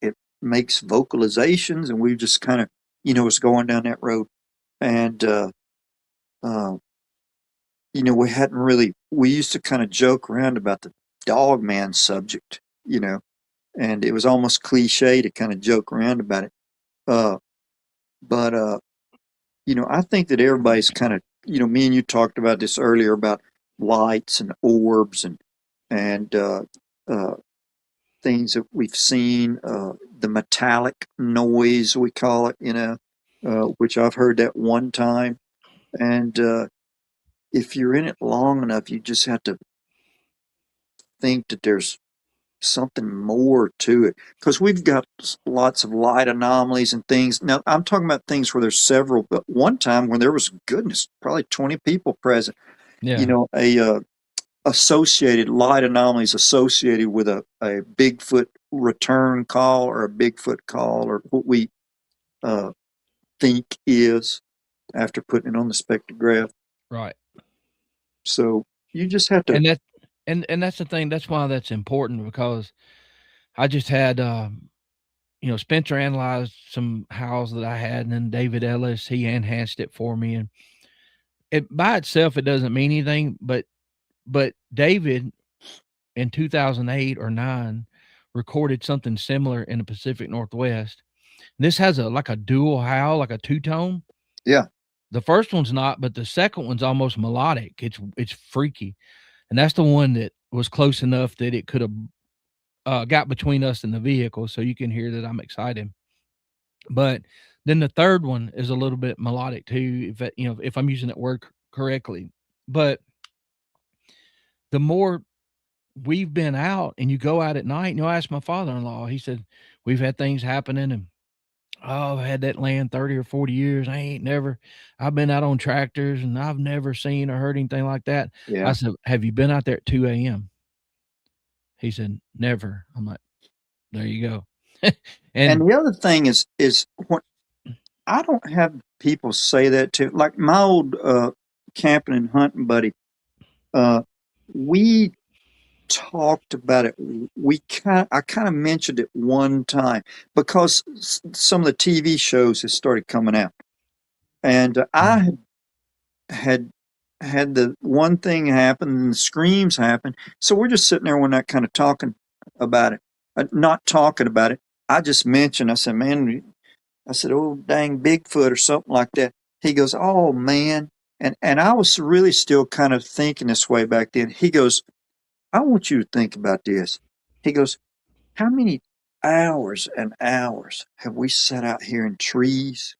it makes vocalizations. And we just kind of, was going down that road. And, we used to kind of joke around about the dog man subject, and it was almost cliche to kind of joke around about it. But I think that everybody's kind of, me and you talked about this earlier about lights and orbs and things that we've seen, the metallic noise, we call it, which I've heard that one time. And if you're in it long enough, you just have to think that there's something more to it, because we've got lots of light anomalies and things. Now, I'm talking about things where there's several, but one time when there was, goodness, probably 20 people present, associated light anomalies associated with a Bigfoot return call or a Bigfoot call, or what we think is after putting it on the spectrograph. Right. So you just have to. And that's the thing. That's why that's important, because I just had, Spencer analyzed some howls that I had, and then David Ellis, he enhanced it for me. And it by itself, it doesn't mean anything, but David in 2008 or 9 recorded something similar in the Pacific Northwest. This has like a dual howl, like a two-tone. Yeah. The first one's not, but the second one's almost melodic. It's freaky. And that's the one that was close enough that it could have got between us and the vehicle, so you can hear that I'm excited. But then the third one is a little bit melodic too, if I'm using that word correctly. But the more we've been out and you go out at night, I asked my father-in-law, he said, we've had things happening and I've had that land 30 or 40 years. I've been out on tractors and I've never seen or heard anything like that. Yeah. I said, have you been out there at 2 a.m.? He said, never. I'm like, there you go. And the other thing is when I don't have people say that to, like my old camping and hunting buddy, we talked about it. I kind of mentioned it one time because some of the TV shows had started coming out, and I had the one thing happen and the screams happen. So we're just sitting there one night kind of talking about it, not talking about it. I just mentioned, I said, man, oh, dang Bigfoot or something like that. He goes, oh man. And I was really still kind of thinking this way back then. He goes, I want you to think about this. He goes, how many hours and hours have we sat out here in trees?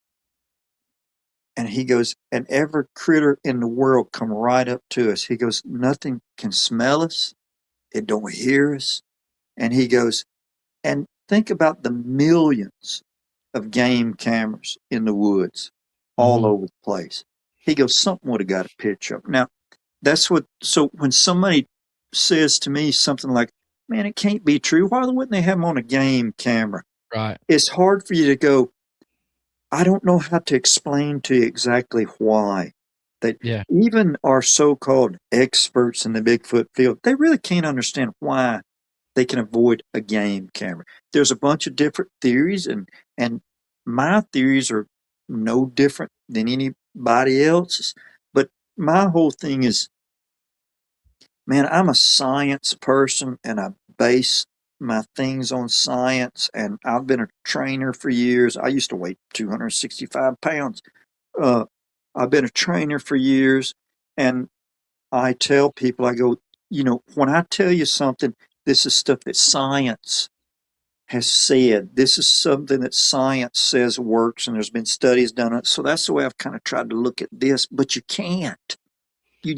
And he goes, and every critter in the world come right up to us. He goes, nothing can smell us. It don't hear us. And he goes, and think about the millions of game cameras in the woods all over the place. He goes, something would have got a picture up. Now, so when somebody says to me something like, man, it can't be true. Why wouldn't they have them on a game camera? Right. It's hard for you to go, I don't know how to explain to you exactly why. That even our so-called experts in the Bigfoot field, they really can't understand why they can avoid a game camera. There's a bunch of different theories, and my theories are no different than anybody else's. But my whole thing is, man, I'm a science person and I base my things on science, and I've been a trainer for years. I used to weigh 265 pounds. I've been a trainer for years, and I tell people, I go, when I tell you something, this is stuff that science has said. This is something that science says works, and there's been studies done on it. So that's the way I've kind of tried to look at this, but you can't.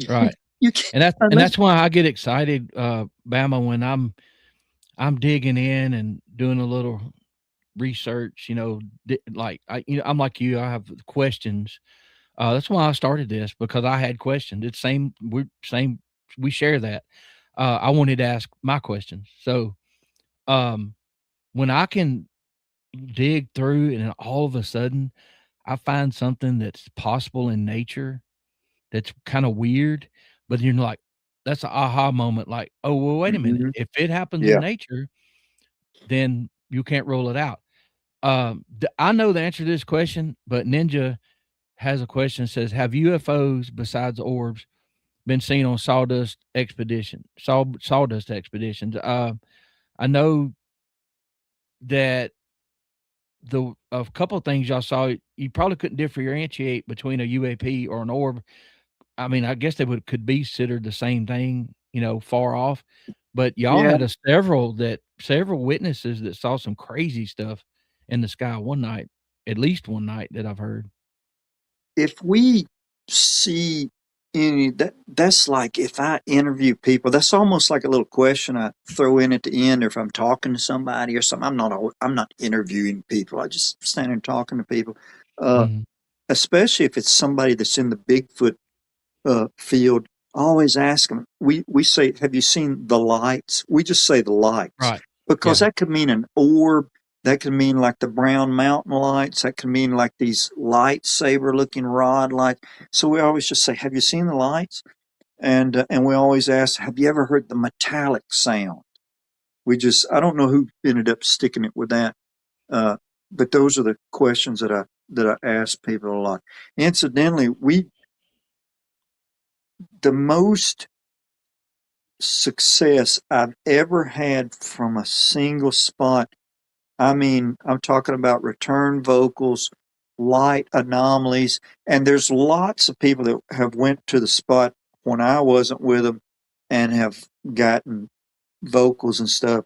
Right. You can't. And that's why I get excited, Bama, when I'm digging in and doing a little research, I'm like you, I have questions. That's why I started this, because I had questions. It's we share that. I wanted to ask my questions. So, when I can dig through and all of a sudden I find something that's possible in nature that's kind of weird, but you're like, that's an aha moment. Like, oh, well, wait a minute. If it happens in nature, then you can't rule it out. I know the answer to this question, but Ninja has a question that says, have UFOs besides orbs been seen on sawdust expeditions? I know that a couple of things y'all saw, you probably couldn't differentiate between a UAP or an orb. I mean, I guess they could be considered the same thing, far off, but y'all had several witnesses that saw some crazy stuff in the sky one night, at least one night that I've heard. If we see that's like, if I interview people, that's almost like a little question I throw in at the end, or if I'm talking to somebody or something. I'm not interviewing people. I just stand there talking to people, especially if it's somebody that's in the Bigfoot field. I always ask them. We say, have you seen the lights? We just say the lights, right? Because that could mean an orb. That could mean like the Brown Mountain lights. That could mean like these lightsaber-looking rod lights. So we always just say, have you seen the lights? And we always ask, have you ever heard the metallic sound? I don't know who ended up sticking it with that. But those are the questions that I ask people a lot. Incidentally, the most success I've ever had from a single spot. I mean, I'm talking about return vocals, light anomalies, and there's lots of people that have went to the spot when I wasn't with them and have gotten vocals and stuff.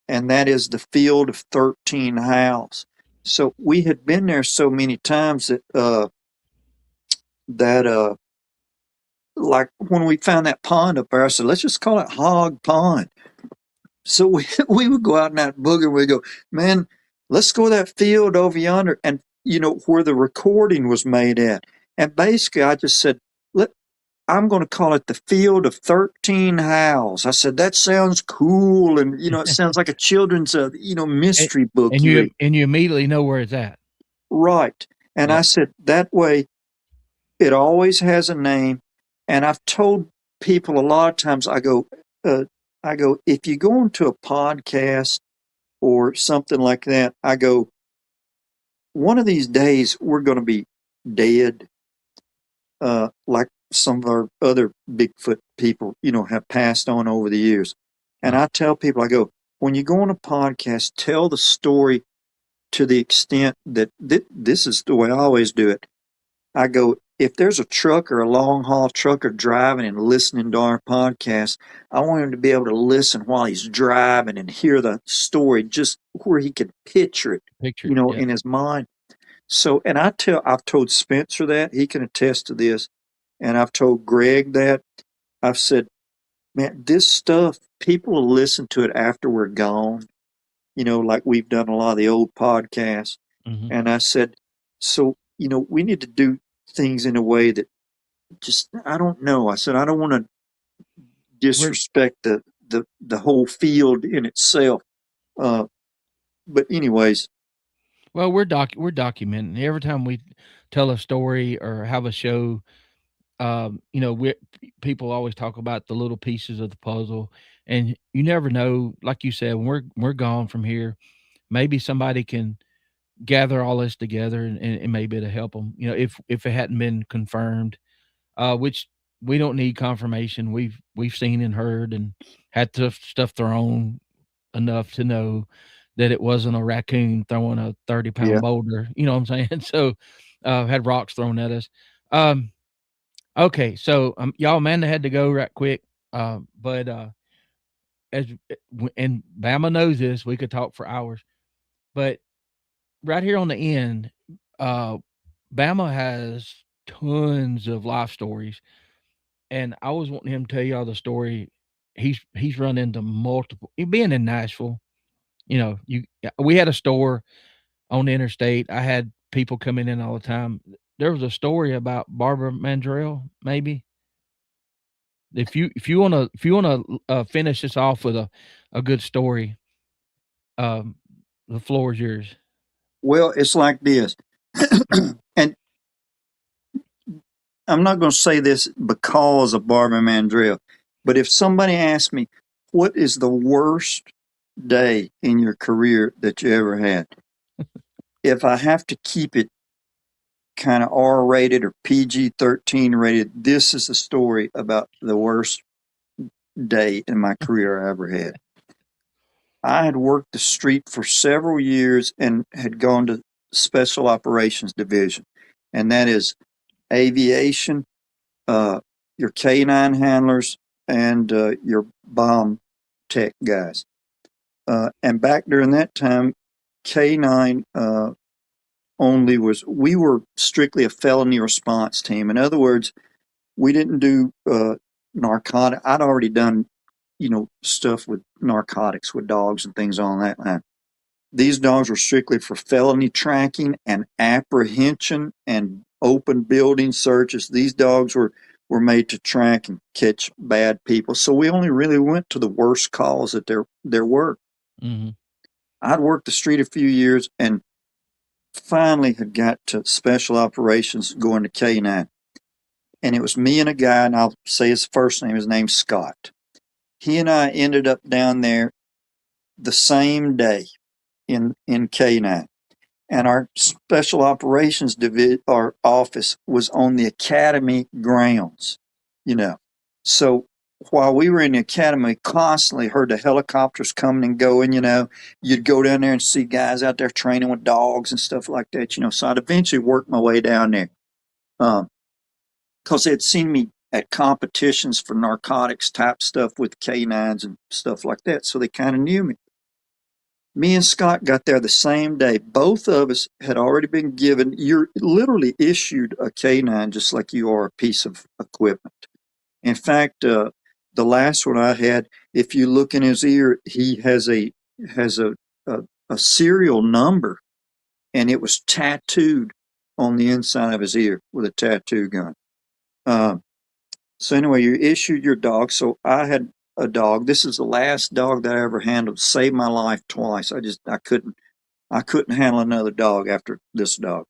And that is the Field of 13 Howls. So we had been there so many times that like when we found that pond up there, I said, let's just call it Hog Pond. So we would go out in that booger and we go, man, let's go to that field over yonder and where the recording was made at. And basically I just said, I'm going to call it the Field of 13 Howls. I said, that sounds cool. And, it sounds like a children's, mystery book. And you immediately know where it's at. Right. And Yep. I said, that way it always has a name. And I've told people a lot of times, I go, if you go into a podcast or something like that, I go, one of these days we're going to be dead, like some of our other Bigfoot people, have passed on over the years. And I tell people, I go, when you go on a podcast, tell the story to the extent that this is the way I always do it. I go, if there's a trucker, a long haul trucker driving and listening to our podcast, I want him to be able to listen while he's driving and hear the story just where he can picture it, in his mind. So, and I've told Spencer that, he can attest to this. And I've told Greg that. I've said, man, this stuff, people will listen to it after we're gone, like we've done a lot of the old podcasts. Mm-hmm. And I said, so, we need to do things in a way that just, I don't know. I said, I don't want to disrespect the whole field in itself. But anyways. Well, we're documenting every time we tell a story or have a show. People always talk about the little pieces of the puzzle, and you never know. Like you said, when we're gone from here, maybe somebody can gather all this together, and maybe it'll help them. If it hadn't been confirmed, which we don't need confirmation. We've seen and heard and had stuff thrown enough to know that it wasn't a raccoon throwing a 30-pound boulder. You know what I'm saying? So, had rocks thrown at us. Okay, so y'all, Amanda had to go right quick. But and Bama knows this, we could talk for hours. But right here on the end, Bama has tons of life stories, and I was wanting him to tell y'all the story. He's run into multiple. Being in Nashville, we had a store on the interstate. I had people coming in all the time. There was a story about Barbara Mandrell, maybe. If you wanna finish this off with a good story, the floor is yours. Well, it's like this. And I'm not going to say this because of Barbara Mandrell, but if somebody asks me, what is the worst day in your career that you ever had? If I have to keep it kind of R rated or PG 13 rated, this is the story about the worst day in my career I ever had. I had worked the street for several years and had gone to Special Operations Division, and that is aviation, your K9 handlers, and your bomb tech guys. And back during that time, K9 we were strictly a felony response team. In other words, we didn't do narcotic. I'd already done, stuff with narcotics with dogs and things on that line. These dogs were strictly for felony tracking and apprehension and open building searches. These dogs were made to track and catch bad people. So we only really went to the worst calls that there were. Mm-hmm. I'd worked the street a few years and finally had got to Special Operations going to K9. And it was me and a guy, and I'll say his first name. His name's Scott. He and I ended up down there the same day in K9. And our Special Operations our office was on the academy grounds, So while we were in the academy, we constantly heard the helicopters coming and going. You'd go down there and see guys out there training with dogs and stuff like that. So I'd eventually work my way down there, because they'd seen me at competitions for narcotics type stuff with canines and stuff like that. So they kind of knew me. Me and Scott got there the same day. Both of us had already been given, you're literally issued a canine just like you are a piece of equipment. In fact, the last one I had, if you look in his ear, he has a serial number, and it was tattooed on the inside of his ear with a tattoo gun. So anyway, you issued your dog. So I had a dog. This is the last dog that I ever handled. Saved my life twice. I couldn't handle another dog after this dog.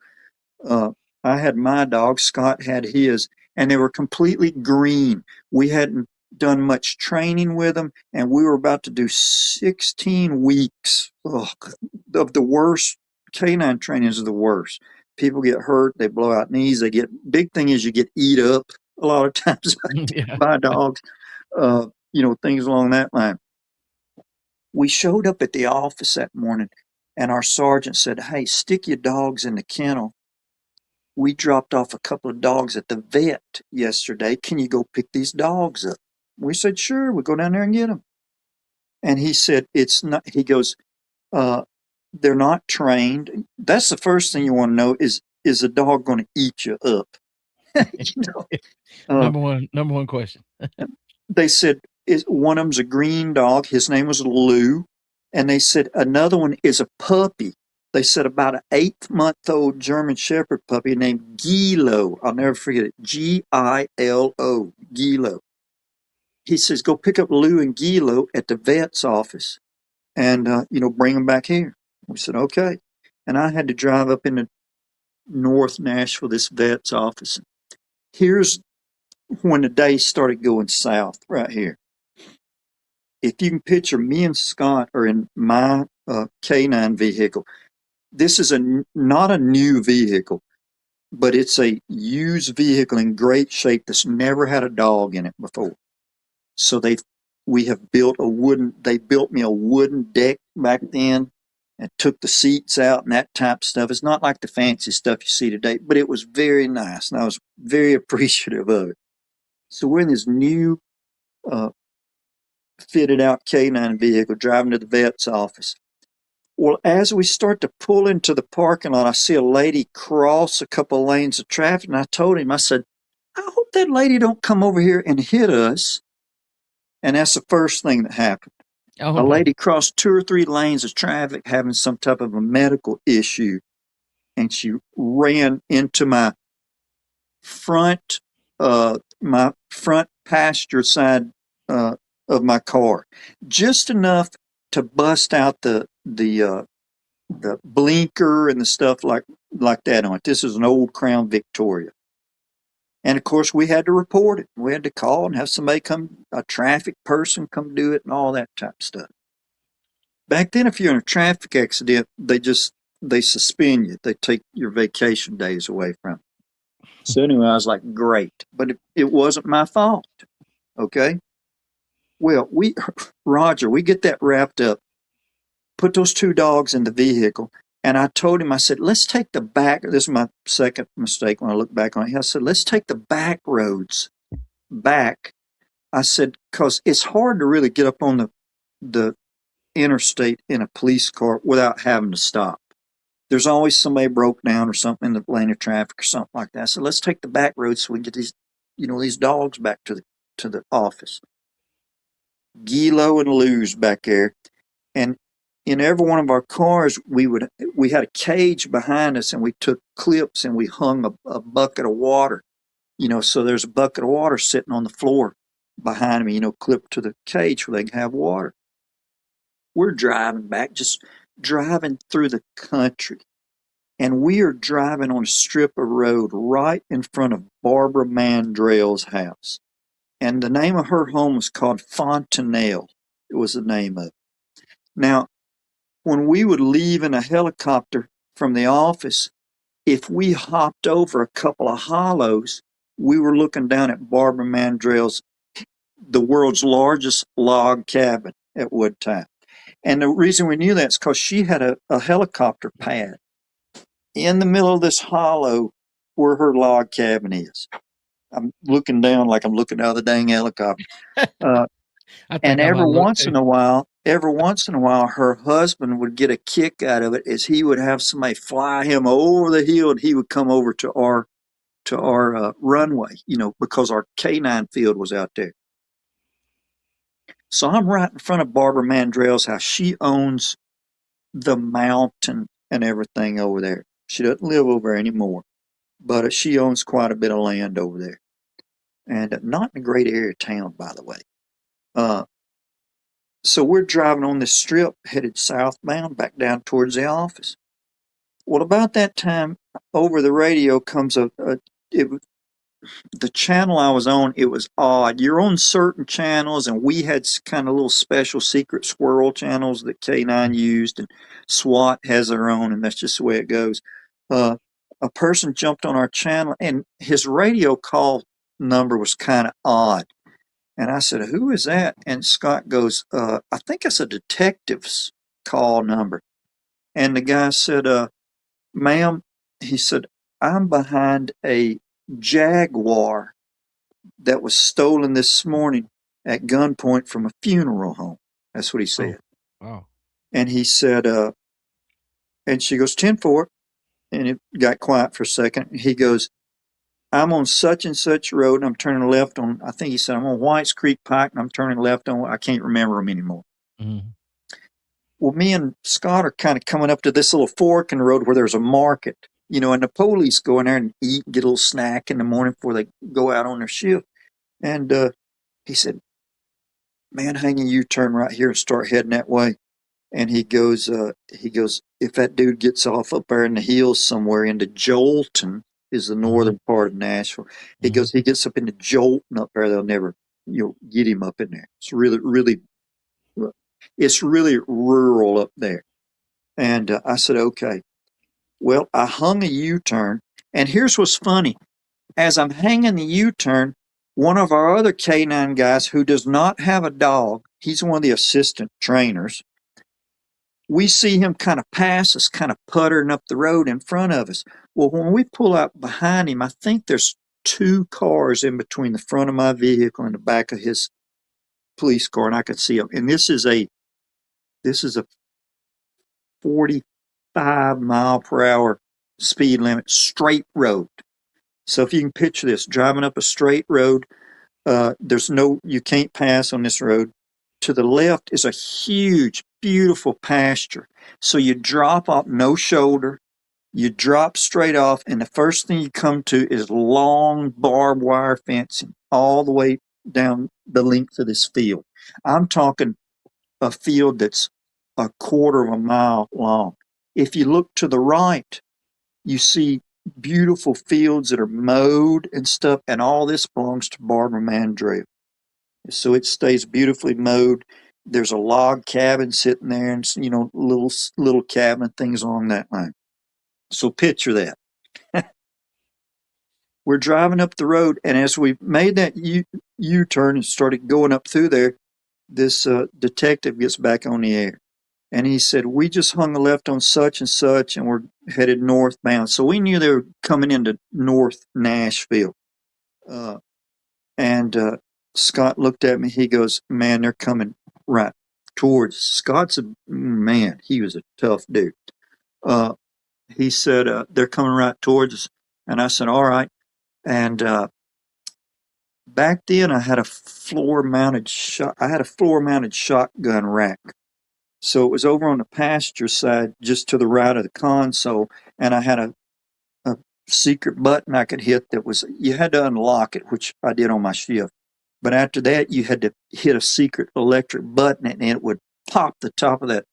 I had my dog. Scott had his, and they were completely green. We hadn't done much training with them, and we were about to do 16 weeks of the worst. Canine trainings are the worst. People get hurt. They blow out knees. Big thing is you get eat up a lot of times by dogs. Things along that line. We showed up at the office that morning, and our sergeant said, "Hey, stick your dogs in the kennel. We dropped off a couple of dogs at the vet yesterday. Can you go pick these dogs up?" We said, "Sure, we'll go down there and get them." And he said, "It's not," he goes, "they're not trained." That's the first thing you want to know is the dog going to eat you up? Number one question. They said, one of them's a green dog. His name was Lou. And they said another one is a puppy. They said about an 8-month-old German Shepherd puppy named Gilo. I'll never forget it. Gilo. Gilo. He says, "Go pick up Lou and Gilo at the vet's office and, bring them back here." We said, "Okay." And I had to drive up into North Nashville, this vet's office. Here's when the day started going south right here. If you can picture, me and Scott are in my canine vehicle. This is not a new vehicle, but it's a used vehicle in great shape that's never had a dog in it before. So they built me a wooden deck back then and took the seats out and that type of stuff. It's not like the fancy stuff you see today, but it was very nice, and I was very appreciative of it. So we're in this new fitted out canine vehicle driving to the vet's office. Well, as we start to pull into the parking lot, I see a lady cross a couple of lanes of traffic, and I told him, I said, "I hope that lady don't come over here and hit us." And that's the first thing that happened. A lady crossed 2 or 3 lanes of traffic having some type of a medical issue, and she ran into my front passenger side of my car, just enough to bust out the blinker and the stuff like that on it. This is an old Crown Victoria. And of course, we had to report it. We had to call and have somebody come, a traffic person come do it and all that type of stuff. Back then, if you're in a traffic accident, they suspend you. They take your vacation days away from you. So anyway, I was like, great. But it wasn't my fault. Okay? Well, Roger, we get that wrapped up, put those 2 dogs in the vehicle, and I told him, I said, "Let's take the back." This is my second mistake when I look back on it. I said, "Let's take the back roads back." I said, because it's hard to really get up on the interstate in a police car without having to stop. There's always somebody broke down or something in the lane of traffic or something like that. I said, "Let's take the back roads so we can get these dogs back to the office." Gilo and Lou's back there, and in every one of our cars, we had a cage behind us, and we took clips and we hung a bucket of water, so there's a bucket of water sitting on the floor behind me, clipped to the cage where they can have water. We're driving back, just driving through the country, and we are driving on a strip of road right in front of Barbara Mandrell's house. And the name of her home was called Fontanelle. It was the name of it. Now, when we would leave in a helicopter from the office, if we hopped over a couple of hollows, we were looking down at Barbara Mandrell's the world's largest log cabin at one time. And the reason we knew that is because she had a helicopter pad in the middle of this hollow where her log cabin is. I'm looking down like I'm looking out of the dang helicopter. I think And I might every look once too. in a while, her husband would get a kick out of it as he would have somebody fly him over the hill, and he would come over to our runway, because our K9 field was out there. So I'm right in front of Barbara Mandrell's house. She owns the mountain and everything over there. She doesn't live over there anymore, but she owns quite a bit of land over there, and not in a great area of town, by the way. So we're driving on this strip headed southbound back down towards the office. Well, about that time, over the radio comes the channel I was on. It was odd. You're on certain channels, and we had kind of little special secret squirrel channels that K9 used, and SWAT has their own, and that's just the way it goes. A person jumped on our channel, and his radio call number was kind of odd. And I said, "Who is that?" And Scott goes, "I think it's a detective's call number." And the guy said, "Ma'am," he said, "I'm behind a Jaguar that was stolen this morning at gunpoint from a funeral home." That's what he Oh, said. wow. And he said, and she goes, 10-4. And it got quiet for a second. He goes, "I'm on such and such road, and I'm turning left on," I think he said, "I'm on Whites Creek Pike, and I'm turning left on," I can't remember them anymore. Mhm. Well, me and Scott are kind of coming up to this little fork in the road where there's a market, and the police go in there and eat, get a little snack in the morning before they go out on their shift. And he said, "Man, hang a U-turn right here and start heading that way." And he goes, "If that dude gets off up there in the hills somewhere into Jolton, is the northern part of Nashville." He Mhm. goes, "He gets up into Jolton up there, they'll never, get him up in there. It's really, really, it's really rural up there." And I said, "Okay." Well, I hung a U-turn, and here's what's funny. As I'm hanging the U-turn, one of our other K9 guys who does not have a dog, he's one of the assistant trainers, we see him kind of pass us, kind of puttering up the road in front of us. Well, when we pull up behind him, I think there's two cars in between the front of my vehicle and the back of his police car, and I could see him. And this is a 45-mile-per-hour speed limit, straight road. So if you can picture this, driving up a straight road, you can't pass on this road. To the left is a huge, beautiful pasture. So you drop off, no shoulder, you drop straight off, and the first thing you come to is long barbed wire fencing all the way down the length of this field. I'm talking a field that's a quarter of a mile long. If you look to the right, you see beautiful fields that are mowed and stuff, and all this belongs to Barbara Mandrell. So it stays beautifully mowed. There's a log cabin sitting there, and little cabin things along that line. So picture that. We're driving up the road, and as we made that U-turn and started going up through there, this detective gets back on the air. And he said, "We just hung a left on such and such, and we're headed northbound." So we knew they were coming into North Nashville. And Scott looked at me. He goes, "Man, they're coming right towards us." Scott's man, he was a tough dude. He said, "They're coming right towards us." And I said, "All right." And back then I had a floor mounted shotgun rack. So it was over on the passenger side, just to the right of the console, and I had a secret button I could hit you had to unlock it, which I did on my shift. But after that, you had to hit a secret electric button, and it would pop the top of that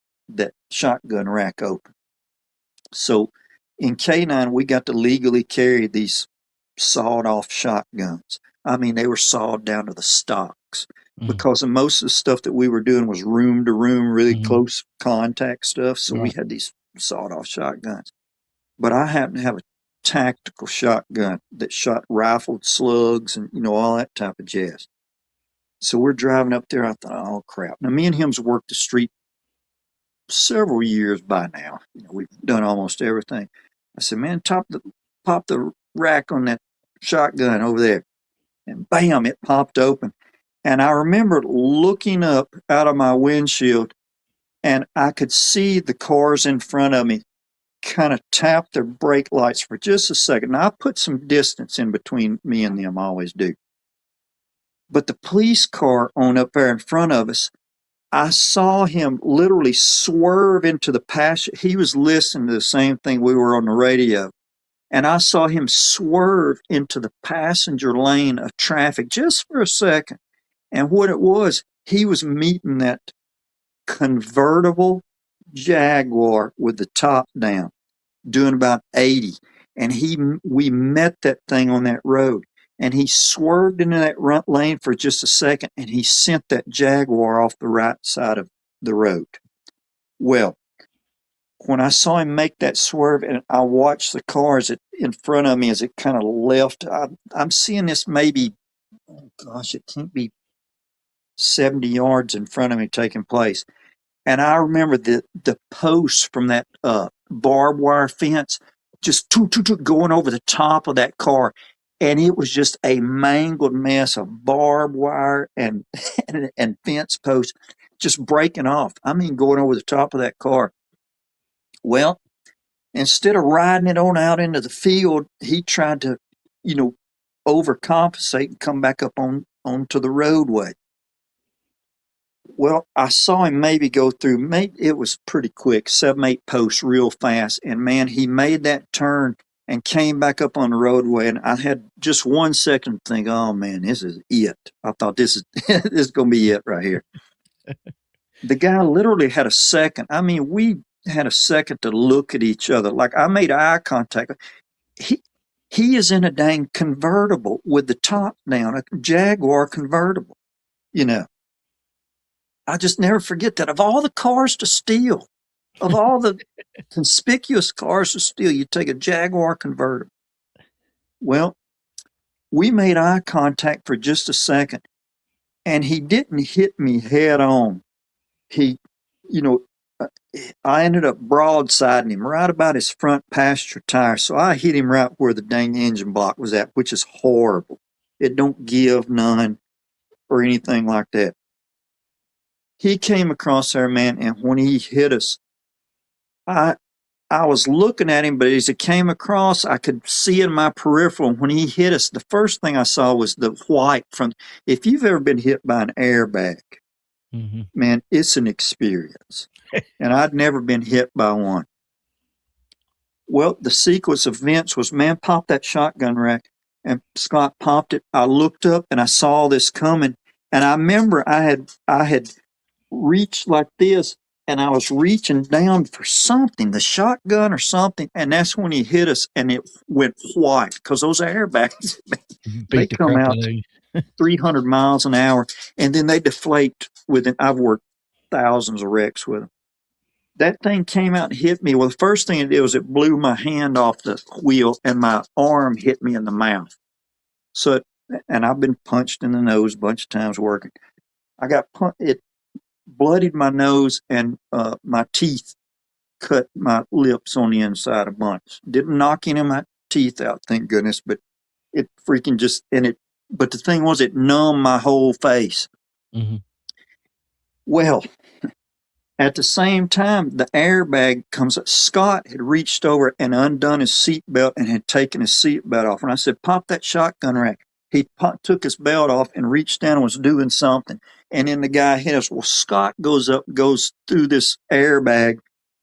shotgun rack open. So in K9, we got to legally carry these sawed-off shotguns. I mean, they were sawed down to the stocks, because most of the stuff that we were doing was room to room, really close contact stuff. So we had these sawed-off shotguns. But I happened to have a tactical shotgun that shot rifled slugs and all that type of jazz. So we're driving up there. I thought, oh crap. Now me and him's worked the street several years by now. We've done almost everything. I said, man, pop the rack on that shotgun over there. And bam, it popped open. And I remember looking up out of my windshield, and I could see the cars in front of me kind of tap their brake lights for just a second. Now, I put some distance in between me and them, I always do. But the police car on up there in front of us, I saw him literally swerve into the passenger. He was listening to the same thing we were on the radio. And I saw him swerve into the passenger lane of traffic just for a second. And what it was, he was meeting that convertible Jaguar with the top down, doing about 80. And we met that thing on that road. And he swerved into that front lane for just a second, and he sent that Jaguar off the right side of the road. Well, when I saw him make that swerve, and I watched the cars in front of me as it kind of left, I'm seeing this maybe, oh gosh, it can't be 70 yards in front of me taking place. And I remember the posts from that barbed wire fence just going over the top of that car. And it was just a mangled mess of barbed wire and fence posts just breaking off. I mean, going over the top of that car. Well, instead of riding it on out into the field, he tried to, overcompensate and come back up onto the roadway. Well, I saw him maybe go through, it was pretty quick, 7, 8 posts real fast. And man, he made that turn and came back up on the roadway. And I had just 1 second to think, oh man, this is it. I thought this is going to be it right here. The guy literally had a second. I mean, we had a second to look at each other. Like, I made eye contact. He is in a dang convertible with the top down, a Jaguar convertible, I just never forget that. Of all the cars to steal, of all the conspicuous cars to steal, you take a Jaguar convertible. Well, we made eye contact for just a second, and he didn't hit me head on. I ended up broadsiding him right about his front passenger tire. So I hit him right where the dang engine block was at, which is horrible. It don't give none or anything like that. He came across there, man, and when he hit us, I was looking at him, but as it came across, I could see in my peripheral. When he hit us, the first thing I saw was the white from. If you've ever been hit by an airbag, man, it's an experience. And I'd never been hit by one. Well, the sequence of events was, man, pop that shotgun rack, and Scott popped it. I looked up and I saw this coming, and I remember I had reached like this, and I was reaching down for something, the shotgun or something, and that's when he hit us, and it went white because those airbags, they come out 300 miles an hour, and then they deflate within. I've worked thousands of wrecks with them. That thing came out and hit me. Well, the first thing it did was it blew my hand off the wheel, and my arm hit me in the mouth. So, and I've been punched in the nose a bunch of times working. I got it bloodied my nose, and my teeth cut my lips on the inside a bunch. Didn't knock any of my teeth out, thank goodness, but it freaking just, but the thing was, it numbed my whole face. Well, at the same time, the airbag comes up. Scott had reached over and undone his seatbelt and had taken his seatbelt off. And I said, pop that shotgun rack. He took his belt off and reached down and was doing something. And then the guy hit us. Well, Scott goes through this airbag.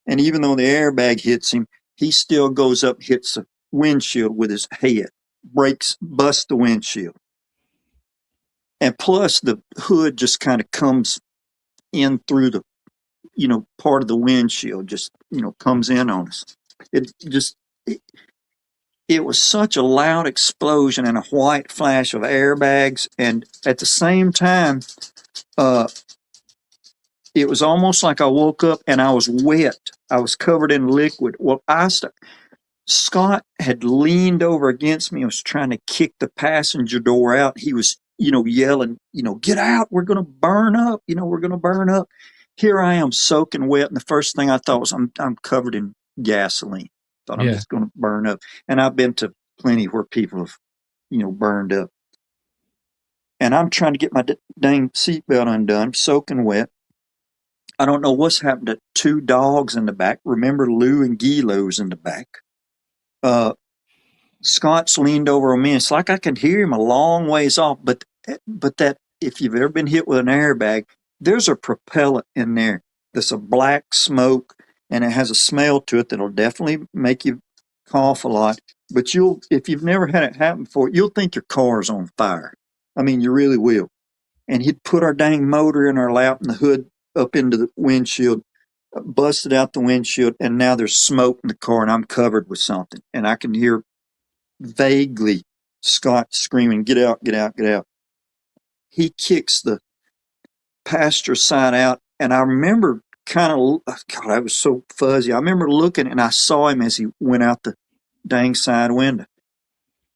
And even though the airbag hits him, he still goes up, hits the windshield with his head, busts the windshield. And plus the hood just kind of comes in through the, part of the windshield, just, comes in on us. It was such a loud explosion and a white flash of airbags. And at the same time, it was almost like I woke up and I was wet. I was covered in liquid. Well, Scott had leaned over against me and was trying to kick the passenger door out. He was yelling, get out, we're going to burn up, we're going to burn up. Here I am soaking wet, and the first thing I thought was I'm covered in gasoline. Thought I'm Yeah. just going to burn up. And I've been to plenty where people have, burned up. And I'm trying to get my dang seatbelt undone, soaking wet. I don't know what's happened to two dogs in the back. Remember Lou and Gilo's in the back. Scott's leaned over on me. It's like I can hear him a long ways off, but that if you've ever been hit with an airbag, there's a propellant in there that's a black smoke, and it has a smell to it that'll definitely make you cough a lot. But if you've never had it happen before, you'll think your car's on fire. I mean, you really will. And he'd put our dang motor in our lap and the hood up into the windshield, busted out the windshield, and now there's smoke in the car, and I'm covered with something, and I can hear vaguely Scott screaming, get out, get out, get out. He kicks the passenger side out, and I remember God, I was so fuzzy. I remember looking, and I saw him as he went out the dang side window.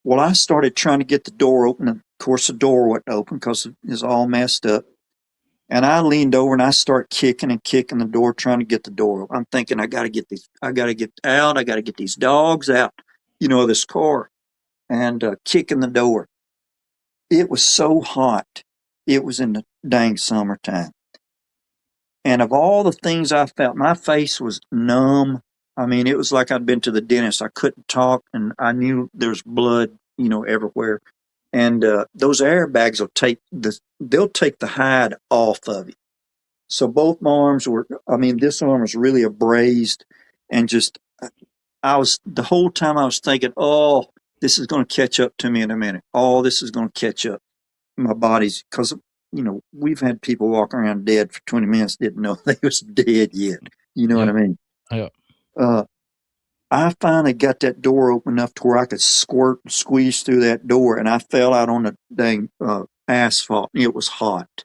Well, I started trying to get the door open, and of course the door wasn't open because it was all messed up. And I leaned over and I start kicking and kicking the door, trying to get the door open. I'm thinking, I got to get out. I got to get these dogs out, of this car. And kicking the door. It was so hot. It was in the dang summertime. And of all the things I felt, my face was numb. I mean, it was like I'd been to the dentist. I couldn't talk, and I knew there's blood, everywhere. And those airbags they'll take the hide off of you. So both my arms this arm was really abrased, and just the whole time I was thinking, oh, this is going to catch up to me in a minute. Oh, this is going to catch up. My body's, because, we've had people walk around dead for 20 minutes, didn't know they was dead yet. You know what I mean? Yeah. I finally got that door open enough to where I could squirt and squeeze through that door, and I fell out on the dang asphalt. It was hot.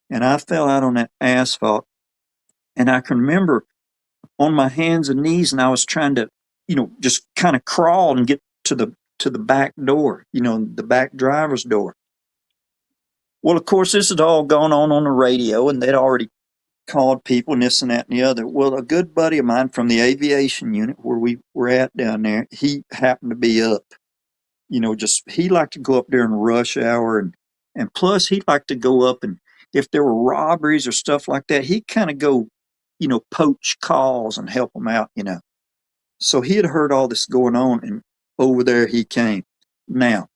And I fell out on that asphalt, and I can remember on my hands and knees, and I was trying to, just kind of crawl and get to the back door, the back driver's door. Well, of course, this had all gone on the radio, and they'd already called people and this and that and the other. Well, a good buddy of mine from the aviation unit where we were at down there, he happened to be up. He liked to go up there in rush hour, and plus he'd like to go up, and if there were robberies or stuff like that, he'd kind of go, poach calls and help them out, So he had heard all this going on, and over there he came. Now,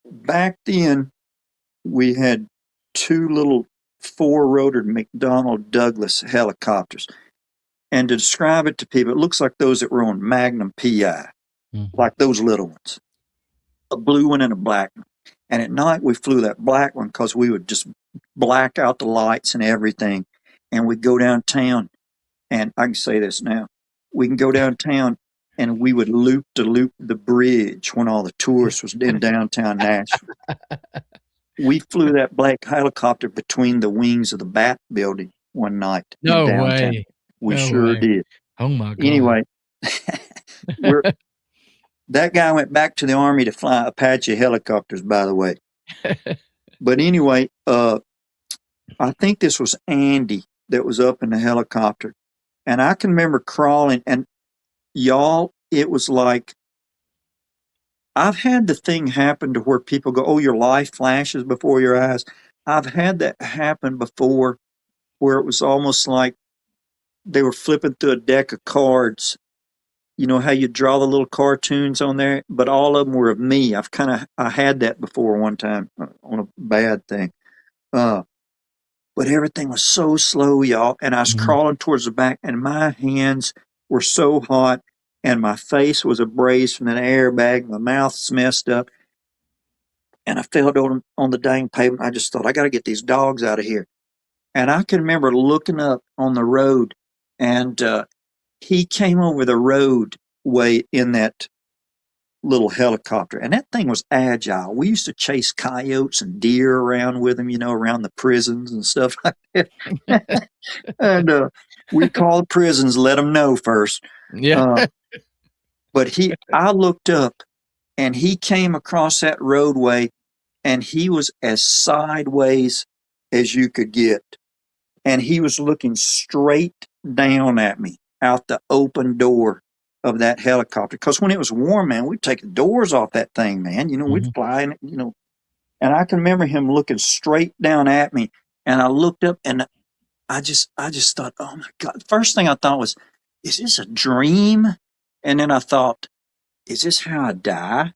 back then, we had two little four-rotored McDonnell Douglas helicopters. And to describe it to people, it looks like those that were on Magnum PI, like those little ones, a blue one and a black one. And at night, we flew that black one because we would just black out the lights and everything. And we'd go downtown, and I can say this now, we can go downtown and we would loop the bridge when all the tourists was in downtown Nashville. We flew that black helicopter between the wings of the Bat building one night. No in downtown. way. We No sure way. did. Oh my God. Anyway, that guy went back to the Army to fly Apache helicopters, by the way. But anyway, I think this was Andy that was up in the helicopter. And I can remember crawling, and y'all, it was like, I've had the thing happen to where people go, oh, your life flashes before your eyes. I've had that happen before where it was almost like they were flipping through a deck of cards. You know how you draw the little cartoons on there, but all of them were of me. I had that before one time on a bad thing. But everything was so slow, y'all. And I was crawling towards the back, and my hands were so hot, and my face was abrased from an airbag. My mouth's messed up. And I fell down on the dang pavement. I just thought, I got to get these dogs out of here. And I can remember looking up on the road, and he came over the roadway in that little helicopter, and that thing was agile. We used to chase coyotes and deer around with him, around the prisons and stuff like that. And we called the prisons, let them know first. Yeah. But I looked up, and he came across that roadway, and he was as sideways as you could get. And he was looking straight down at me out the open door of that helicopter. Because when it was warm, man, we'd take the doors off that thing, man. We'd fly in it, And I can remember him looking straight down at me. And I looked up and I just thought, oh my God. First thing I thought was, is this a dream? And then I thought, is this how I die?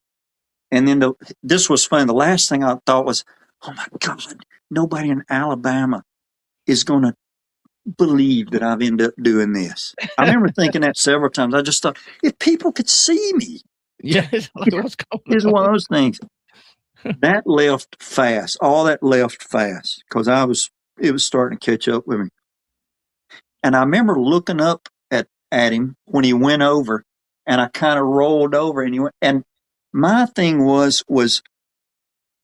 And then this was funny. The last thing I thought was, oh my God, nobody in Alabama is going to believe that I've ended up doing this. I remember thinking that several times. I just thought, if people could see me, Yeah, it's like, what's going it's on? one of those things. That left fast. All that left fast because it was starting to catch up with me. And I remember looking up at him when he went over, and I kind of rolled over, and he went. And my thing was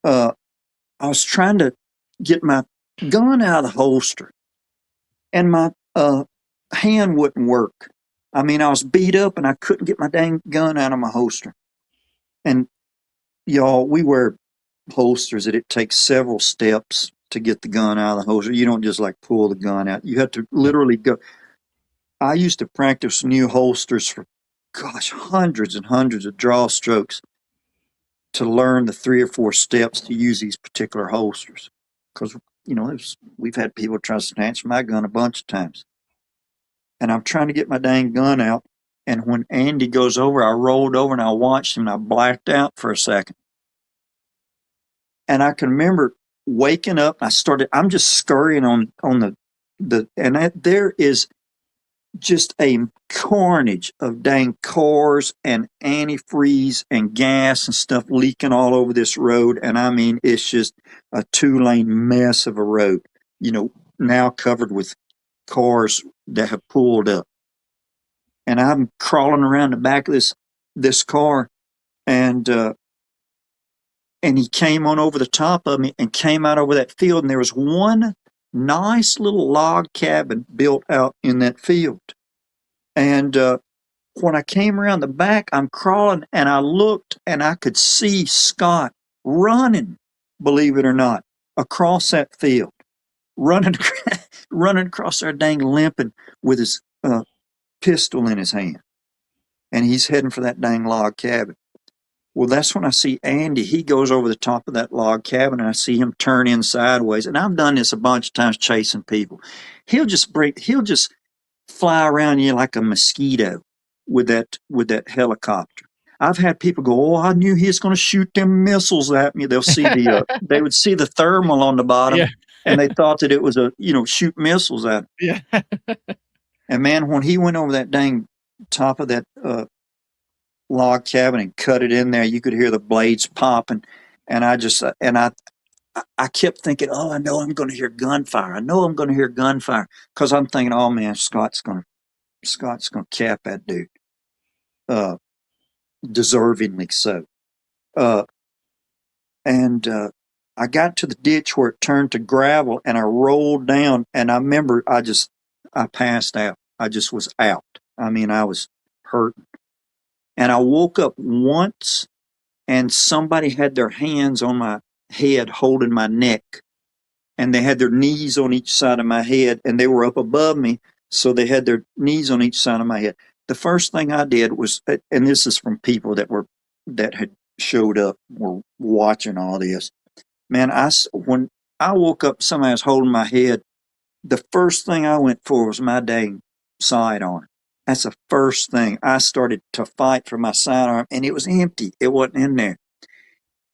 I was trying to get my gun out of the holster, and my hand wouldn't work. I mean, I was beat up, and I couldn't get my dang gun out of my holster. And y'all, we wear holsters that it takes several steps to get the gun out of the holster. You don't just like pull the gun out. You have to literally go. I used to practice new holsters for, gosh, hundreds and hundreds of draw strokes to learn the 3 or 4 steps to use these particular holsters. Because, we've had people try to snatch my gun a bunch of times. And I'm trying to get my dang gun out. And when Andy goes over, I rolled over and I watched him and I blacked out for a second. And I can remember waking up. I'm just scurrying on there is just a carnage of dang cars and antifreeze and gas and stuff leaking all over this road. And I mean, it's just a 2-lane mess of a road, now covered with cars that have pulled up. And I'm crawling around the back of this car, and he came on over the top of me and came out over that field. And there was one nice little log cabin built out in that field. And when I came around the back, I'm crawling, and I looked, and I could see Scott running, believe it or not, across that field, running across there, dang limping with his pistol in his hand. And he's heading for that dang log cabin. Well, that's when I see Andy. He goes over the top of that log cabin, and I see him turn in sideways. And I've done this a bunch of times chasing people. He'll just fly around you like a mosquito with that helicopter. I've had people go, "Oh, I knew he was going to shoot them missiles at me." They'll see they would see the thermal on the bottom, Yeah. and they thought that it was shoot missiles at them. Yeah. And man, when he went over that dang top of that log cabin and cut it in there, you could hear the blades popping. And I kept thinking, oh, I know I'm going to hear gunfire. I know I'm going to hear gunfire, because I'm thinking, oh man, Scott's going to cap that dude, deservingly so. And I got to the ditch where it turned to gravel, and I rolled down, and I remember I passed out. I just was out. I mean, I was hurting. And I woke up once, and somebody had their hands on my head holding my neck, and they had their knees on each side of my head, and they were up above me, so they had their knees on each side of my head. The first thing I did was, and this is from people that had showed up, were watching all this. Man, when I woke up, somebody was holding my head. The first thing I went for was my dang sidearm. That's the first thing. I started to fight for my sidearm, and it was empty. It wasn't in there.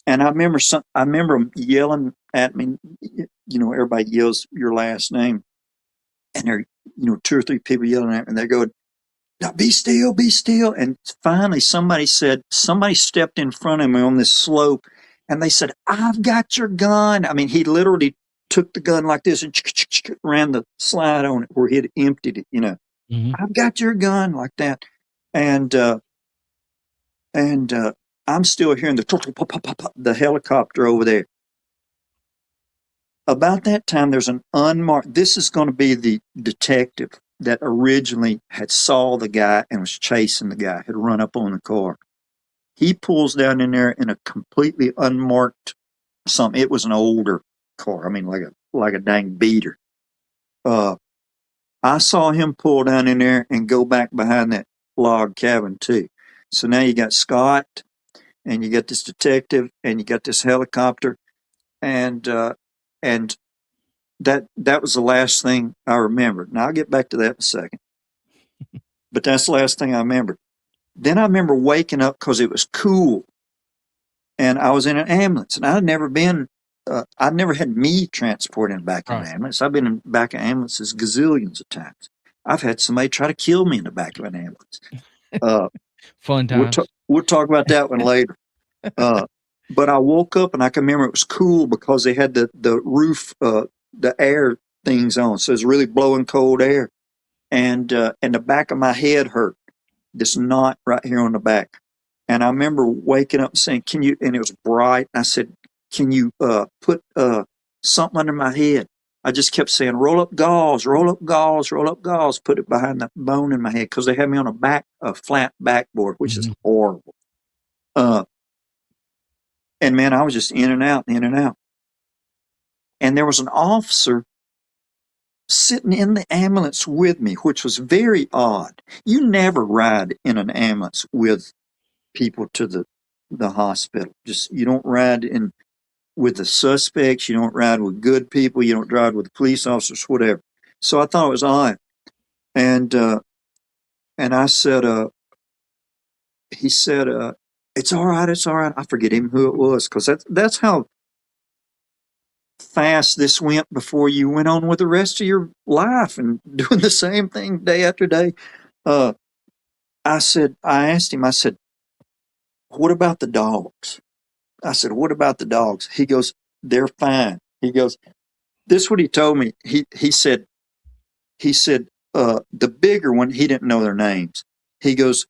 And I remember them yelling at me. Everybody yells your last name, and there, 2 or 3 people yelling at me. And they're going, "Now be still, be still." And finally, somebody stepped in front of me on this slope, and they said, "I've got your gun." I mean, he literally took the gun like this and ran the slide on it where he had emptied it. Mm-hmm. "I've got your gun," like that. And I'm still hearing the helicopter over there. About that time, there's an unmarked, this is going to be the detective that originally had saw the guy and was chasing the guy, had run up on the car. He pulls down in there in a completely unmarked something. It was an older car. I mean, like a dang beater. I saw him pull down in there and go back behind that log cabin too. So now you got Scott, and you got this detective, and you got this helicopter, and that was the last thing I remembered. Now I'll get back to that in a second, but that's the last thing I remembered. Then I remember waking up because it was cool, and I was in an ambulance, and I'd never been. I'd never had me transported in the back of an ambulance. I've been in the back of ambulances gazillions of times. I've had somebody try to kill me in the back of an ambulance. Fun times. We'll talk about that one later. But I woke up and I can remember it was cool because they had the roof, the air things on, so it was really blowing cold air, and the back of my head hurt. This knot right here on the back, and I remember waking up and saying, "Can you?" And it was bright. And I said, "Can you put something under my head?" I just kept saying, "Roll up gauze, roll up gauze, roll up gauze." Put it behind the bone in my head because they had me on a flat backboard, which is horrible. And man, I was just in and out, in and out. And there was an officer sitting in the ambulance with me, which was very odd. You never ride in an ambulance with people to the hospital. Just you don't ride in with the suspects. You don't ride with good people. You don't ride with the police officers, whatever. So I thought it was odd. And I said, he said, it's all right. It's all right. I forget even who it was because that's how fast this went before you went on with the rest of your life and doing the same thing day after day. I asked him, I said, what about the dogs? I said, what about the dogs? He goes, they're fine. He goes, this is what he told me. He said, the bigger one, he didn't know their names. He goes,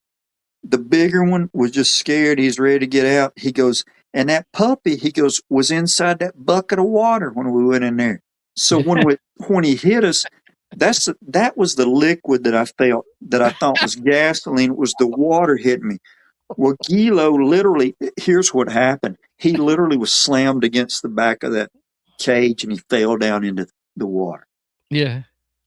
the bigger one was just scared. He's ready to get out. He goes, and that puppy, he goes, was inside that bucket of water when we went in there. So when he hit us, that was the liquid that I felt that I thought was gasoline. It was the water hitting me. Well, Gilo literally, here's what happened. He literally was slammed against the back of that cage and he fell down into the water. Yeah.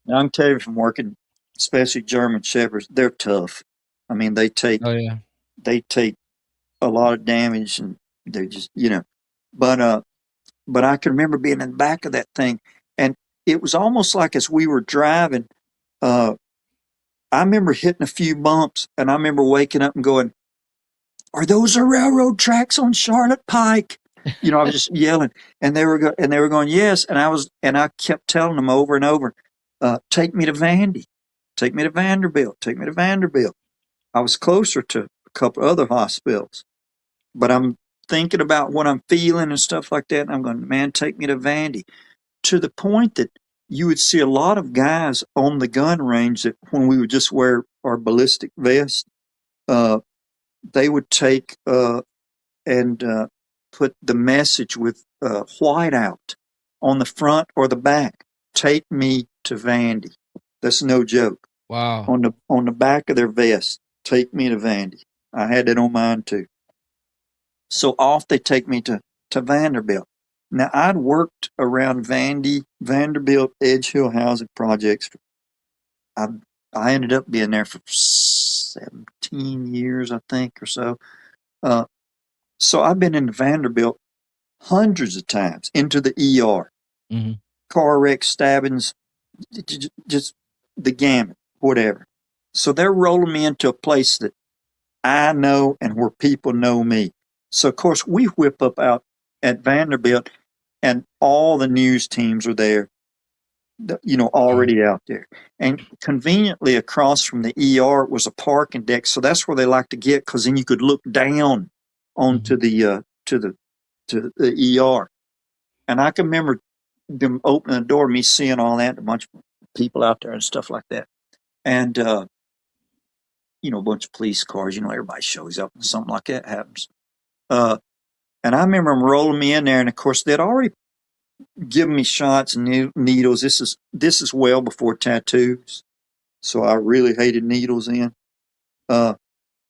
Now, I can tell you from working, especially German Shepherds, they're tough. I mean, they take a lot of damage and they're just, but I can remember being in the back of that thing and it was almost like as we were driving, I remember hitting a few bumps and I remember waking up and going, are those the railroad tracks on Charlotte Pike? I was just yelling and they were going, yes. And I kept telling them over and over, take me to Vandy, take me to Vanderbilt, take me to Vanderbilt. I was closer to a couple other hospitals, but I'm thinking about what I'm feeling and stuff like that. And I'm going, man, take me to Vandy, to the point that you would see a lot of guys on the gun range that when we would just wear our ballistic vest, they would take and put the message with white out on the front or the back. Take me to Vandy. That's no joke. Wow. On the back of their vest. Take me to Vandy. I had that on mine too. So off they take me to Vanderbilt. Now I'd worked around Vanderbilt, Edge Hill housing projects. I ended up being there for 17 years, I think, or so. So I've been in Vanderbilt hundreds of times, into the ER, car wrecks, stabbings, just the gamut, whatever. So they're rolling me into a place that I know and where people know me. So, of course, we whip up out at Vanderbilt and all the news teams are there, already out there. And conveniently across from the ER was a parking deck. So that's where they like to get because then you could look down onto the ER. And I can remember them opening the door, me seeing all that, a bunch of people out there and stuff like that. And, a bunch of police cars, everybody shows up and something like that happens. And I remember them rolling me in there. And of course, they'd already given me shots and needles. This is well before tattoos. So I really hated needles then.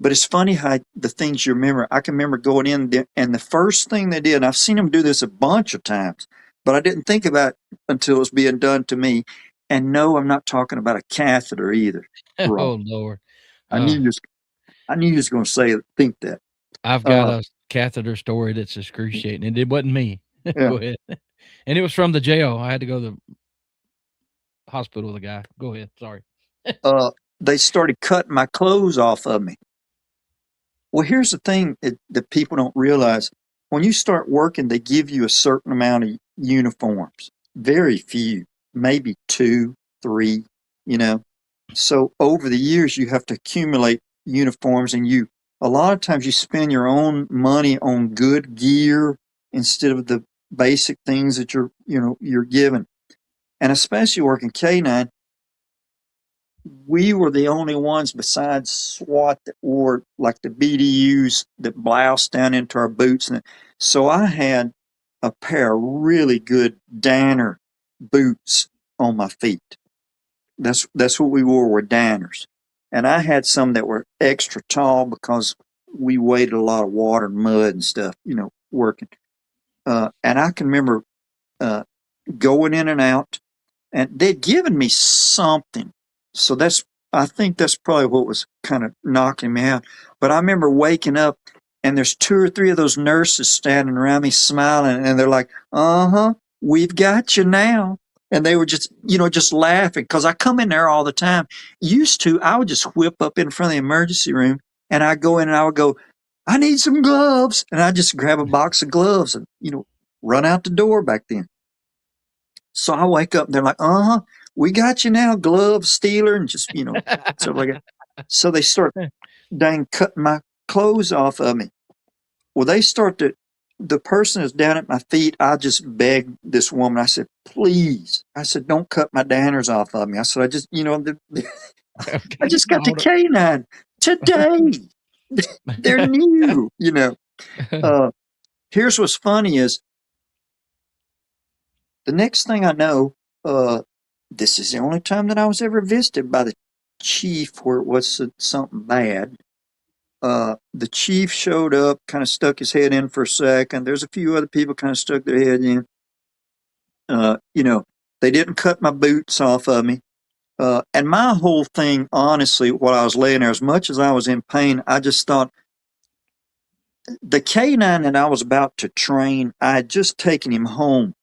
But it's funny how the things you remember. I can remember going in there, and the first thing they did, and I've seen them do this a bunch of times, but I didn't think about it until it was being done to me. And no, I'm not talking about a catheter either. Wrong. Oh Lord. I knew you was, I knew you was going to think that. I've got a catheter story that's excruciating, and it wasn't me. Yeah. Go ahead. And it was from the jail. I had to go to the hospital with a guy. Go ahead. Sorry. They started cutting my clothes off of me. Well, here's the thing that people don't realize. When you start working, they give you a certain amount of uniforms. Very few, maybe 2, 3, you know. So over the years, you have to accumulate uniforms, and a lot of times you spend your own money on good gear instead of the basic things that you're given. And especially working K9, we were the only ones besides SWAT that wore like the BDUs that bloused down into our boots. And so I had a pair of really good Danner boots on my feet. That's what we wore, were Danners. And I had some that were extra tall because we waded a lot of water and mud and stuff, working. And I can remember going in and out, and they'd given me something. So I think that's probably what was kind of knocking me out. But I remember waking up, and there's 2 or 3 of those nurses standing around me smiling, and they're like, we've got you now. And they were just laughing, because I come in there all the time. Used to, I would just whip up in front of the emergency room, and I'd go in and I would go, I need some gloves. And I'd just grab a box of gloves and, run out the door back then. So I wake up and they're like, we got you now, gloves, stealer, and just, stuff like that. So they start dang cutting my clothes off of me. Well, the person is down at my feet. I just begged this woman. I said, please. I said, don't cut my Danners off of me. I said, I just, I just got the K9 today. They're new, Here's what's funny is, the next thing I know, this is the only time that I was ever visited by the chief where it was something bad. The chief showed up, kind of stuck his head in for a second. There's a few other people kind of stuck their head in. They didn't cut my boots off of me. And my whole thing, honestly, while I was laying there, as much as I was in pain, I just thought, the K9 that I was about to train, I had just taken him home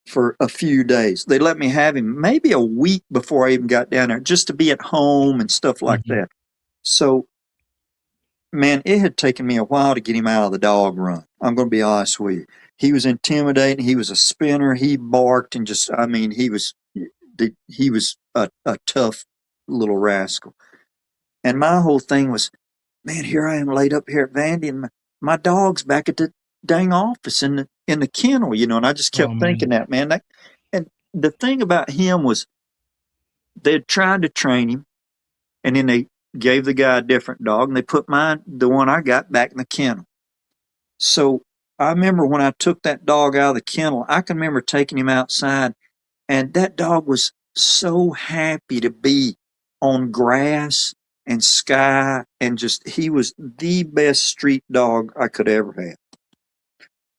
for a few days. They let me have him maybe a week before I even got down there, just to be at home and stuff like that. So, man, it had taken me a while to get him out of the dog run. I'm going to be honest with you. He was intimidating. He was a spinner. He barked and he was a tough little rascal. And my whole thing was, man, here I am laid up here at Vandy, and my dog's back at the dang office in the kennel, and I just kept thinking that, man. And the thing about him was, they had tried to train him, and then they gave the guy a different dog, and they put the one I got, back in the kennel. So I remember when I took that dog out of the kennel, I can remember taking him outside, and that dog was so happy to be on grass and sky, and he was the best street dog I could ever have.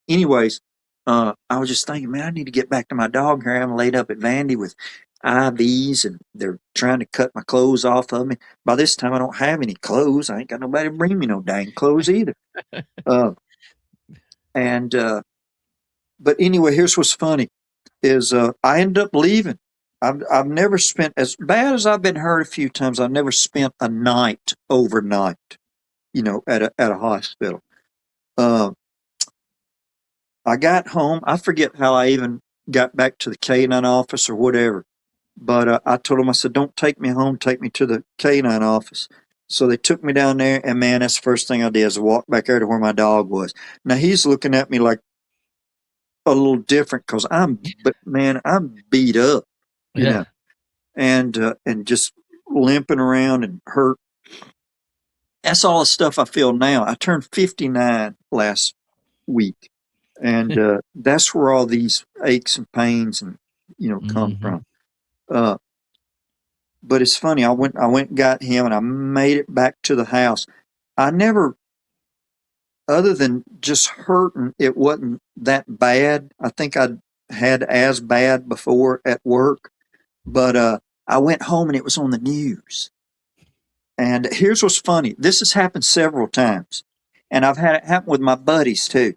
Anyways, I was just thinking, man, I need to get back to my dog here. I'm laid up at Vandy with IVs, and they're trying to cut my clothes off of me. By this time, I don't have any clothes. I ain't got nobody to bring me no dang clothes either. But anyway, here's what's funny is, I ended up leaving. I've never spent, as bad as I've been hurt a few times, I've never spent a night overnight, at a hospital. I got home. I forget how I even got back to the K9 office or whatever. But I told him, I said, don't take me home. Take me to the K9 office. So they took me down there, and man, that's the first thing I did, is walk back there to where my dog was. Now he's looking at me like a little different, because I'm beat up, and just limping around and hurt. That's all the stuff I feel now. I turned 59 last week, and that's where all these aches and pains and come from. But it's funny. I went and got him, and I made it back to the house. I never, other than just hurting, it wasn't that bad. I think I'd had as bad before at work, but I went home and it was on the news. And here's what's funny. This has happened several times, and I've had it happen with my buddies too.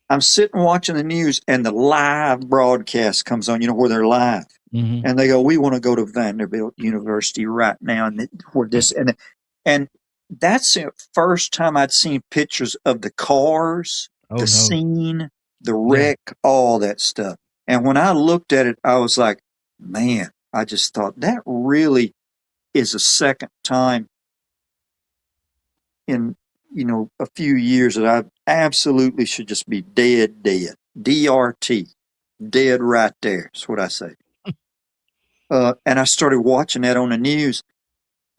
I'm sitting watching the news, and the live broadcast comes on, where they're live. Mm-hmm. And they go, we want to go to Vanderbilt University right now. And where this, and that's the first time I'd seen pictures of the cars, the scene, the wreck, all that stuff. And when I looked at it, I was like, man, I just thought that really is a second time in, a few years that I absolutely should just be dead. DRT. Dead right there. That's what I say. And I started watching that on the news.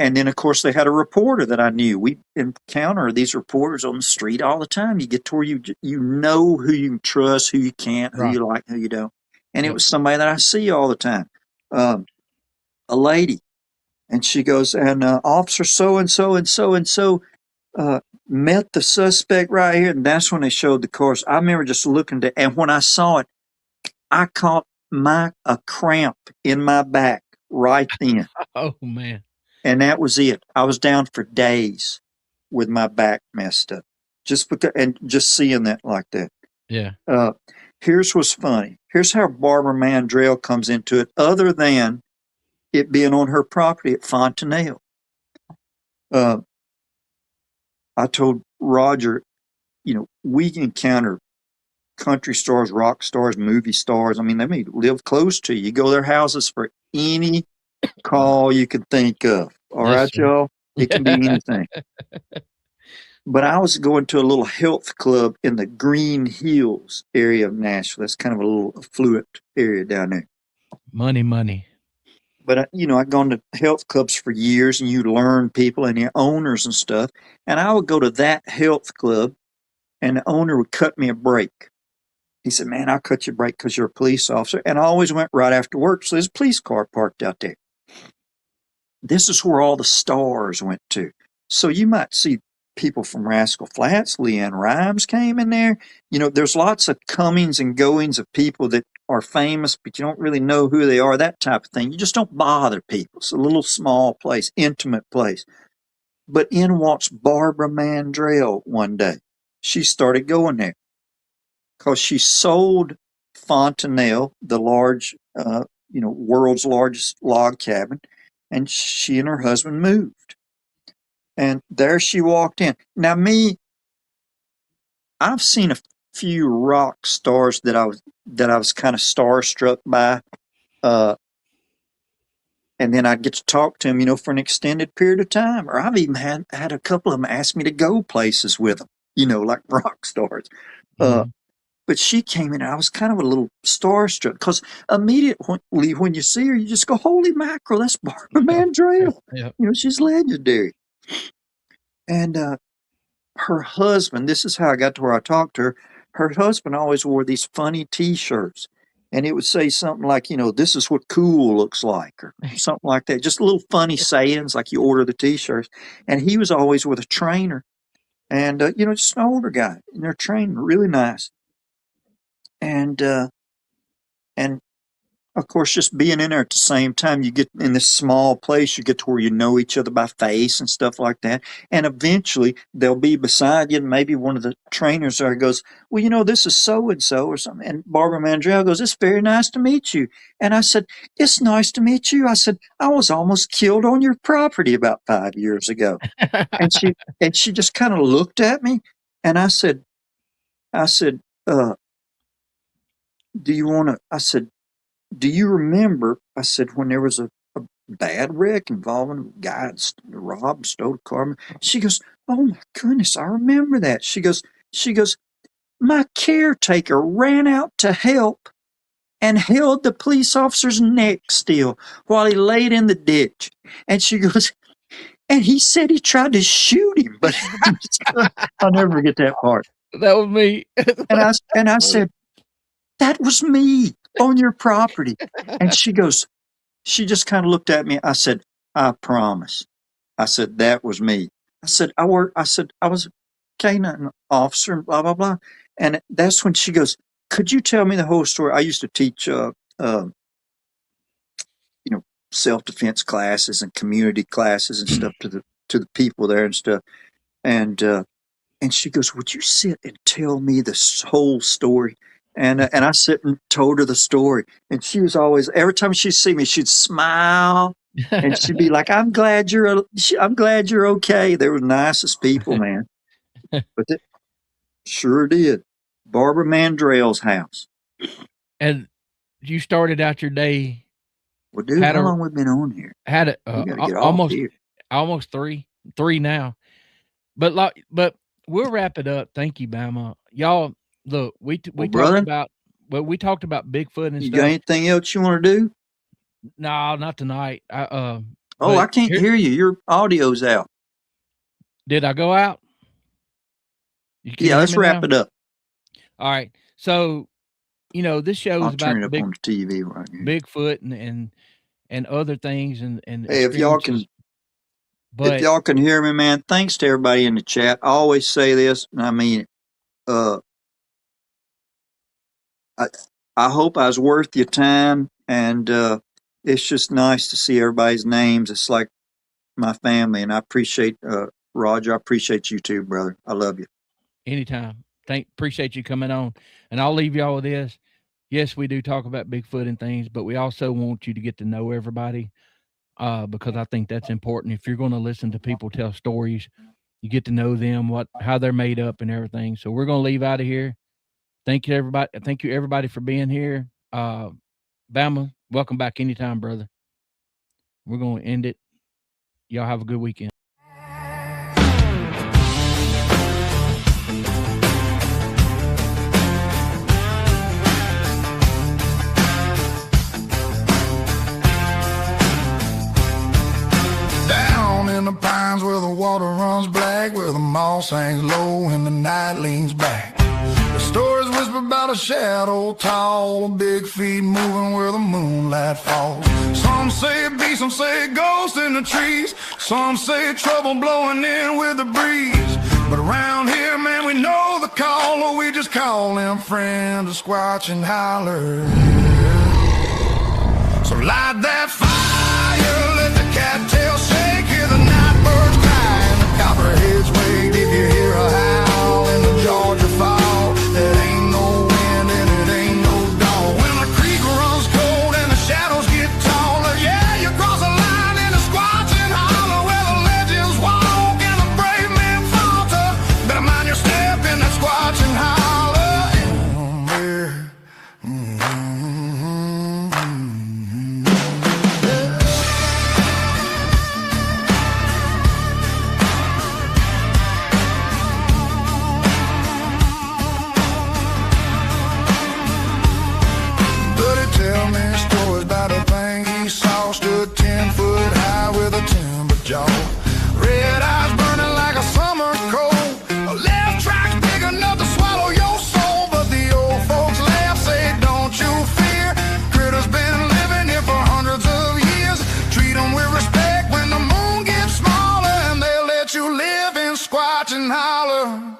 And then, of course, they had a reporter that I knew. We encounter these reporters on the street all the time. You get to where you know who you can trust, who you can't, who you like, who you don't. And it was somebody that I see all the time, a lady. And she goes, and officer so-and-so and so-and-so met the suspect right here. And that's when they showed the cars. I remember just looking at, and when I saw it, I caught a cramp in my back right then. Oh, man. And that was it. I was down for days with my back messed up. Just seeing that like that. Yeah. Here's what's funny. Here's how Barbara Mandrell comes into it, other than it being on her property at Fontanelle. I told Roger, we encounter country stars, rock stars, movie stars. I mean, they may live close to you. You go to their houses for any call you can think of. All right, y'all? It can be anything. But I was going to a little health club in the Green Hills area of Nashville. That's kind of a little affluent area down there. Money. But, I'd gone to health clubs for years, and you learn people and the owners and stuff. And I would go to that health club, and the owner would cut me a break. He said, man, I'll cut you a break because you're a police officer. And I always went right after work. So there's a police car parked out there. This is where all the stars went to. So you might see people from Rascal Flatts. Leanne Rimes came in there. There's lots of comings and goings of people that are famous, but you don't really know who they are, that type of thing. You just don't bother people. It's a little small place, intimate place. But in walks Barbara Mandrell one day. She started going there because she sold Fontanelle, the large, world's largest log cabin, and she and her husband moved. And there she walked in. Now, I've seen a few rock stars that I was kind of starstruck by, and then I'd get to talk to them, for an extended period of time. Or I've even had a couple of them ask me to go places with them, like rock stars. Mm-hmm. But she came in, and I was kind of a little starstruck because immediately when you see her, you just go, holy mackerel, that's Barbara Mandrell. Yep. She's legendary. And her husband, this is how I got to where I talked to her. Her husband always wore these funny T-shirts. And it would say something like, this is what cool looks like, or something like that. Just little funny sayings like you order the T-shirts. And he was always with a trainer. And, just an older guy. And they're training really nice. And of course, just being in there at the same time, you get in this small place, you get to where you know each other by face and stuff like that. And eventually they'll be beside you, and maybe one of the trainers there goes, well, this is so-and-so or something. And Barbara Mandrell goes, it's very nice to meet you. And I said, it's nice to meet you. I said, I was almost killed on your property about 5 years ago. and she just kind of looked at me, and I said, do you want to, I said, do you remember, I said, when there was a bad wreck involving a guy that robbed, stole a car? She goes, oh my goodness, I remember that. She goes, my caretaker ran out to help and held the police officer's neck still while he laid in the ditch. And she goes, and he said he tried to shoot him, but I'll never forget that part. That was me. and I said, that was me on your property. And she just kind of looked at me. I said, I promise. I said, that was me. I said, I said, I was a canine officer and blah, blah, blah. And that's when she goes, could you tell me the whole story? I used to teach, self-defense classes and community classes and stuff to the people there and stuff. And she goes, would you sit and tell me this whole story? And I sit and told her the story. And she was always, every time she'd see me, she'd smile and she'd be like, I'm glad you're okay. They were the nicest people, man. But it sure did. Barbara Mandrell's house. And you started out your day. Well, dude, how long we been on here? Had it almost three now. But we'll wrap it up. Thank you, Bama. Y'all, look, we talked about Bigfoot and stuff. You got anything else you want to do? No, not tonight. I can't hear you. Your audio's out. Did I go out? Yeah, let's wrap it up. All right. So, this show is about turn it up on the TV right here. Bigfoot and other things and hey, if y'all can hear me, man, thanks to everybody in the chat. I always say this, and I mean, I hope I was worth your time, and it's just nice to see everybody's names. It's like my family, and I appreciate Roger. I appreciate you too, brother. I love you. Anytime. Appreciate you coming on, and I'll leave y'all with this. Yes, we do talk about Bigfoot and things, but we also want you to get to know everybody, because I think that's important. If you're going to listen to people tell stories, you get to know them, how they're made up and everything. So we're going to leave out of here. Thank you, everybody. Thank you, everybody, for being here. Bama, welcome back anytime, brother. We're going to end it. Y'all have a good weekend. In the pines where the water runs black, where the moss hangs low and the night leans back. The stories whisper about a shadow tall, big feet moving where the moonlight falls. Some say it be, some say it ghost in the trees. Some say trouble blowing in with the breeze. But around here, man, we know the call, or we just call them friends, a Squatchin' Holler. So light that fire, let the cattail shake, hear the night birds cry and the copperheads wake. If you hear a howl in the Georgia fall, it ain't no wind and it ain't no dawn. When the creek runs cold and the shadows get taller, yeah, you cross a line in a Squatchin' Holler, where the legends walk and the brave men falter. Better mind your step in that Squatchin' Holler. Red eyes burning like a summer cold. A left track's big enough to swallow your soul. But the old folks laugh, say don't you fear. Critters been living here for hundreds of years. Treat them with respect when the moon gets smaller, and they'll let you live in Squatchin' Holler.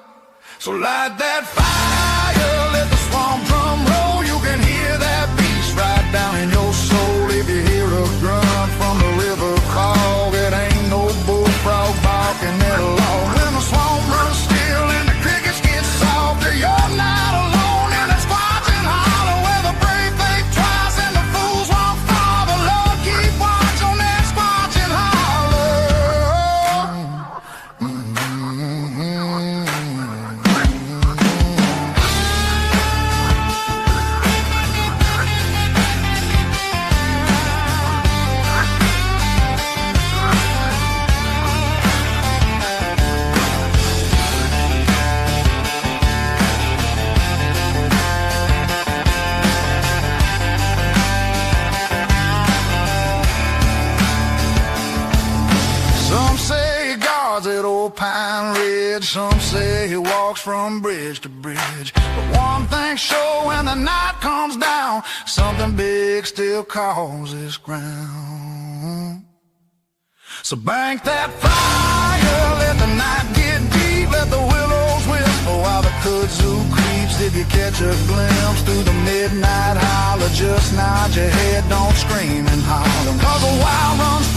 So light that fire, let the swamp drum roll. You can hear that beast right down in your soul. If you hear a grunt from the river call, it ain't no bullfrog barking at all. When the swamp runs still and the crickets get softer, you're not alone in that Squatchin' Holler, where the brave think twice and the fools walk far. But Lord, keep watch on that Squatchin' Holler. Some say he guards at old Pine Ridge. Some say he walks from bridge to bridge. But one thing's sure, when the night comes down, something big still calls this ground. So bank that fire, let the night catch a glimpse through the midnight holler. Just nod your head, don't scream and holler. 'Cause a wild runs